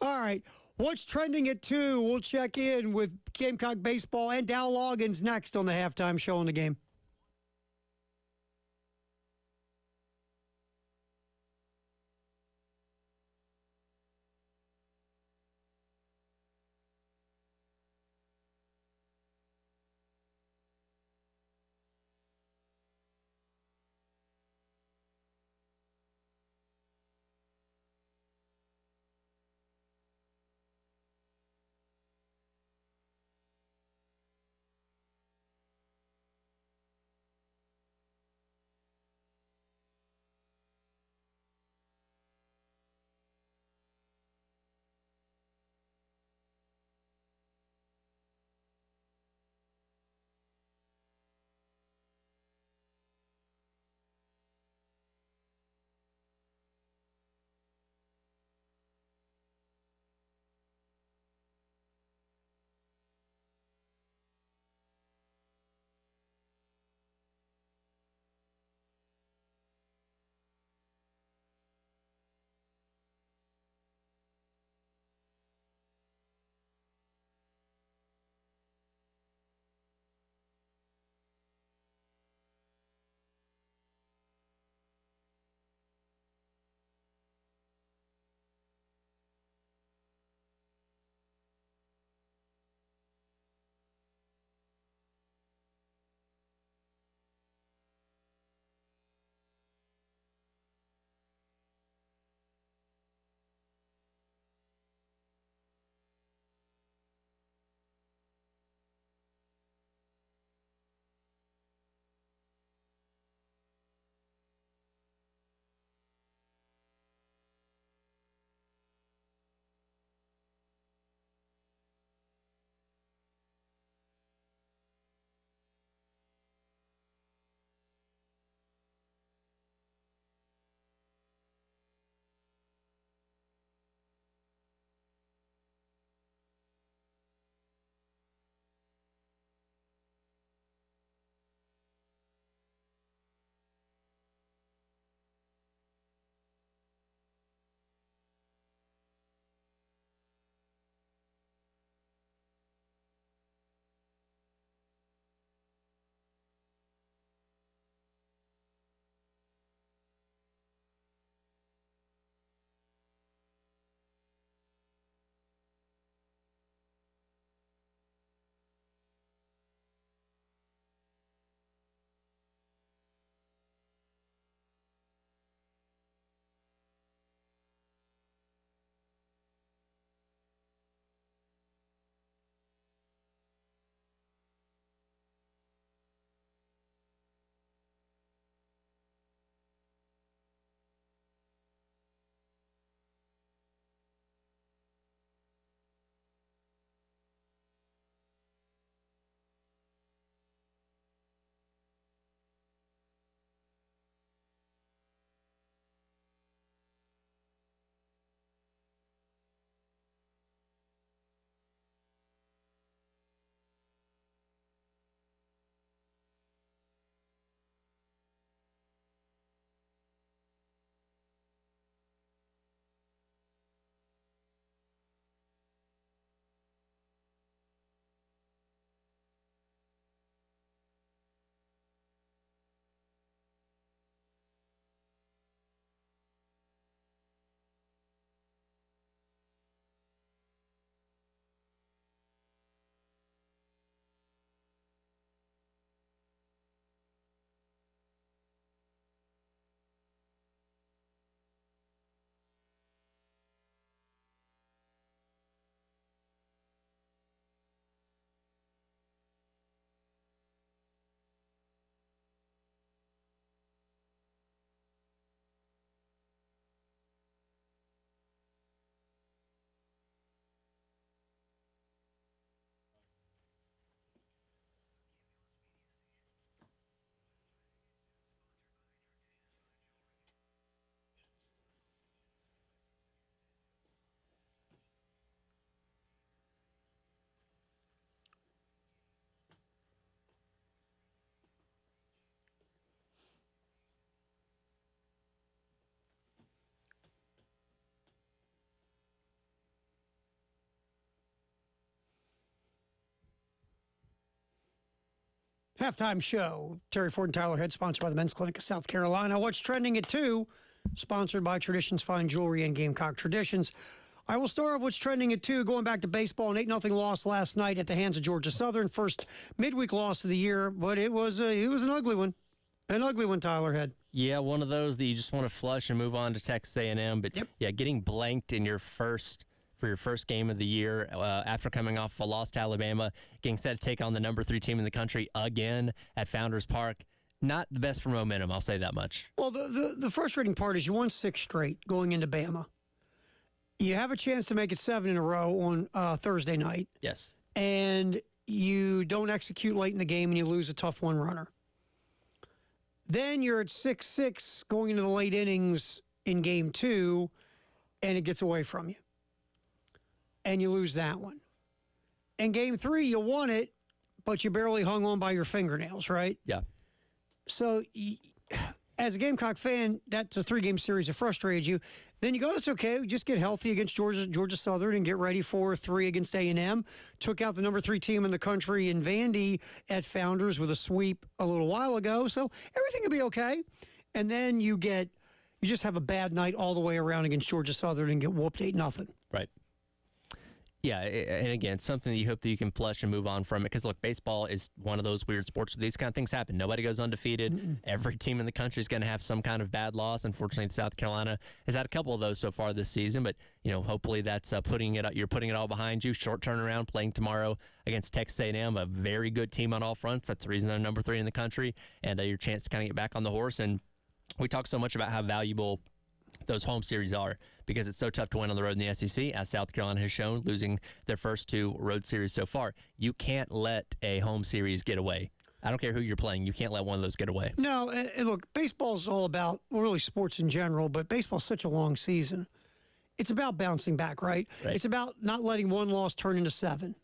S1: All right. What's trending at 2? We'll check in with Gamecock Baseball and Dow Loggins next on the halftime show on the game. Halftime show. Terry Ford and Tyler Head, sponsored by the Men's Clinic of South Carolina. What's trending at 2, sponsored by Traditions Fine Jewelry and Gamecock Traditions. I will start off what's trending at 2, going back to baseball. An 8-0 loss last night at the hands of Georgia Southern. First midweek loss of the year, but it was an ugly one. An ugly one, Tyler Head.
S2: Yeah, one of those that you just want to flush and move on to Texas A&M. But yeah, getting blanked in your first game of the year after coming off a loss to Alabama, getting set to take on the number 3 team in the country again at Founders Park. Not the best for momentum, I'll say that much.
S1: Well, the frustrating part is you won 6 straight going into Bama. You have a chance to make it 7 in a row on Thursday night.
S2: Yes.
S1: And you don't execute late in the game and you lose a tough one-runner. Then you're at 6-6 going into the late innings in game 2, and it gets away from you. And you lose that one. In game 3, you won it, but you barely hung on by your fingernails, right?
S2: Yeah.
S1: So as a Gamecock fan, that's a 3-game series that frustrated you. Then you go, it's okay, just get healthy against Georgia Southern and get ready for 3 against A&M. Took out the number 3 team in the country in Vandy at Founders with a sweep a little while ago. So everything will be okay. And then you just have a bad night all the way around against Georgia Southern and get whooped 8-0.
S2: Right. Yeah, and again, something that you hope that you can flush and move on from it. Because, look, baseball is one of those weird sports where these kind of things happen. Nobody goes undefeated. Mm-mm. Every team in the country is going to have some kind of bad loss. Unfortunately, South Carolina has had a couple of those so far this season. But, hopefully that's you're putting it all behind you. Short turnaround, playing tomorrow against Texas A&M, a very good team on all fronts. That's the reason they're number 3 in the country. And your chance to kind of get back on the horse. And we talk so much about how valuable those home series are because it's so tough to win on the road in the SEC, as South Carolina has shown, losing their first 2 road series so far. You can't let a home series get away. I don't care who you're playing. You can't let one of those get away.
S1: No, and look, baseball's all about, really sports in general, but baseball's such a long season. It's about bouncing back, right? It's about not letting one loss turn into 7.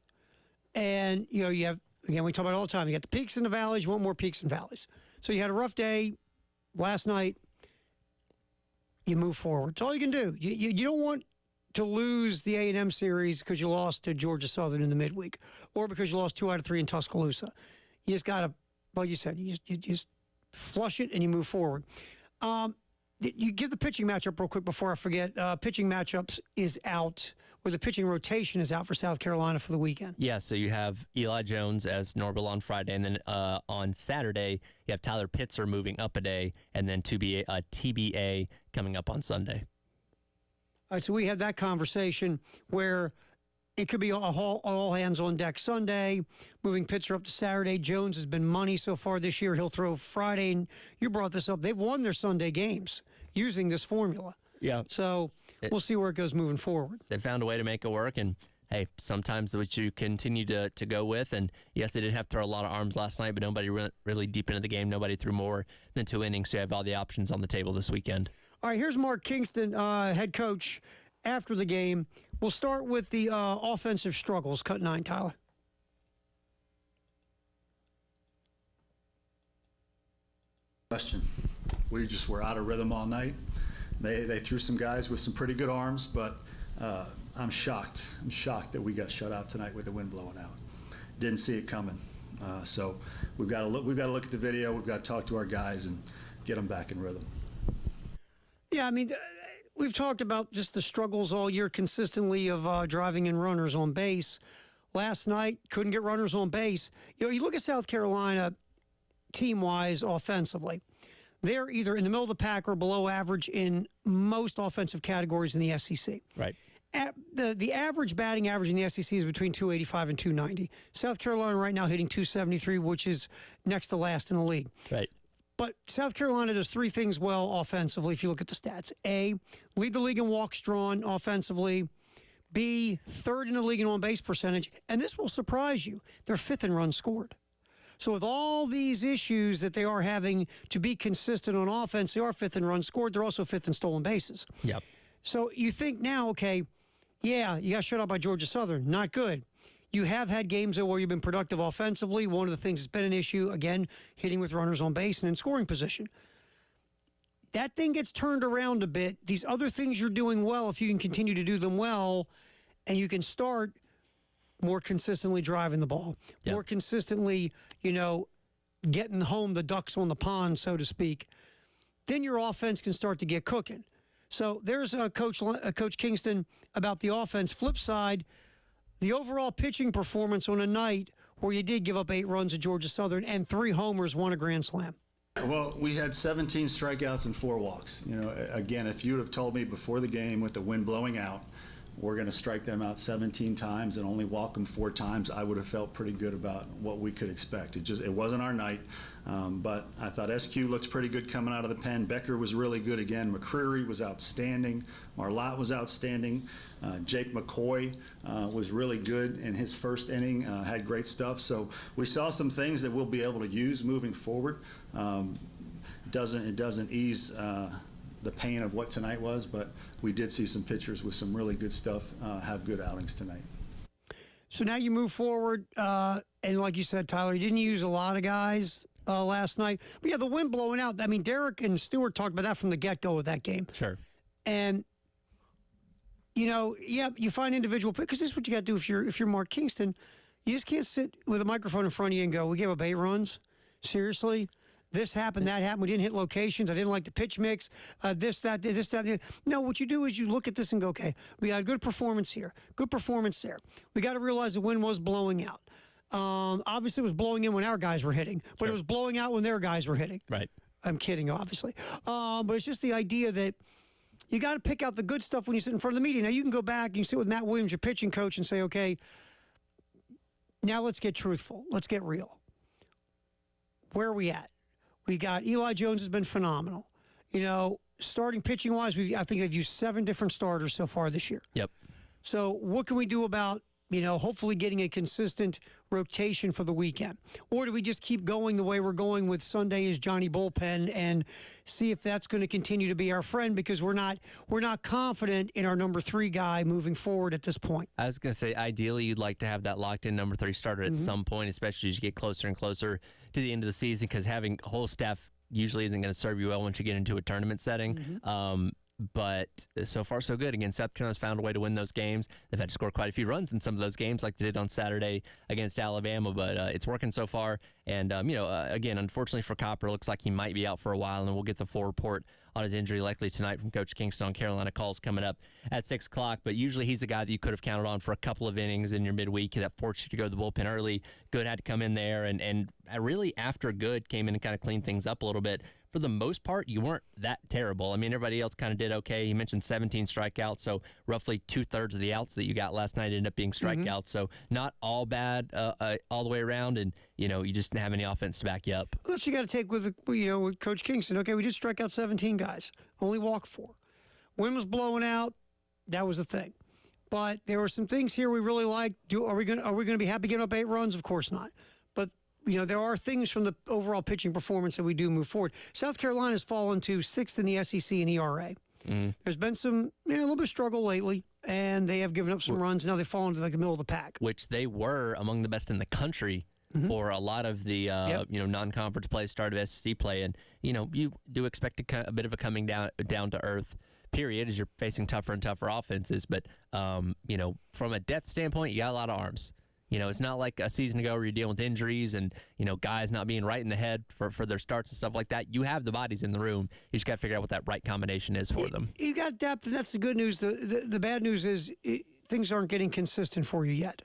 S1: And, you have, again, we talk about it all the time. You got the peaks and the valleys. You want more peaks and valleys. So you had a rough day last night. You move forward. It's all you can do. You don't want to lose the A&M series because you lost to Georgia Southern in the midweek or because you lost 2 out of 3 in Tuscaloosa. You just got to, like you said, you just flush it and you move forward. You give the pitching matchup real quick before I forget. Pitching matchups is out, or the pitching rotation is out for South Carolina for the weekend.
S2: Yeah, so you have Eli Jones as Norville on Friday, and then on Saturday you have Tyler Pitzer moving up a day, and then TBA coming up on Sunday.
S1: All right, so we had that conversation where it could be all hands on deck Sunday, moving Pitzer up to Saturday. Jones has been money so far this year. He'll throw Friday, and you brought this up. They've won their Sunday games using this formula.
S2: Yeah.
S1: So we'll see where it goes moving forward.
S2: They found a way to make it work, and hey, sometimes what you continue to go with. And yes, they did have to throw a lot of arms last night, but nobody really deep into the game. Nobody threw more than 2 innings, so you have all the options on the table this weekend.
S1: All right, here's Mark Kingston, head coach, after the game. We'll start with the offensive struggles. Cut 9, Tyler.
S3: Question. We just were out of rhythm all night. They threw some guys with some pretty good arms, but I'm shocked. I'm shocked that we got shut out tonight with the wind blowing out. Didn't see it coming. So we've got to look at the video. We've got to talk to our guys and get them back in rhythm.
S1: Yeah, I mean, we've talked about just the struggles all year consistently of driving in runners on base. Last night, couldn't get runners on base. You look at South Carolina team-wise offensively. They're either in the middle of the pack or below average in most offensive categories in the SEC.
S2: Right.
S1: The average batting average in the SEC is between 285 and 290. South Carolina right now hitting 273, which is next to last in the league.
S2: Right.
S1: But South Carolina does 3 things well offensively if you look at the stats. A, lead the league in walks drawn offensively. B, 3rd in the league in on-base percentage. And this will surprise you. They're 5th in runs scored. So with all these issues that they are having to be consistent on offense, they are 5th in runs scored. They're also 5th in stolen bases.
S2: Yep.
S1: So you think now, okay, yeah, you got shut out by Georgia Southern. Not good. You have had games where you've been productive offensively. One of the things that's been an issue, again, hitting with runners on base and in scoring position. That thing gets turned around a bit. These other things you're doing well, if you can continue to do them well, and you can start more consistently driving the ball, more consistently, getting home the ducks on the pond, so to speak, then your offense can start to get cooking. So there's Coach Kingston about the offense. Flip side, the overall pitching performance on a night where you did give up 8 runs at Georgia Southern and 3 homers, 1 a grand slam.
S3: Well, we had 17 strikeouts and 4 walks. You know, again, if you would have told me before the game with the wind blowing out, we're going to strike them out 17 times and only walk them 4 times, I would have felt pretty good about what we could expect. It wasn't our night, but I thought SQ looked pretty good coming out of the pen. Becker was really good again. McCreary was outstanding. Marlott was outstanding. Jake McCoy was really good in his first inning, had great stuff. So we saw some things that we'll be able to use moving forward. It doesn't ease the pain of what tonight was, but we did see some pitchers with some really good stuff have good outings tonight.
S1: So now you move forward, and like you said, Tyler, you didn't use a lot of guys last night. But yeah, the wind blowing out. I mean, Derek and Stewart talked about that from the get-go of that game.
S2: Sure.
S1: And you find individual, because this is what you got to do if you're Mark Kingston. You just can't sit with a microphone in front of you and go, "We gave up 8 runs." Seriously. This happened, that happened. We didn't hit locations. I didn't like the pitch mix. This, that. No, what you do is you look at this and go, okay, we got a good performance here, good performance there. We got to realize the wind was blowing out. Obviously, it was blowing in when our guys were hitting, but It was blowing out when their guys were hitting.
S2: Right.
S1: I'm kidding, obviously. But it's just the idea that you got to pick out the good stuff when you sit in front of the media. Now, you can go back and you sit with Matt Williams, your pitching coach, and say, okay, now let's get truthful. Let's get real. Where are we at? We got Eli Jones has been phenomenal. You know, starting pitching wise, I think they've used 7 different starters so far this year.
S2: Yep.
S1: So what can we do about, hopefully getting a consistent rotation for the weekend? Or do we just keep going the way we're going with Sunday is Johnny Bullpen and see if that's going to continue to be our friend, because we're not confident in our number 3 guy moving forward at this point.
S2: I was going to say, ideally, you'd like to have that locked-in number 3 starter at some point, especially as you get closer and closer to the end of the season, because having a whole staff usually isn't going to serve you well once you get into a tournament setting. But so far, so good. Again, South Carolina's found a way to win those games. They've had to score quite a few runs in some of those games, like they did on Saturday against Alabama, but it's working so far. And, again, unfortunately for Copper, it looks like he might be out for a while, and we'll get the full report on his injury likely tonight from Coach Kingston on Carolina Calls coming up at 6 o'clock. But usually he's a guy that you could have counted on for a couple of innings in your midweek that forced you to go to the bullpen early. Good had to come in there, and really after Good came in and kind of cleaned things up a little bit. For the most part, you weren't that terrible. I mean, everybody else kind of did okay. You mentioned 17 strikeouts, so roughly 2/3 of the outs that you got last night ended up being strikeouts. So not all bad all the way around, and you just didn't have any offense to back you up.
S1: That's what you got to take with Coach Kingston. Okay, we did strike out 17 guys, only walk 4. Wind was blowing out. That was the thing. But there were some things here we really liked. Are we going to be happy giving up 8 runs? Of course not. But there are things from the overall pitching performance that we do move forward. South Carolina's fallen to 6th in the SEC in ERA. There's been some a little bit of struggle lately, and they have given up some runs. Now they've fallen to the middle of the pack,
S2: which they were among the best in the country for a lot of the non-conference play, start of SEC play, and you do expect a bit of a coming down to earth period as you're facing tougher and tougher offenses. But from a depth standpoint, you got a lot of arms. It's not like a season ago where you're dealing with injuries and, guys not being right in the head for their starts and stuff like that. You have the bodies in the room. You just got to figure out what that right combination is for them.
S1: You got depth, and that's the good news. The bad news is things aren't getting consistent for you yet.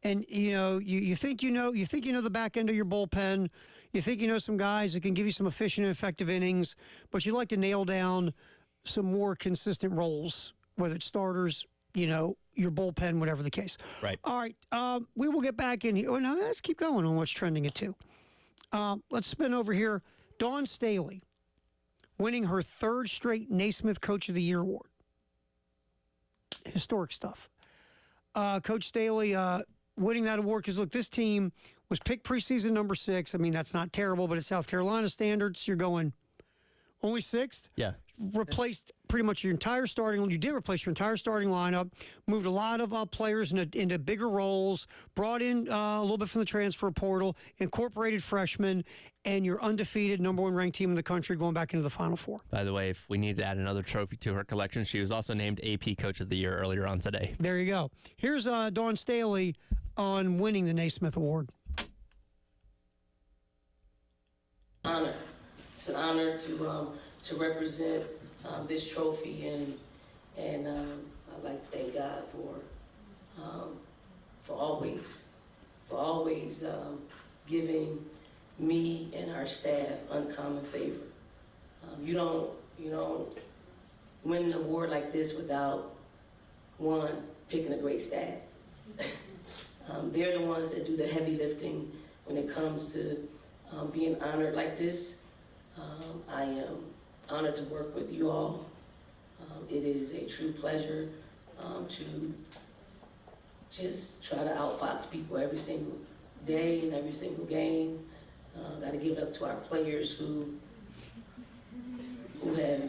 S1: And, you think the back end of your bullpen. You think some guys that can give you some efficient and effective innings, but you'd like to nail down some more consistent roles, whether it's starters, your bullpen, whatever the case.
S2: Right.
S1: All right. We will get back in here. Oh, no, let's keep going on what's trending at 2. Let's spin over here. Dawn Staley winning her 3rd straight Naismith Coach of the Year award. Historic stuff. Coach Staley winning that award because, look, this team was picked preseason number 6. I mean, that's not terrible, but at South Carolina standards, you're going only 6th?
S2: Yeah.
S1: Replaced pretty much your entire starting. You did replace your entire starting lineup. Moved a lot of players into bigger roles. Brought in a little bit from the transfer portal. Incorporated freshmen, and your undefeated number 1 ranked team in the country going back into the Final Four.
S2: By the way, if we need to add another trophy to her collection, she was also named AP Coach of the Year earlier on today.
S1: There you go. Here's Dawn Staley on winning the Naismith Award.
S7: honor. It's an honor to represent this trophy, and I'd like to thank God for always giving me and our staff uncommon favor. You don't win an award like this without one picking a great staff. They're the ones that do the heavy lifting when it comes to being honored like this. I am honored to work with you all. It is a true pleasure to just try to outfox people every single day and every single game. Got to give it up to our players who have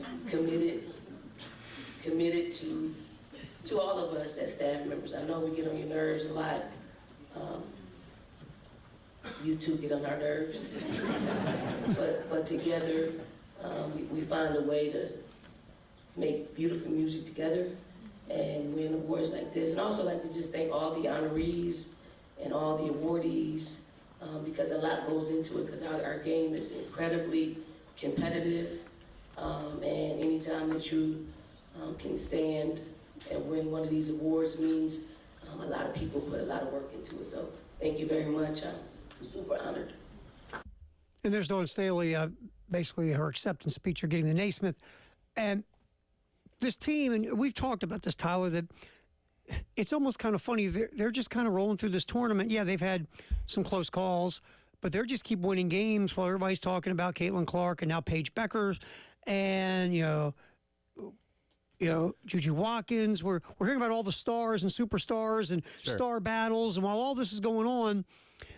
S7: committed to all of us as staff members. I know we get on your nerves a lot. You two get on our nerves. but together, we find a way to make beautiful music together and win awards like this. And I also like to just thank all the honorees and all the awardees, because a lot goes into it, because our game is incredibly competitive. And anytime that you can stand and win one of these awards means a lot of people put a lot of work into it. So thank you very much. I'm super honored.
S1: And there's Dawn Staley, basically her acceptance speech or getting the Naismith. And this team, and we've talked about this, Tyler, that it's almost kind of funny. They're just kind of rolling through this tournament. Yeah, they've had some close calls, but they're just keep winning games while everybody's talking about Caitlin Clark and now Paige Beckers and, Juju Watkins. We're hearing about all the stars and superstars and star battles. And while all this is going on,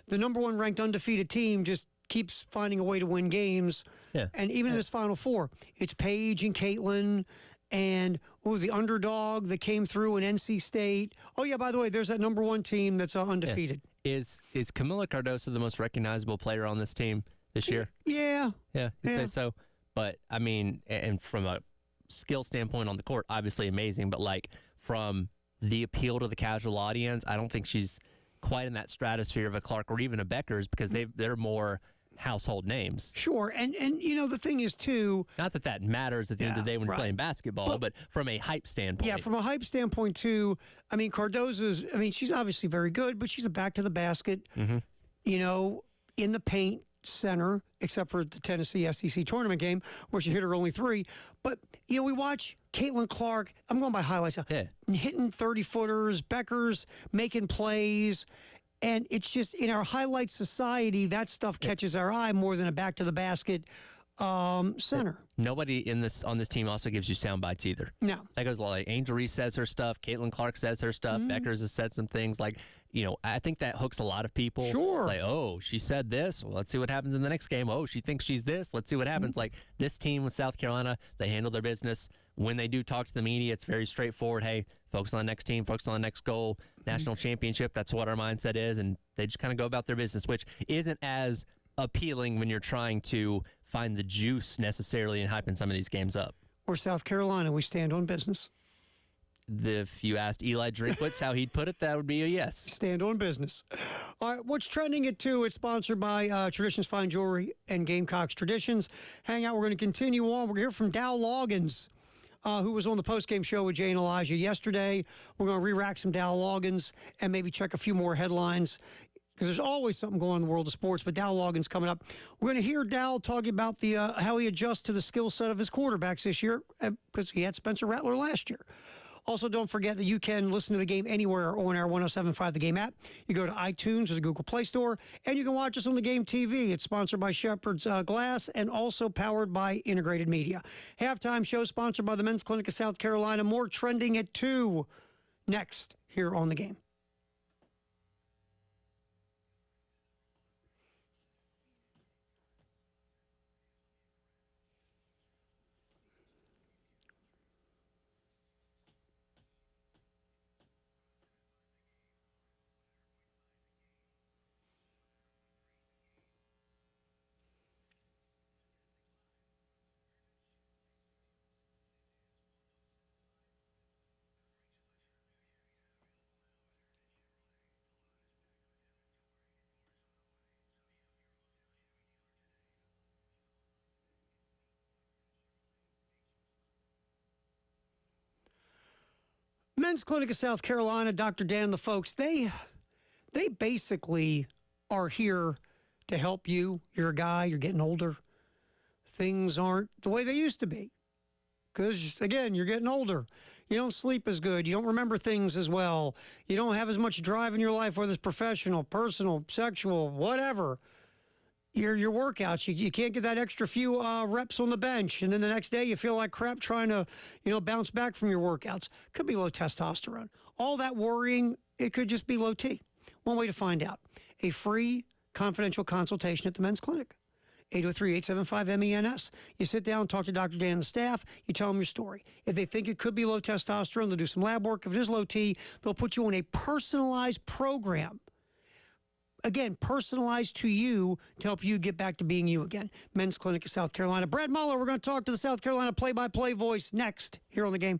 S1: the number one ranked undefeated team just keeps finding a way to win games.
S2: Yeah.
S1: And even in this Final Four, it's Paige and Caitlin and the underdog that came through in NC State. Oh, yeah, by the way, there's that number one team that's undefeated.
S2: Yeah. Is Camila Cardoso the most recognizable player on this team this year?
S1: Yeah.
S2: Yeah, I'd say so. But, I mean, and from a skill standpoint on the court, obviously amazing. But, like, from the appeal to the casual audience, I don't think she's quite in that stratosphere of a Clark or even a Beckers, because they're more household names.
S1: Sure. And the thing is, too.
S2: Not that matters at the end of the day when you're playing basketball, but from a hype standpoint.
S1: Yeah, from a hype standpoint, too. I mean, Cardozo's, she's obviously very good, but she's a back to the basket, in the paint center, except for the Tennessee SEC tournament game where she hit her only three. But, we watch Caitlin Clark. I'm going by highlights.
S2: Yeah.
S1: Hitting 30-footers, Beckers making plays. And it's just in our highlight society, that stuff catches our eye more than a back to the basket center.
S2: Nobody on this team also gives you sound bites either.
S1: No.
S2: That goes like Angel Reese says her stuff, Caitlin Clark says her stuff, Beckers has said some things like, I think that hooks a lot of people.
S1: Sure.
S2: Like, oh, she said this. Well, let's see what happens in the next game. Oh, she thinks she's this. Let's see what happens. Like this team with South Carolina, they handle their business. When they do talk to the media, it's very straightforward. Hey, focus on the next team, focus on the next goal, national championship. That's what our mindset is. And they just kind of go about their business, which isn't as appealing when you're trying to find the juice necessarily in hyping some of these games up.
S1: Or South Carolina, we stand on business.
S2: If you asked Eli Drinkwitz how he'd put it, that would be a yes.
S1: Stand on business. All right, what's trending at 2? It's sponsored by Traditions Fine Jewelry and Gamecocks Traditions. Hang out. We're going to continue on. We're going to hear from Dow Loggins, who was on the postgame show with Jay and Elijah yesterday. We're going to re-rack some Dow Loggins and maybe check a few more headlines, because there's always something going on in the world of sports. But Dow Loggins coming up. We're going to hear Dow talking about the how he adjusts to the skill set of his quarterbacks this year, because he had Spencer Rattler last year. Also, don't forget that you can listen to the game anywhere on our 107.5 The Game app. You go to iTunes or the Google Play Store, and you can watch us on the Game TV. It's sponsored by Shepherd's Glass and also powered by Integrated Media. Halftime show sponsored by the Men's Clinic of South Carolina. More trending at 2 next here on The Game. Men's Clinic of South Carolina, Dr. Dan and the folks, they basically are here to help you. You're a guy, you're getting older. Things aren't the way they used to be. Because, again, you're getting older. You don't sleep as good. You don't remember things as well. You don't have as much drive in your life, whether it's professional, personal, sexual, whatever. Your workouts, you can't get that extra few reps on the bench. And then the next day you feel like crap trying to, bounce back from your workouts. Could be low testosterone. All that worrying, it could just be low T. One way to find out. A free confidential consultation at the Men's Clinic. 803-875-MENS. You sit down, talk to Dr. Dan and the staff. You tell them your story. If they think it could be low testosterone, they'll do some lab work. If it is low T, they'll put you on a personalized program. Again, personalized to you to help you get back to being you again. Men's Clinic of South Carolina. Brad Muller, we're going to talk to the South Carolina play-by-play voice next here on The Game.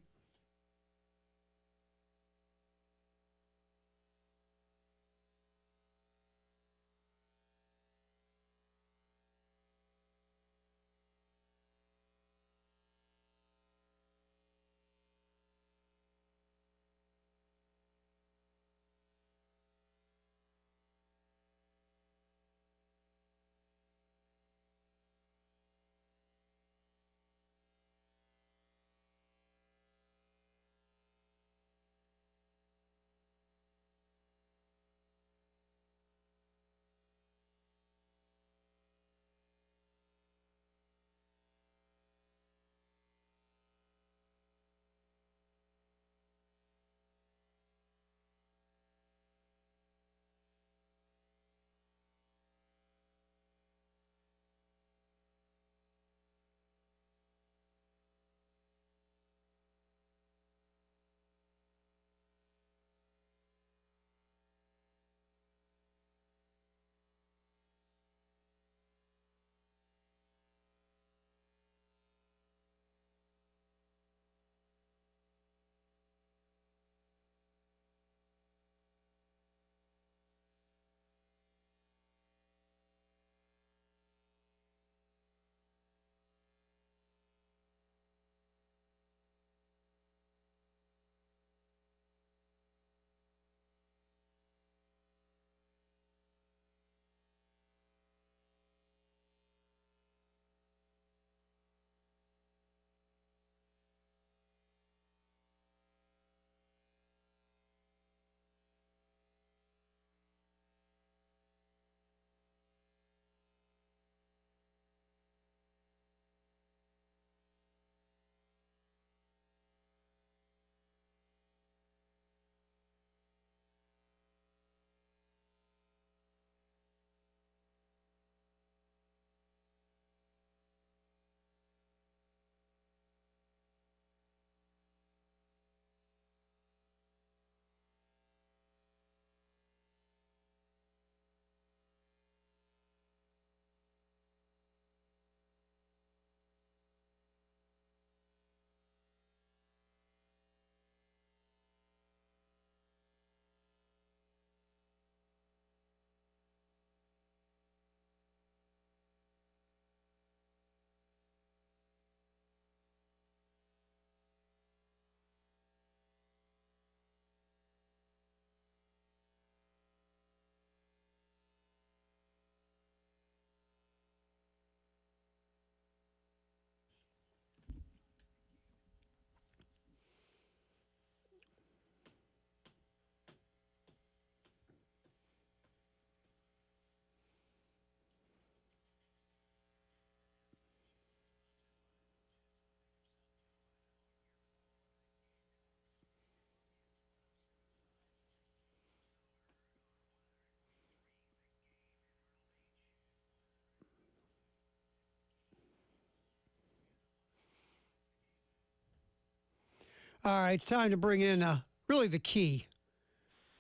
S1: All right, it's time to bring in really the key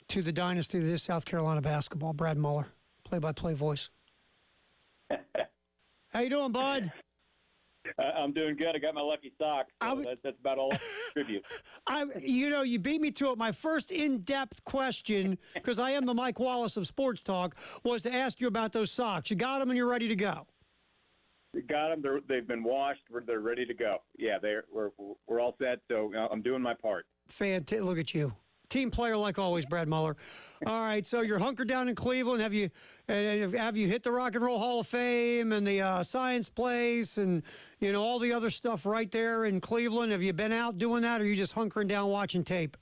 S1: to the dynasty of this South Carolina basketball. Brad Muller, play-by-play voice. How you doing, bud?
S8: I'm doing good. I got my lucky sock. So that's about all I can contribute.
S1: You beat me to it. My first in-depth question, because I am the Mike Wallace of Sports Talk, was to ask you about those socks. You got them and you're ready to go.
S8: Got them. They've been washed. They're ready to go. Yeah, we're all set. So I'm doing my part.
S1: Fantastic. Look at you. Team player like always, Brad Muller. All right, so you're hunkered down in Cleveland. Have you hit the Rock and Roll Hall of Fame and the Science Place and all the other stuff right there in Cleveland? Have you been out doing that, or are you just hunkering down watching tape?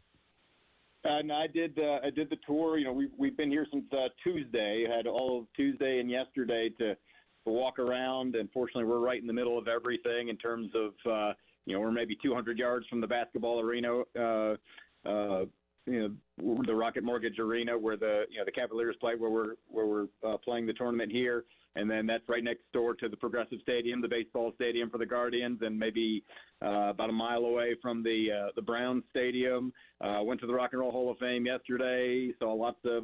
S8: No, I did the tour. We've been here since Tuesday. Had all of Tuesday and yesterday to walk around. And fortunately, we're right in the middle of everything in terms of we're maybe 200 yards from the basketball arena. The Rocket Mortgage Arena where the Cavaliers play, where we're playing the tournament here, and then that's right next door to the Progressive Stadium, the baseball stadium for the Guardians, and maybe about a mile away from the Browns Stadium. Went to the Rock and Roll Hall of Fame yesterday. Saw lots of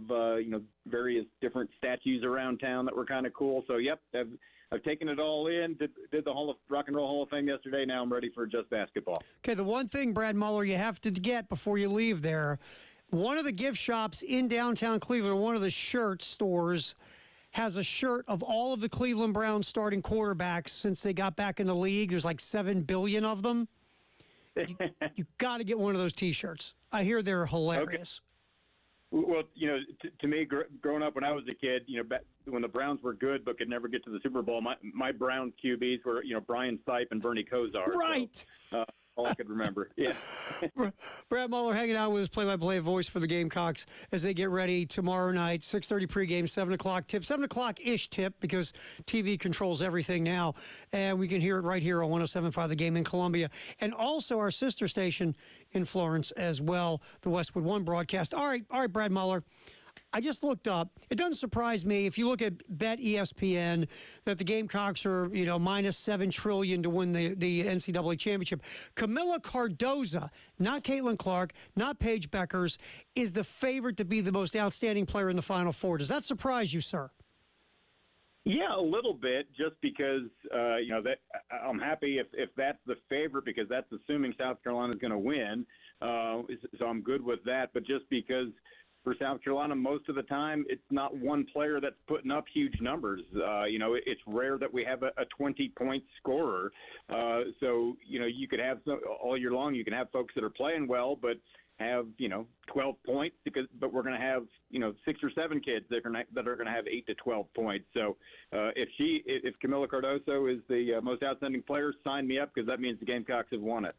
S8: various different statues around town that were kind of cool. So yep, I've taken it all in. Did the Rock and Roll Hall of Fame yesterday. Now I'm ready for just basketball.
S1: Okay, the one thing, Brad Muller, you have to get before you leave there, one of the gift shops in downtown Cleveland, one of the shirt stores, has a shirt of all of the Cleveland Browns starting quarterbacks since they got back in the league. There's like 7 billion of them. You got to get one of those T-shirts. I hear they're hilarious.
S8: Okay. Well, to me, growing up when I was a kid, when the Browns were good but could never get to the Super Bowl, my Browns QBs were, Brian Sipe and Bernie Kosar.
S1: Right.
S8: So, all I could remember. Yeah.
S1: Brad Muller hanging out with his play-by-play voice for the Gamecocks as they get ready tomorrow night, 6:30 pregame, 7 o'clock tip, 7 o'clock-ish tip because TV controls everything now. And we can hear it right here on 107.5 The Game in Columbia. And also our sister station in Florence as well, the Westwood One broadcast. All right, Brad Muller. I just looked up. It doesn't surprise me if you look at Bet ESPN that the Gamecocks are, minus $7 trillion to win the NCAA championship. Camilla Cardoza, not Caitlin Clark, not Paige Beckers, is the favorite to be the most outstanding player in the Final Four. Does that surprise you, sir?
S8: Yeah, a little bit, just because that I'm happy if that's the favorite, because that's assuming South Carolina is going to win. So I'm good with that. But just because for South Carolina, most of the time, it's not one player that's putting up huge numbers. It's rare that we have a 20-point scorer. So you could have all year long. You can have folks that are playing well, but have 12 points but we're going to have 6 or 7 kids that are going to have 8 to 12 points. So if Camilla Cardoso is the most outstanding player, sign me up, because that means the Gamecocks have won it.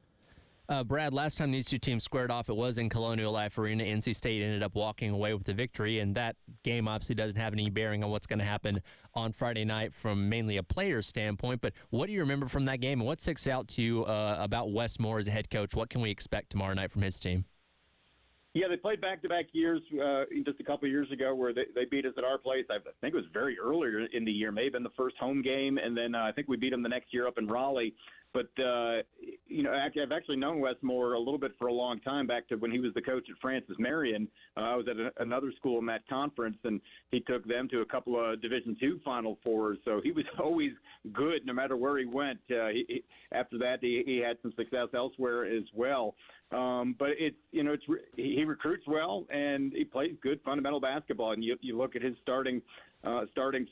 S2: Brad, last time these two teams squared off, it was in Colonial Life Arena. NC State ended up walking away with the victory, and that game obviously doesn't have any bearing on what's going to happen on Friday night from mainly a player's standpoint. But what do you remember from that game, and what sticks out to you about Wes Moore as a head coach? What can we expect tomorrow night from his team?
S8: Yeah, they played back-to-back years just a couple of years ago where they beat us at our place. I think it was very earlier in the year, maybe in the first home game, and then I think we beat them the next year up in Raleigh. But, I've actually known Wes Moore a little bit for a long time, back to when he was the coach at Francis Marion. I was at another school in that conference, and he took them to a couple of Division II Final Fours. So he was always good no matter where he went. After that, he had some success elsewhere as well. But he recruits well, and he plays good fundamental basketball. And you look at his starting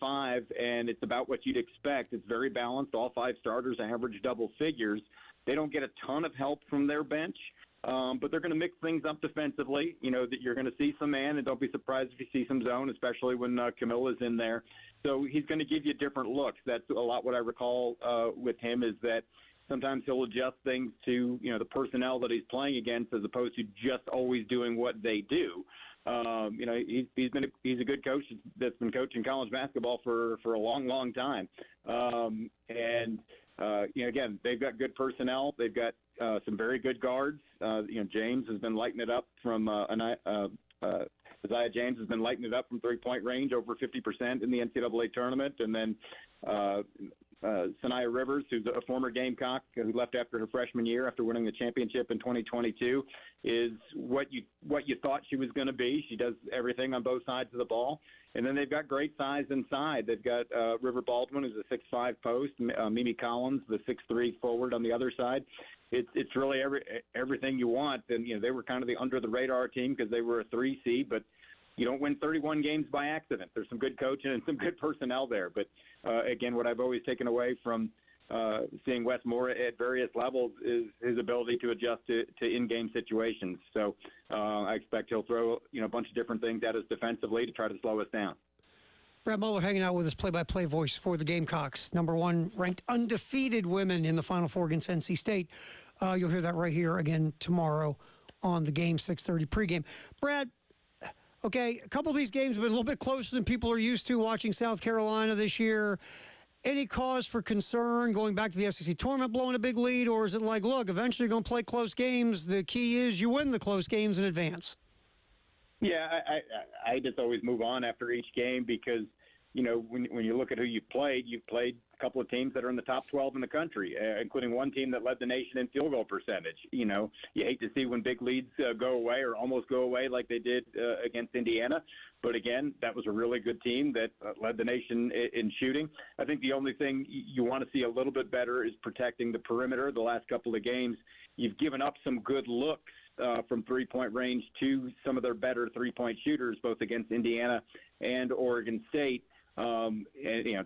S8: five, and it's about what you'd expect. It's very balanced. All 5 starters average double figures. They don't get a ton of help from their bench, but they're going to mix things up defensively. That you're going to see some man, and don't be surprised if you see some zone, especially when Camilla's in there. So he's going to give you different looks. That's a lot what I recall with him, is that sometimes he'll adjust things to the personnel that he's playing against, as opposed to just always doing what they do. He's a good coach that's been coaching college basketball for a long time. Again, they've got good personnel. They've got some very good guards. James has been lighting it up from Isaiah James has been lighting it up from 3-point range, over 50% in the NCAA tournament. And then Sanaya Rivers, who's a former Gamecock who left after her freshman year after winning the championship in 2022, is what you thought she was going to be. She does everything on both sides of the ball. And then they've got great size inside. They've got River Baldwin, who's a 6'5" post, Mimi Collins, the 6'3" forward on the other side. It's really everything you want. And they were kind of the under the radar team because they were a 3 seed, but you don't win 31 games by accident. There's some good coaching and some good personnel there. But again, what I've always taken away from seeing Wes Moore at various levels is his ability to adjust to in-game situations. So I expect he'll throw a bunch of different things at us defensively to try to slow us down.
S1: Brad Muller hanging out with us, play-by-play voice for the Gamecocks. Number 1 ranked undefeated women in the Final Four against NC State. You'll hear that right here again tomorrow on the game, 6:30 pregame. Brad, okay, a couple of these games have been a little bit closer than people are used to watching South Carolina this year. Any cause for concern going back to the SEC tournament, blowing a big lead, or is it like, look, eventually you're going to play close games. The key is you win the close games in advance?
S8: Yeah, I just always move on after each game because, when you look at who you've played a couple of teams that are in the top 12 in the country, including one team that led the nation in field goal percentage. You hate to see when big leads go away or almost go away like they did against Indiana. But again, that was a really good team that led the nation in shooting. I think the only thing you want to see a little bit better is protecting the perimeter. The last couple of games, you've given up some good looks from three-point range to some of their better three-point shooters, both against Indiana and Oregon State. And,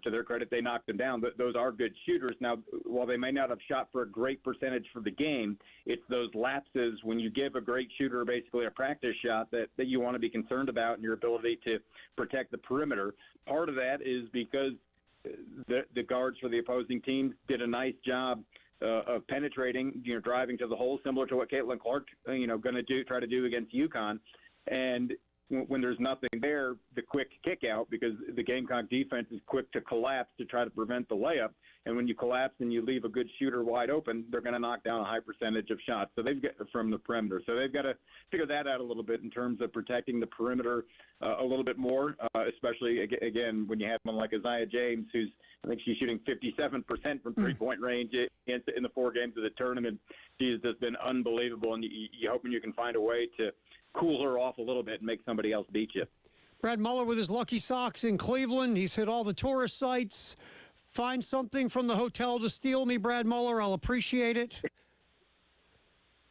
S8: to their credit, they knocked them down. Those are good shooters. Now, while they may not have shot for a great percentage for the game, it's those lapses when you give a great shooter basically a practice shot that you want to be concerned about and your ability to protect the perimeter. Part of that is because the guards for the opposing teams did a nice job of penetrating, driving to the hole, similar to what Caitlin Clark, going to try to do against UConn. And when there's nothing there, the quick kick out, because the Gamecock defense is quick to collapse to try to prevent the layup. And when you collapse and you leave a good shooter wide open, they're going to knock down a high percentage of shots. So they've got from the perimeter. So they've got to figure that out a little bit in terms of protecting the perimeter a little bit more, especially, again, when you have someone like Isaiah James, who's, I think she's shooting 57% from three-point range in the 4 games of the tournament. She has just been unbelievable, and you're hoping you can find a way to cool her off a little bit and make somebody else beat you.
S1: Brad Muller with his Lucky Socks in Cleveland. He's hit all the tourist sites. Find something from the hotel to steal me, Brad Muller. I'll appreciate it.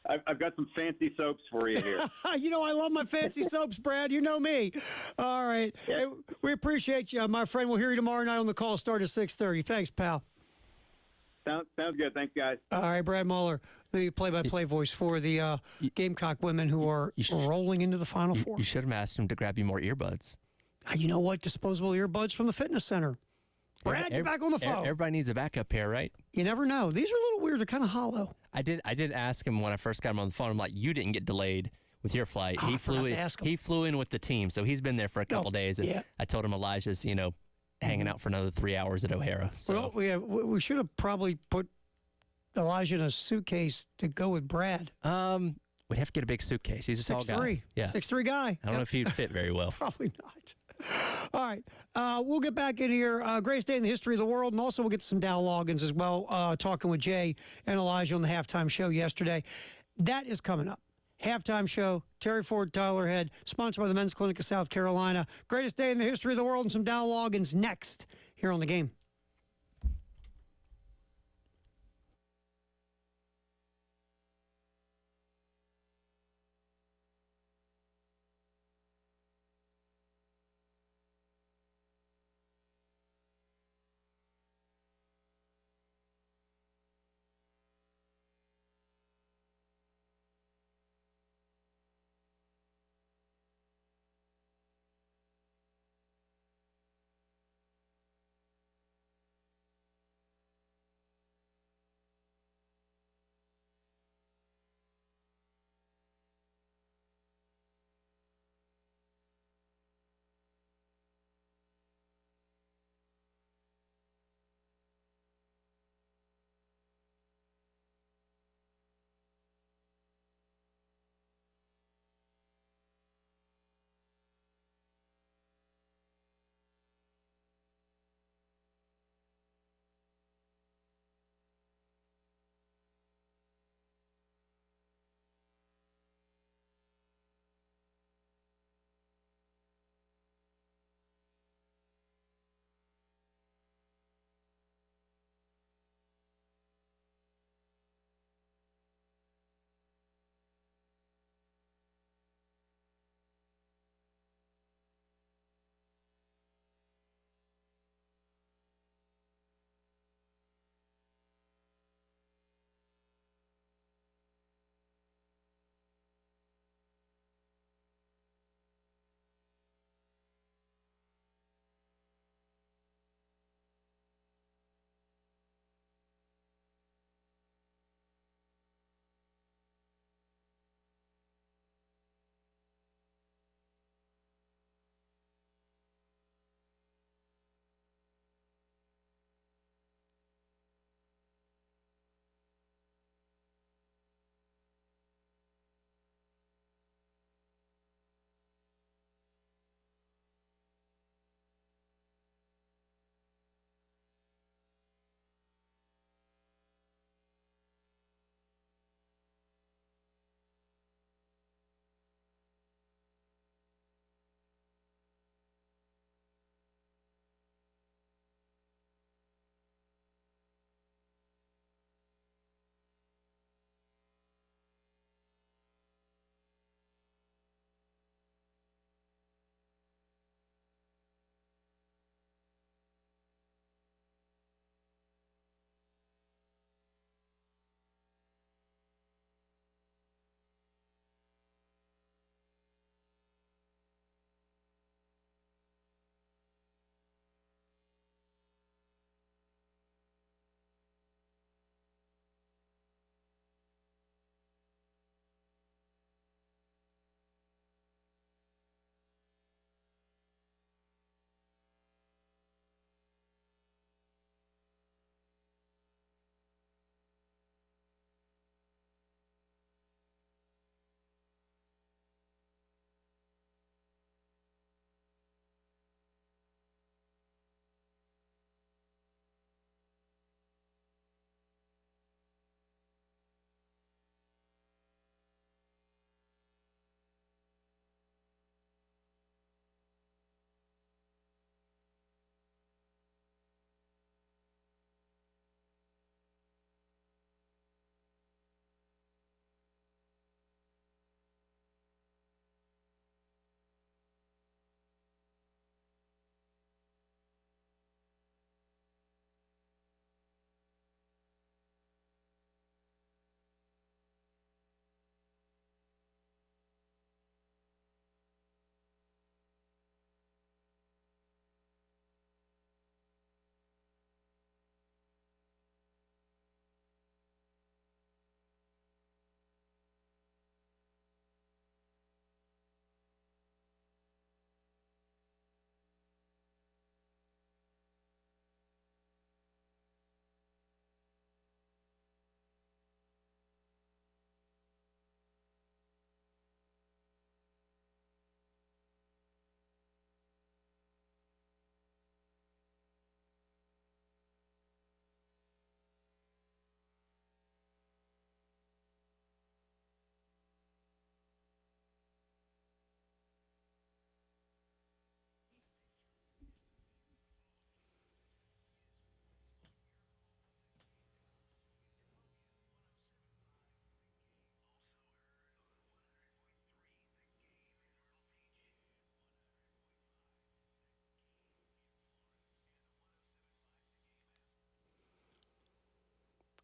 S8: I've got some fancy soaps for you here.
S1: I love my fancy soaps, Brad. You know me. All right.
S8: Yeah.
S1: Hey, we appreciate you, my friend. We'll hear you tomorrow night on the call. Start at 6:30. Thanks, pal.
S8: Sounds good. Thanks, guys.
S1: All right, Brad Muller, the play-by-play voice for the Gamecock women who are rolling into the Final Four.
S2: You should have asked him to grab you more earbuds.
S1: You know what? Disposable earbuds from the fitness center. Brad, get back on the phone.
S2: Everybody needs a backup pair, right?
S1: You never know. These are a little weird. They're kind of hollow.
S2: I did ask him when I first got him on the phone. I'm like, you didn't get delayed with your flight.
S1: I forgot to ask him.
S2: He flew in with the team, so he's been there for a couple days. And
S1: yeah.
S2: I told him Elijah's, hanging out for another 3 hours at O'Hara. So.
S1: Well, we should have probably put Elijah in a suitcase to go with Brad.
S2: We'd have to get a big suitcase. He's a tall guy.
S1: 6'3".
S2: Yeah.
S1: 6'3" guy.
S2: I don't know if he'd fit very well.
S1: Probably not. All right. We'll get back in here. Greatest day in the history of the world. And also we'll get to some Dow Loggins as well, talking with Jay and Elijah on the halftime show yesterday. That is coming up. Halftime show, Terry Ford, Tyler Head, sponsored by the Men's Clinic of South Carolina. Greatest day in the history of the world and some Dow Loggins next here on the game.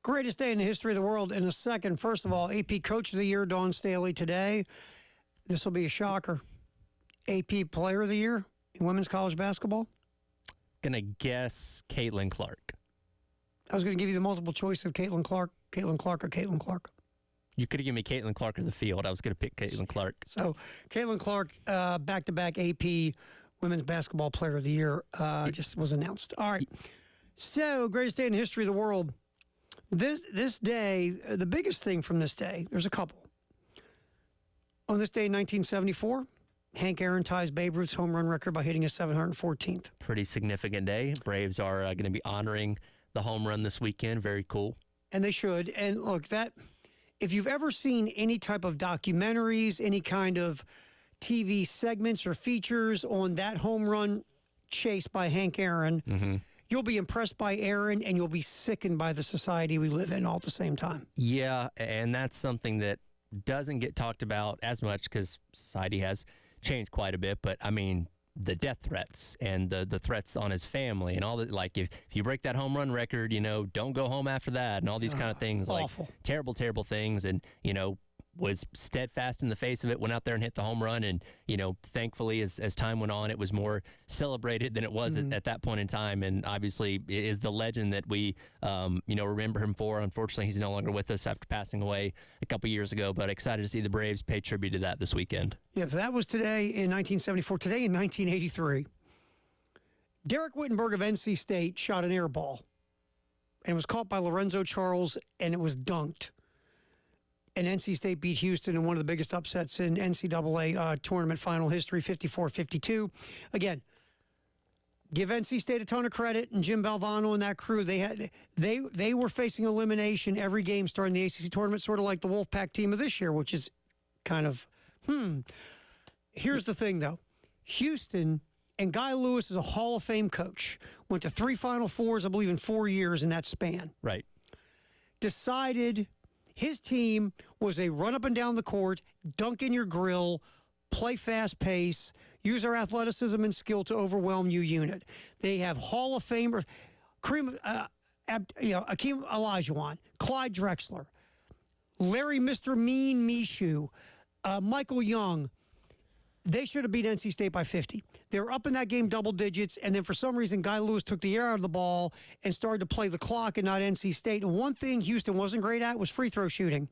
S1: Greatest day in the history of the world in a second. First of all, AP Coach of the Year, Dawn Staley today. This will be a shocker. AP Player of the Year in women's college basketball.
S2: Gonna guess Caitlin Clark.
S1: I was going to give you the multiple choice of Caitlin Clark, or Caitlin Clark.
S2: You could have given me Caitlin Clark in the field. I was going to pick Caitlin Clark.
S1: So, Caitlin Clark, back-to-back AP Women's Basketball Player of the Year, just was announced. All right. So, greatest day in the history of the world. This day, the biggest thing from this day, there's a couple. On this day in 1974, Hank Aaron ties Babe Ruth's home run record by hitting his 714th.
S2: Pretty significant day. Braves are going to be honoring the home run this weekend. Very cool.
S1: And they should. And look, that if you've ever seen any type of documentaries, any kind of TV segments or features on that home run chase by Hank Aaron, you'll be impressed by Aaron and you'll be sickened by the society we live in all at the same time.
S2: Yeah, and that's something that doesn't get talked about as much because society has changed quite a bit. But I mean, the death threats and the threats on his family and all that, like if you break that home run record, don't go home after that and all these kind of things,
S1: awful.
S2: Like terrible things. And, was steadfast in the face of it, went out there and hit the home run. And, thankfully, as time went on, it was more celebrated than it was at that point in time. And obviously, it is the legend that we, remember him for. Unfortunately, he's no longer with us after passing away a couple years ago. But excited to see the Braves pay tribute to that this weekend.
S1: Yeah, that was today in 1974. Today in 1983, Derek Wittenberg of NC State shot an air ball. And it was caught by Lorenzo Charles, and it was dunked. And NC State beat Houston in one of the biggest upsets in NCAA tournament final history, 54-52. Again, give NC State a ton of credit, and Jim Valvano and that crew. They were facing elimination every game starting the ACC tournament, sort of like the Wolfpack team of this year, which is kind of Here's the thing, though. Houston, and Guy Lewis is a Hall of Fame coach, went to 3 Final Fours, I believe, in 4 years in that span.
S2: Right.
S1: Decided his team was a run up and down the court, dunk in your grill, play fast pace, use our athleticism and skill to overwhelm you unit. They have Hall of Famer Akeem Olajuwon, Clyde Drexler, Larry Mr. Mean Mishu, Michael Young. They should have beat NC State by 50. They were up in that game double digits, and then for some reason, Guy Lewis took the air out of the ball and started to play the clock and not NC State. And one thing Houston wasn't great at was free throw shooting.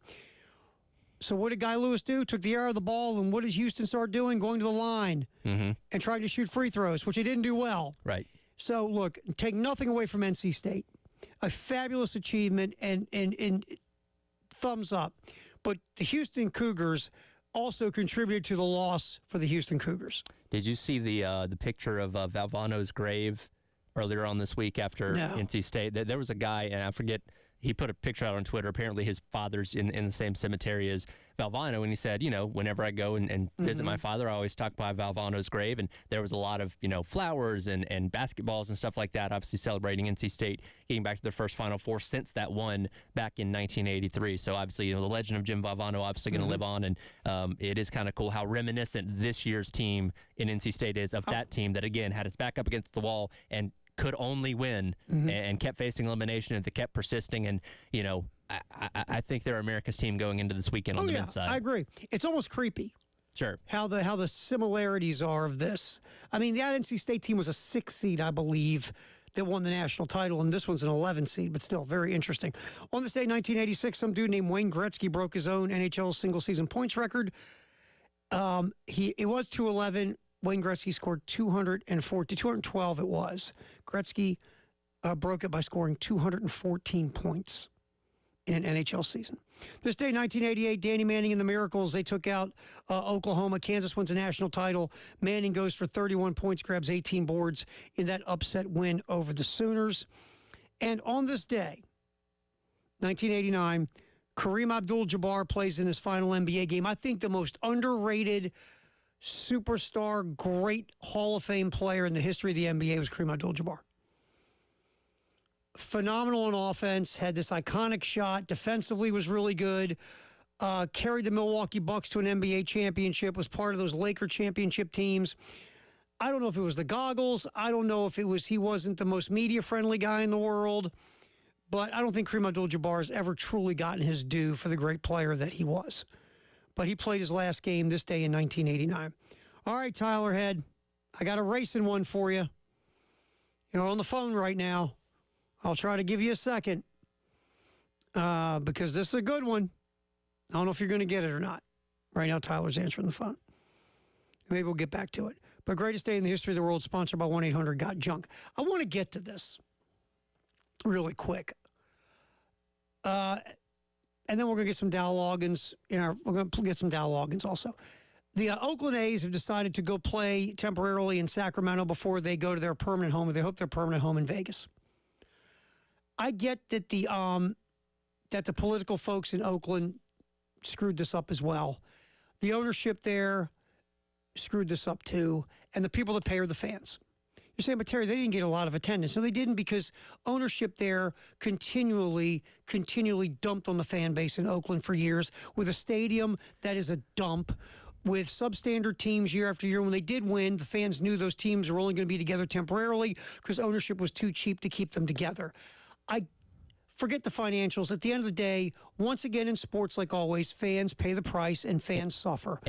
S1: So what did Guy Lewis do? Took the air out of the ball, and what did Houston start doing? Going to the line and trying to shoot free throws, which he didn't do well.
S2: Right.
S1: So, look, take nothing away from NC State. A fabulous achievement and thumbs up. But the Houston Cougars also contributed to the loss for the Houston Cougars.
S2: Did you see the picture of Valvano's grave earlier on this week after NC State? There was a guy, and I forget, he put a picture out on Twitter. Apparently his father's in the same cemetery as Valvano, and he said, whenever I go and visit my father, I always talk by Valvano's grave, and there was a lot of, flowers and basketballs and stuff like that, obviously celebrating NC State getting back to their first Final Four since that one back in 1983. So obviously, the legend of Jim Valvano obviously going to live on, and it is kind of cool how reminiscent this year's team in NC State is of that team that, again, had its back up against the wall and could only win and kept facing elimination and they kept persisting. And, I think they're America's team going into this weekend on the men's side.
S1: I agree. It's almost creepy.
S2: Sure.
S1: How the similarities are of this. I mean, the NC State team was a 6 seed, I believe, that won the national title, and this one's an 11 seed, but still very interesting. On this day, 1986, some dude named Wayne Gretzky broke his own NHL single-season points record. It was 211. Wayne Gretzky scored 212 it was. Gretzky broke it by scoring 214 points in an NHL season. This day, 1988, Danny Manning and the Miracles, they took out Oklahoma. Kansas wins a national title. Manning goes for 31 points, grabs 18 boards in that upset win over the Sooners. And on this day, 1989, Kareem Abdul-Jabbar plays in his final NBA game. I think the most underrated superstar, great Hall of Fame player in the history of the NBA was Kareem Abdul-Jabbar. Phenomenal on offense, had this iconic shot, defensively was really good, carried the Milwaukee Bucks to an NBA championship, was part of those Laker championship teams. I don't know if it was the goggles. I don't know if it was he wasn't the most media-friendly guy in the world. but I don't think Kareem Abdul-Jabbar has ever truly gotten his due for the great player that he was. But he played his last game this day in 1989. All right, Tyler Head, I got a racing one for you. You're on the phone right now. I'll try to give you a second because this is a good one. I don't know if you're going to get it or not. Right now, Tyler's answering the phone. Maybe we'll get back to it. But greatest day in the history of the world, sponsored by 1-800-GOT-JUNK. I want to get to this really quick. And then we're going to get some Dow Loggins. We're going to get some Dow Loggins also. The Oakland A's have decided to go play temporarily in Sacramento before they go to their permanent home, or they hope their permanent home in Vegas. I get that the political folks in Oakland screwed this up as well. The ownership there screwed this up too, and the people that pay are the fans. You're saying, but Terry, they didn't get a lot of attendance. No, they didn't, because ownership there continually dumped on the fan base in Oakland for years, with a stadium that is a dump, with substandard teams year after year. When they did win, the fans knew those teams were only going to be together temporarily because ownership was too cheap to keep them together. I forget the financials. At the end of the day, once again in sports, like always, fans pay the price and fans suffer.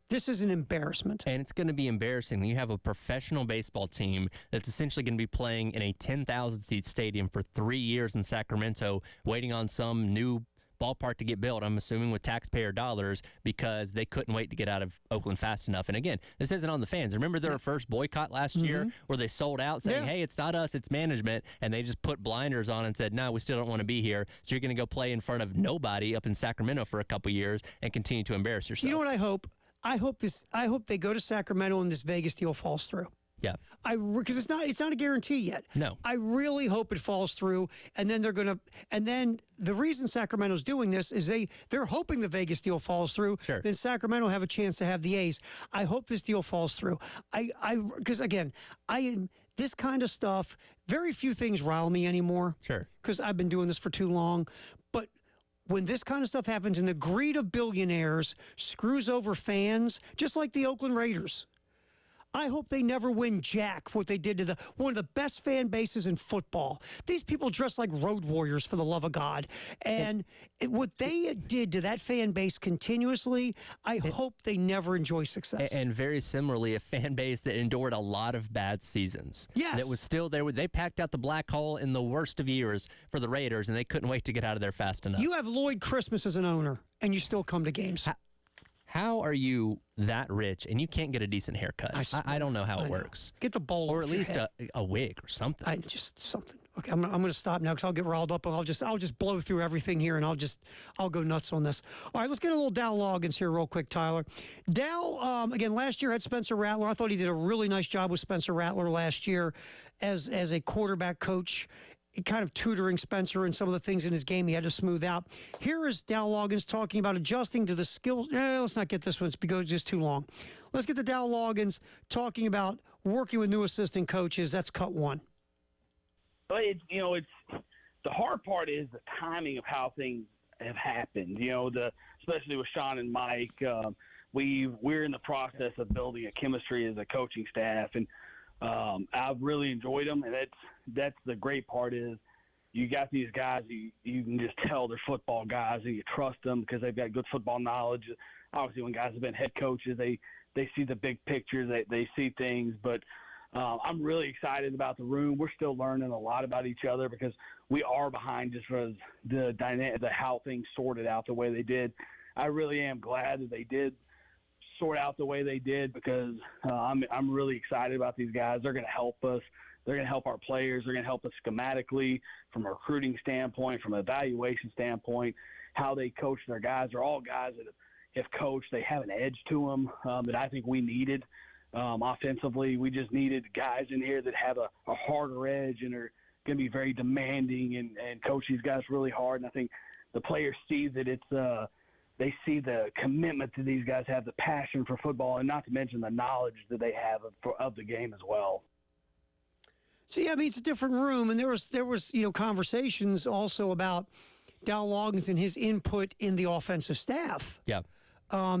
S1: This is an embarrassment.
S2: And it's going to be embarrassing. You have a professional baseball team that's essentially going to be playing in a 10,000-seat stadium for 3 years in Sacramento, waiting on some new ballpark to get built, I'm assuming with taxpayer dollars, because they couldn't wait to get out of Oakland fast enough. And again, this isn't on the fans. Remember their first boycott last year where they sold out saying, hey, it's not us, it's management, and they just put blinders on and said, no, we still don't want to be here. So you're going to go play in front of nobody up in Sacramento for a couple years and continue to embarrass yourself.
S1: You know what I hope? I hope they go to Sacramento and this Vegas deal falls through.
S2: Yeah.
S1: Because it's not a guarantee yet.
S2: No.
S1: I really hope it falls through, and then the reason Sacramento's doing this is they're hoping the Vegas deal falls through.
S2: Sure.
S1: Then Sacramento have a chance to have the A's. I hope this deal falls through. Because again, this kind of stuff, very few things rile me anymore.
S2: Sure.
S1: Because I've been doing this for too long. But when this kind of stuff happens and the greed of billionaires screws over fans, just like the Oakland Raiders, I hope they never win jack for what they did to one of the best fan bases in football. These people dress like road warriors, for the love of God. And what they did to that fan base continuously, I hope they never enjoy success.
S2: And very similarly, a fan base that endured a lot of bad seasons.
S1: Yes.
S2: That was still there. They packed out the black hole in the worst of years for the Raiders, and they couldn't wait to get out of there fast enough.
S1: You have Lloyd Christmas as an owner, and you still come to games.
S2: How are you that rich and you can't get a decent haircut? I don't know how it works.
S1: Get the bowl,
S2: or at least a wig or something.
S1: Just something. Okay, I'm going to stop now because I'll get riled up and I'll just blow through everything here and I'll go nuts on this. All right, let's get a little Dow Loggins here real quick, Tyler. Dow again last year had Spencer Rattler. I thought he did a really nice job with Spencer Rattler last year as a quarterback coach, kind of tutoring Spencer and some of the things in his game he had to smooth out. Here is Dow Loggins talking about adjusting to the skills. Let's not get this one. It's because just too long. Let's get the Dow Loggins talking about working with new assistant coaches. That's cut one.
S9: But it's the hard part is the timing of how things have happened. Especially with Sean and Mike, we're in the process of building a chemistry as a coaching staff, and I've really enjoyed them, and that's the great part is you got these guys you can just tell they're football guys and you trust them because they've got good football knowledge. Obviously, when guys have been head coaches, they see the big picture, they see things. But I'm really excited about the room. We're still learning a lot about each other because we are behind just for the dynamic, how things sorted out the way they did. I really am glad that they did sort out the way they did because I'm really excited about these guys. They're going to help us. They're going to help our players. They're going to help us schematically from a recruiting standpoint, from an evaluation standpoint, how they coach their guys. They're all guys that have coached. They have an edge to them that I think we needed offensively. We just needed guys in here that have a harder edge and are going to be very demanding and coach these guys really hard. And I think the players see that it's they see the commitment that these guys have, the passion for football, and not to mention the knowledge that they have of the game as well.
S1: See, I mean, it's a different room, and there was conversations also about Dow Loggins and his input in the offensive staff.
S2: Yeah.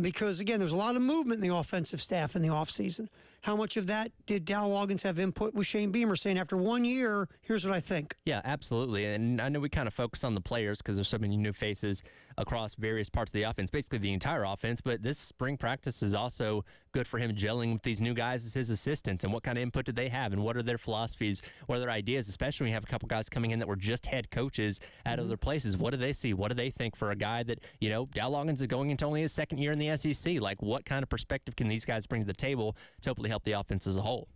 S1: Because, again, there's a lot of movement in the offensive staff in the offseason. how much of that did Dow Loggins have input with Shane Beamer saying, after 1 year, here's what I think?
S2: Yeah, absolutely. And I know we kind of focus on the players because there's so many new faces across various parts of the offense, basically the entire offense. But this spring practice is also good for him gelling with these new guys as his assistants. And what kind of input did they have? And what are their philosophies? What are their ideas? Especially when you have a couple guys coming in that were just head coaches at other places. What do they see? What do they think for a guy that, Dow Loggins is going into only his second year in the SEC? Like, what kind of perspective can these guys bring to the table to hopefully help the offense as a whole?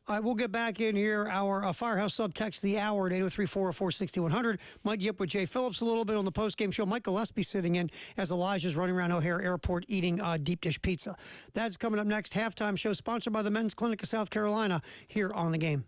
S1: All right, we'll get back in here. Our Firehouse subtext, the hour at 803-404-6100. Might yip with Jay Phillips a little bit on the postgame show. Mike Gillespie sitting in as Elijah's running around O'Hare Airport eating deep dish pizza. That's coming up next. Halftime show sponsored by the Men's Clinic of South Carolina here on The Game.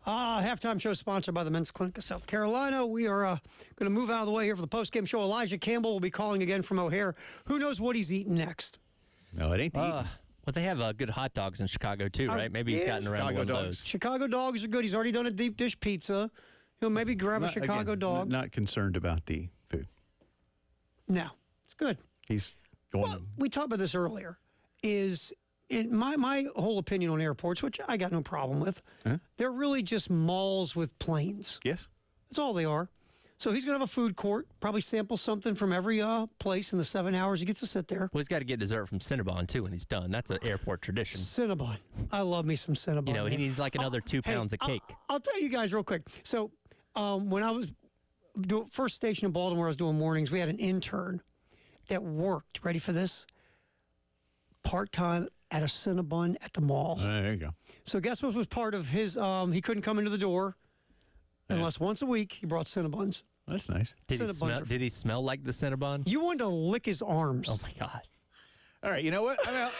S1: Halftime show sponsored by the Men's Clinic of South Carolina. We are going to move out of the way here for the postgame show. Elijah Campbell will be calling again from O'Hare. Who knows what he's eating next?
S10: No, it ain't the eating.
S2: Well, they have good hot dogs in Chicago, too, right? Maybe he's gotten around one of those.
S1: Chicago dogs are good. He's already done a deep dish pizza. Maybe grab a Chicago dog.
S10: Not concerned about the food.
S1: No, it's good.
S10: He's going.
S1: Well, we talked about this earlier. My whole opinion on airports, which I got no problem with, they're really just malls with planes.
S10: Yes.
S1: That's all they are. So he's going to have a food court, probably sample something from every place in the 7 hours he gets to sit there.
S2: Well, he's got to get dessert from Cinnabon, too, when he's done. That's an airport tradition.
S1: Cinnabon. I love me some Cinnabon.
S2: He needs like another 2 pounds of cake.
S1: I'll tell you guys real quick. So when I was first station in Baltimore, I was doing mornings, we had an intern that worked, ready for this, part-time at a Cinnabon at the mall.
S10: There you go.
S1: So guess what was part of his, he couldn't come into the door unless once a week he brought Cinnabons.
S10: That's nice.
S2: Did he smell like the Cinnabon?
S1: You wanted to lick his arms.
S2: Oh, my God.
S10: All right, you know what? I'm out.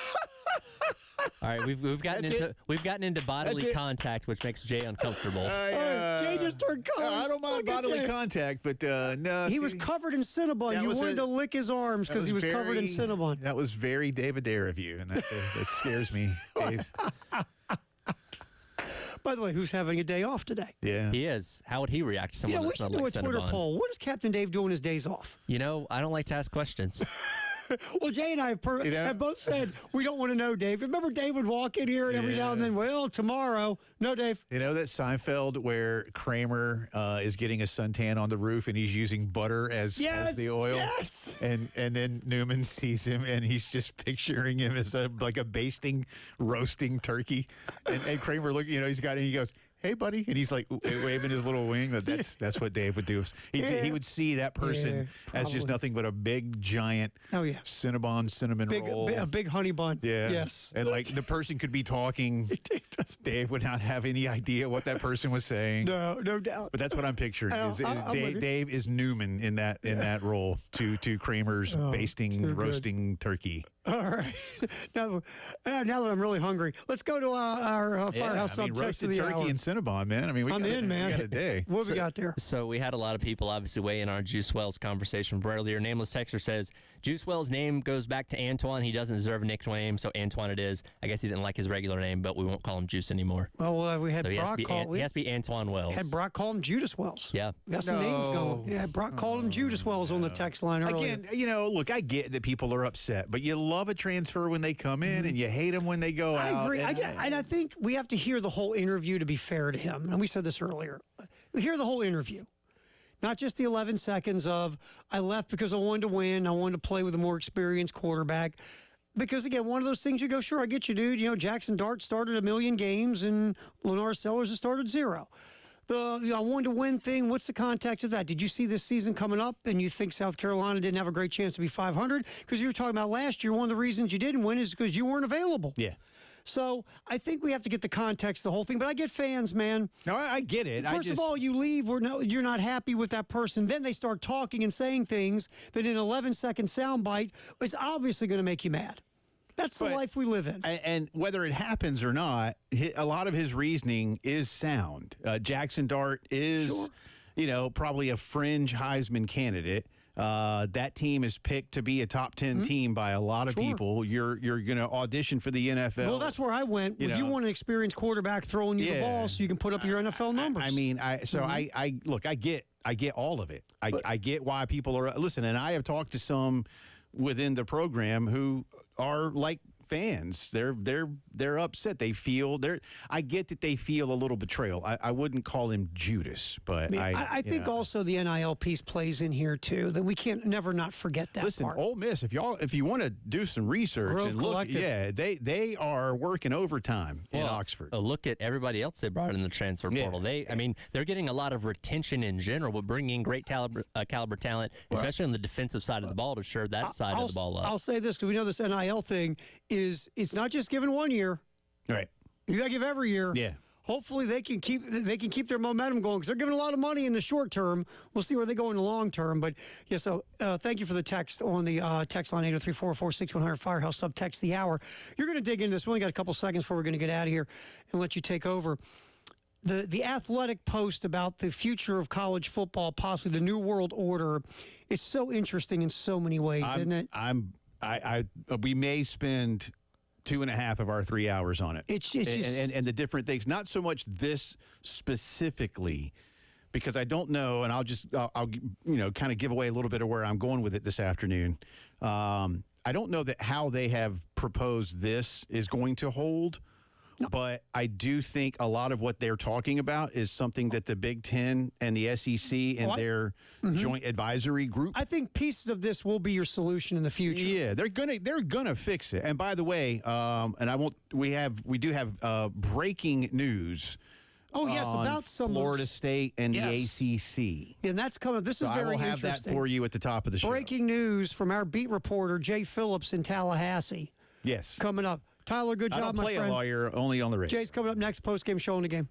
S2: All right, we've gotten into bodily contact, which makes Jay uncomfortable.
S1: Jay just turned colors.
S10: I don't mind bodily contact, but no.
S1: He was covered in Cinnabon. You wanted to lick his arms because he was covered in Cinnabon.
S10: That was very David Dare of you, and that scares me, Dave.
S1: By the way, who's having a day off today?
S10: Yeah,
S2: he is. How would he react to someone that smelled like Cinnabon?
S1: We should do a Twitter poll. What does Captain Dave do on his days off?
S2: I don't like to ask questions.
S1: Well, Jay and I have both said we don't want to know, Dave. Remember, Dave would walk in here and every now and then, well, tomorrow. No, Dave.
S10: You know that Seinfeld where Kramer is getting a suntan on the roof and he's using butter as the oil?
S1: Yes.
S10: And then Newman sees him and he's just picturing him as like a basting, roasting turkey. And Kramer, he's got it and he goes, "Hey, buddy," and he's like waving his little wing. That's what Dave would do. He would see that person as just nothing but a big, giant Cinnabon cinnamon roll.
S1: A big honey bun.
S10: Yeah.
S1: Yes.
S10: And like the person could be talking. Dave would not have any idea what that person was saying.
S1: No doubt.
S10: But that's what I'm picturing. Dave is Newman in that role to Kramer's basting, roasting turkey.
S1: All right. Now that I'm really hungry, let's go to our Firehouse subtext of the
S10: turkey
S1: hour.
S10: And Cinnabon, man. I mean, we got a day.
S1: What we got there?
S2: So we had a lot of people obviously weigh in on our Juice Wells conversation from earlier. Nameless texter says, Juice Wells' name goes back to Antoine. He doesn't deserve a nickname, so Antoine it is. I guess he didn't like his regular name, but we won't call him Juice anymore.
S1: Well, we had
S2: so
S1: Brock call.
S2: He has to be Antoine Wells.
S1: Had Brock call him Judas Wells.
S2: Yeah.
S1: Got some names going. Yeah, Brock called him Judas Wells on the text line earlier.
S10: Again, look, I get that people are upset, but you love a transfer when they come in and you hate them when they go out.
S1: I agree. And I think we have to hear the whole interview to be fair to him. And we said this earlier. We hear the whole interview. Not just the 11 seconds of, I left because I wanted to win. I wanted to play with a more experienced quarterback. Because, again, one of those things you go, sure, I get you, dude. Jackson Dart started 1 million games and Lennar Sellers has started 0. I wanted to win thing, what's the context of that? Did you see this season coming up and you think South Carolina didn't have a great chance to be 500? Because you were talking about last year, one of the reasons you didn't win is because you weren't available.
S10: Yeah.
S1: So I think we have to get the context, the whole thing. But I get fans, man.
S10: No, I get it.
S1: First of all, you leave where you're not happy with that person. Then they start talking and saying things that in an 11-second soundbite is obviously going to make you mad. That's the life we live in.
S10: And whether it happens or not, a lot of his reasoning is sound. Jackson Dart is, probably a fringe Heisman candidate. That team is picked to be a top 10 team by a lot of people. You're going to audition for the NFL.
S1: Well, that's where I went. You want an experienced quarterback throwing you the ball so you can put up your NFL numbers.
S10: I get all of it. I get why people are listen. And I have talked to some within the program who are like fans. They're upset. They feel I get that they feel a little betrayal. I wouldn't call him Judas, but
S1: I think also the NIL piece plays in here too. That we can't never not forget that.
S10: Listen,
S1: part.
S10: Ole Miss, if you want to do some research
S1: Grove
S10: and look,
S1: Collective.
S10: they are working overtime in Oxford.
S2: Look at everybody else they brought in the transfer portal. They're getting a lot of retention in general, but bringing in great caliber talent, especially on the defensive side of the ball to shore that side of the ball up.
S1: I'll say this because we know this NIL thing is it's not just given 1 year.
S10: Right.
S1: You got to give every year.
S10: Yeah.
S1: Hopefully they can keep their momentum going because they're giving a lot of money in the short term. We'll see where they go in the long term. But yeah, so thank you for the text on the text line 803-446-100 Firehouse subtext the hour. You're going to dig into this. We only got a couple seconds before we're going to get out of here and let you take over. the Athletic post about the future of college football, possibly the new world order, is so interesting in so many ways, isn't it?
S10: We may spend 2.5 of our 3 hours on it.
S1: It's just
S10: and the different things, not so much this specifically, because I don't know, and I'll kind of give away a little bit of where I'm going with it this afternoon. I don't know that how they have proposed this is going to hold. But I do think a lot of what they're talking about is something that the Big Ten and the SEC and their joint advisory group.
S1: I think pieces of this will be your solution in the future.
S10: Yeah, they're gonna fix it. And by the way, we do have breaking news.
S1: Oh yes,
S10: on
S1: about some
S10: Florida State and the ACC.
S1: And that's coming. This is
S10: So
S1: very
S10: I will have
S1: interesting.
S10: that for you at the top of the show.
S1: Breaking news from our beat reporter Jay Phillips in Tallahassee.
S10: Yes,
S1: coming up. Tyler, good job,
S10: I don't
S1: my
S10: play
S1: friend.
S10: a lawyer, only on the radio.
S1: Jay's coming up next, post-game show in the game.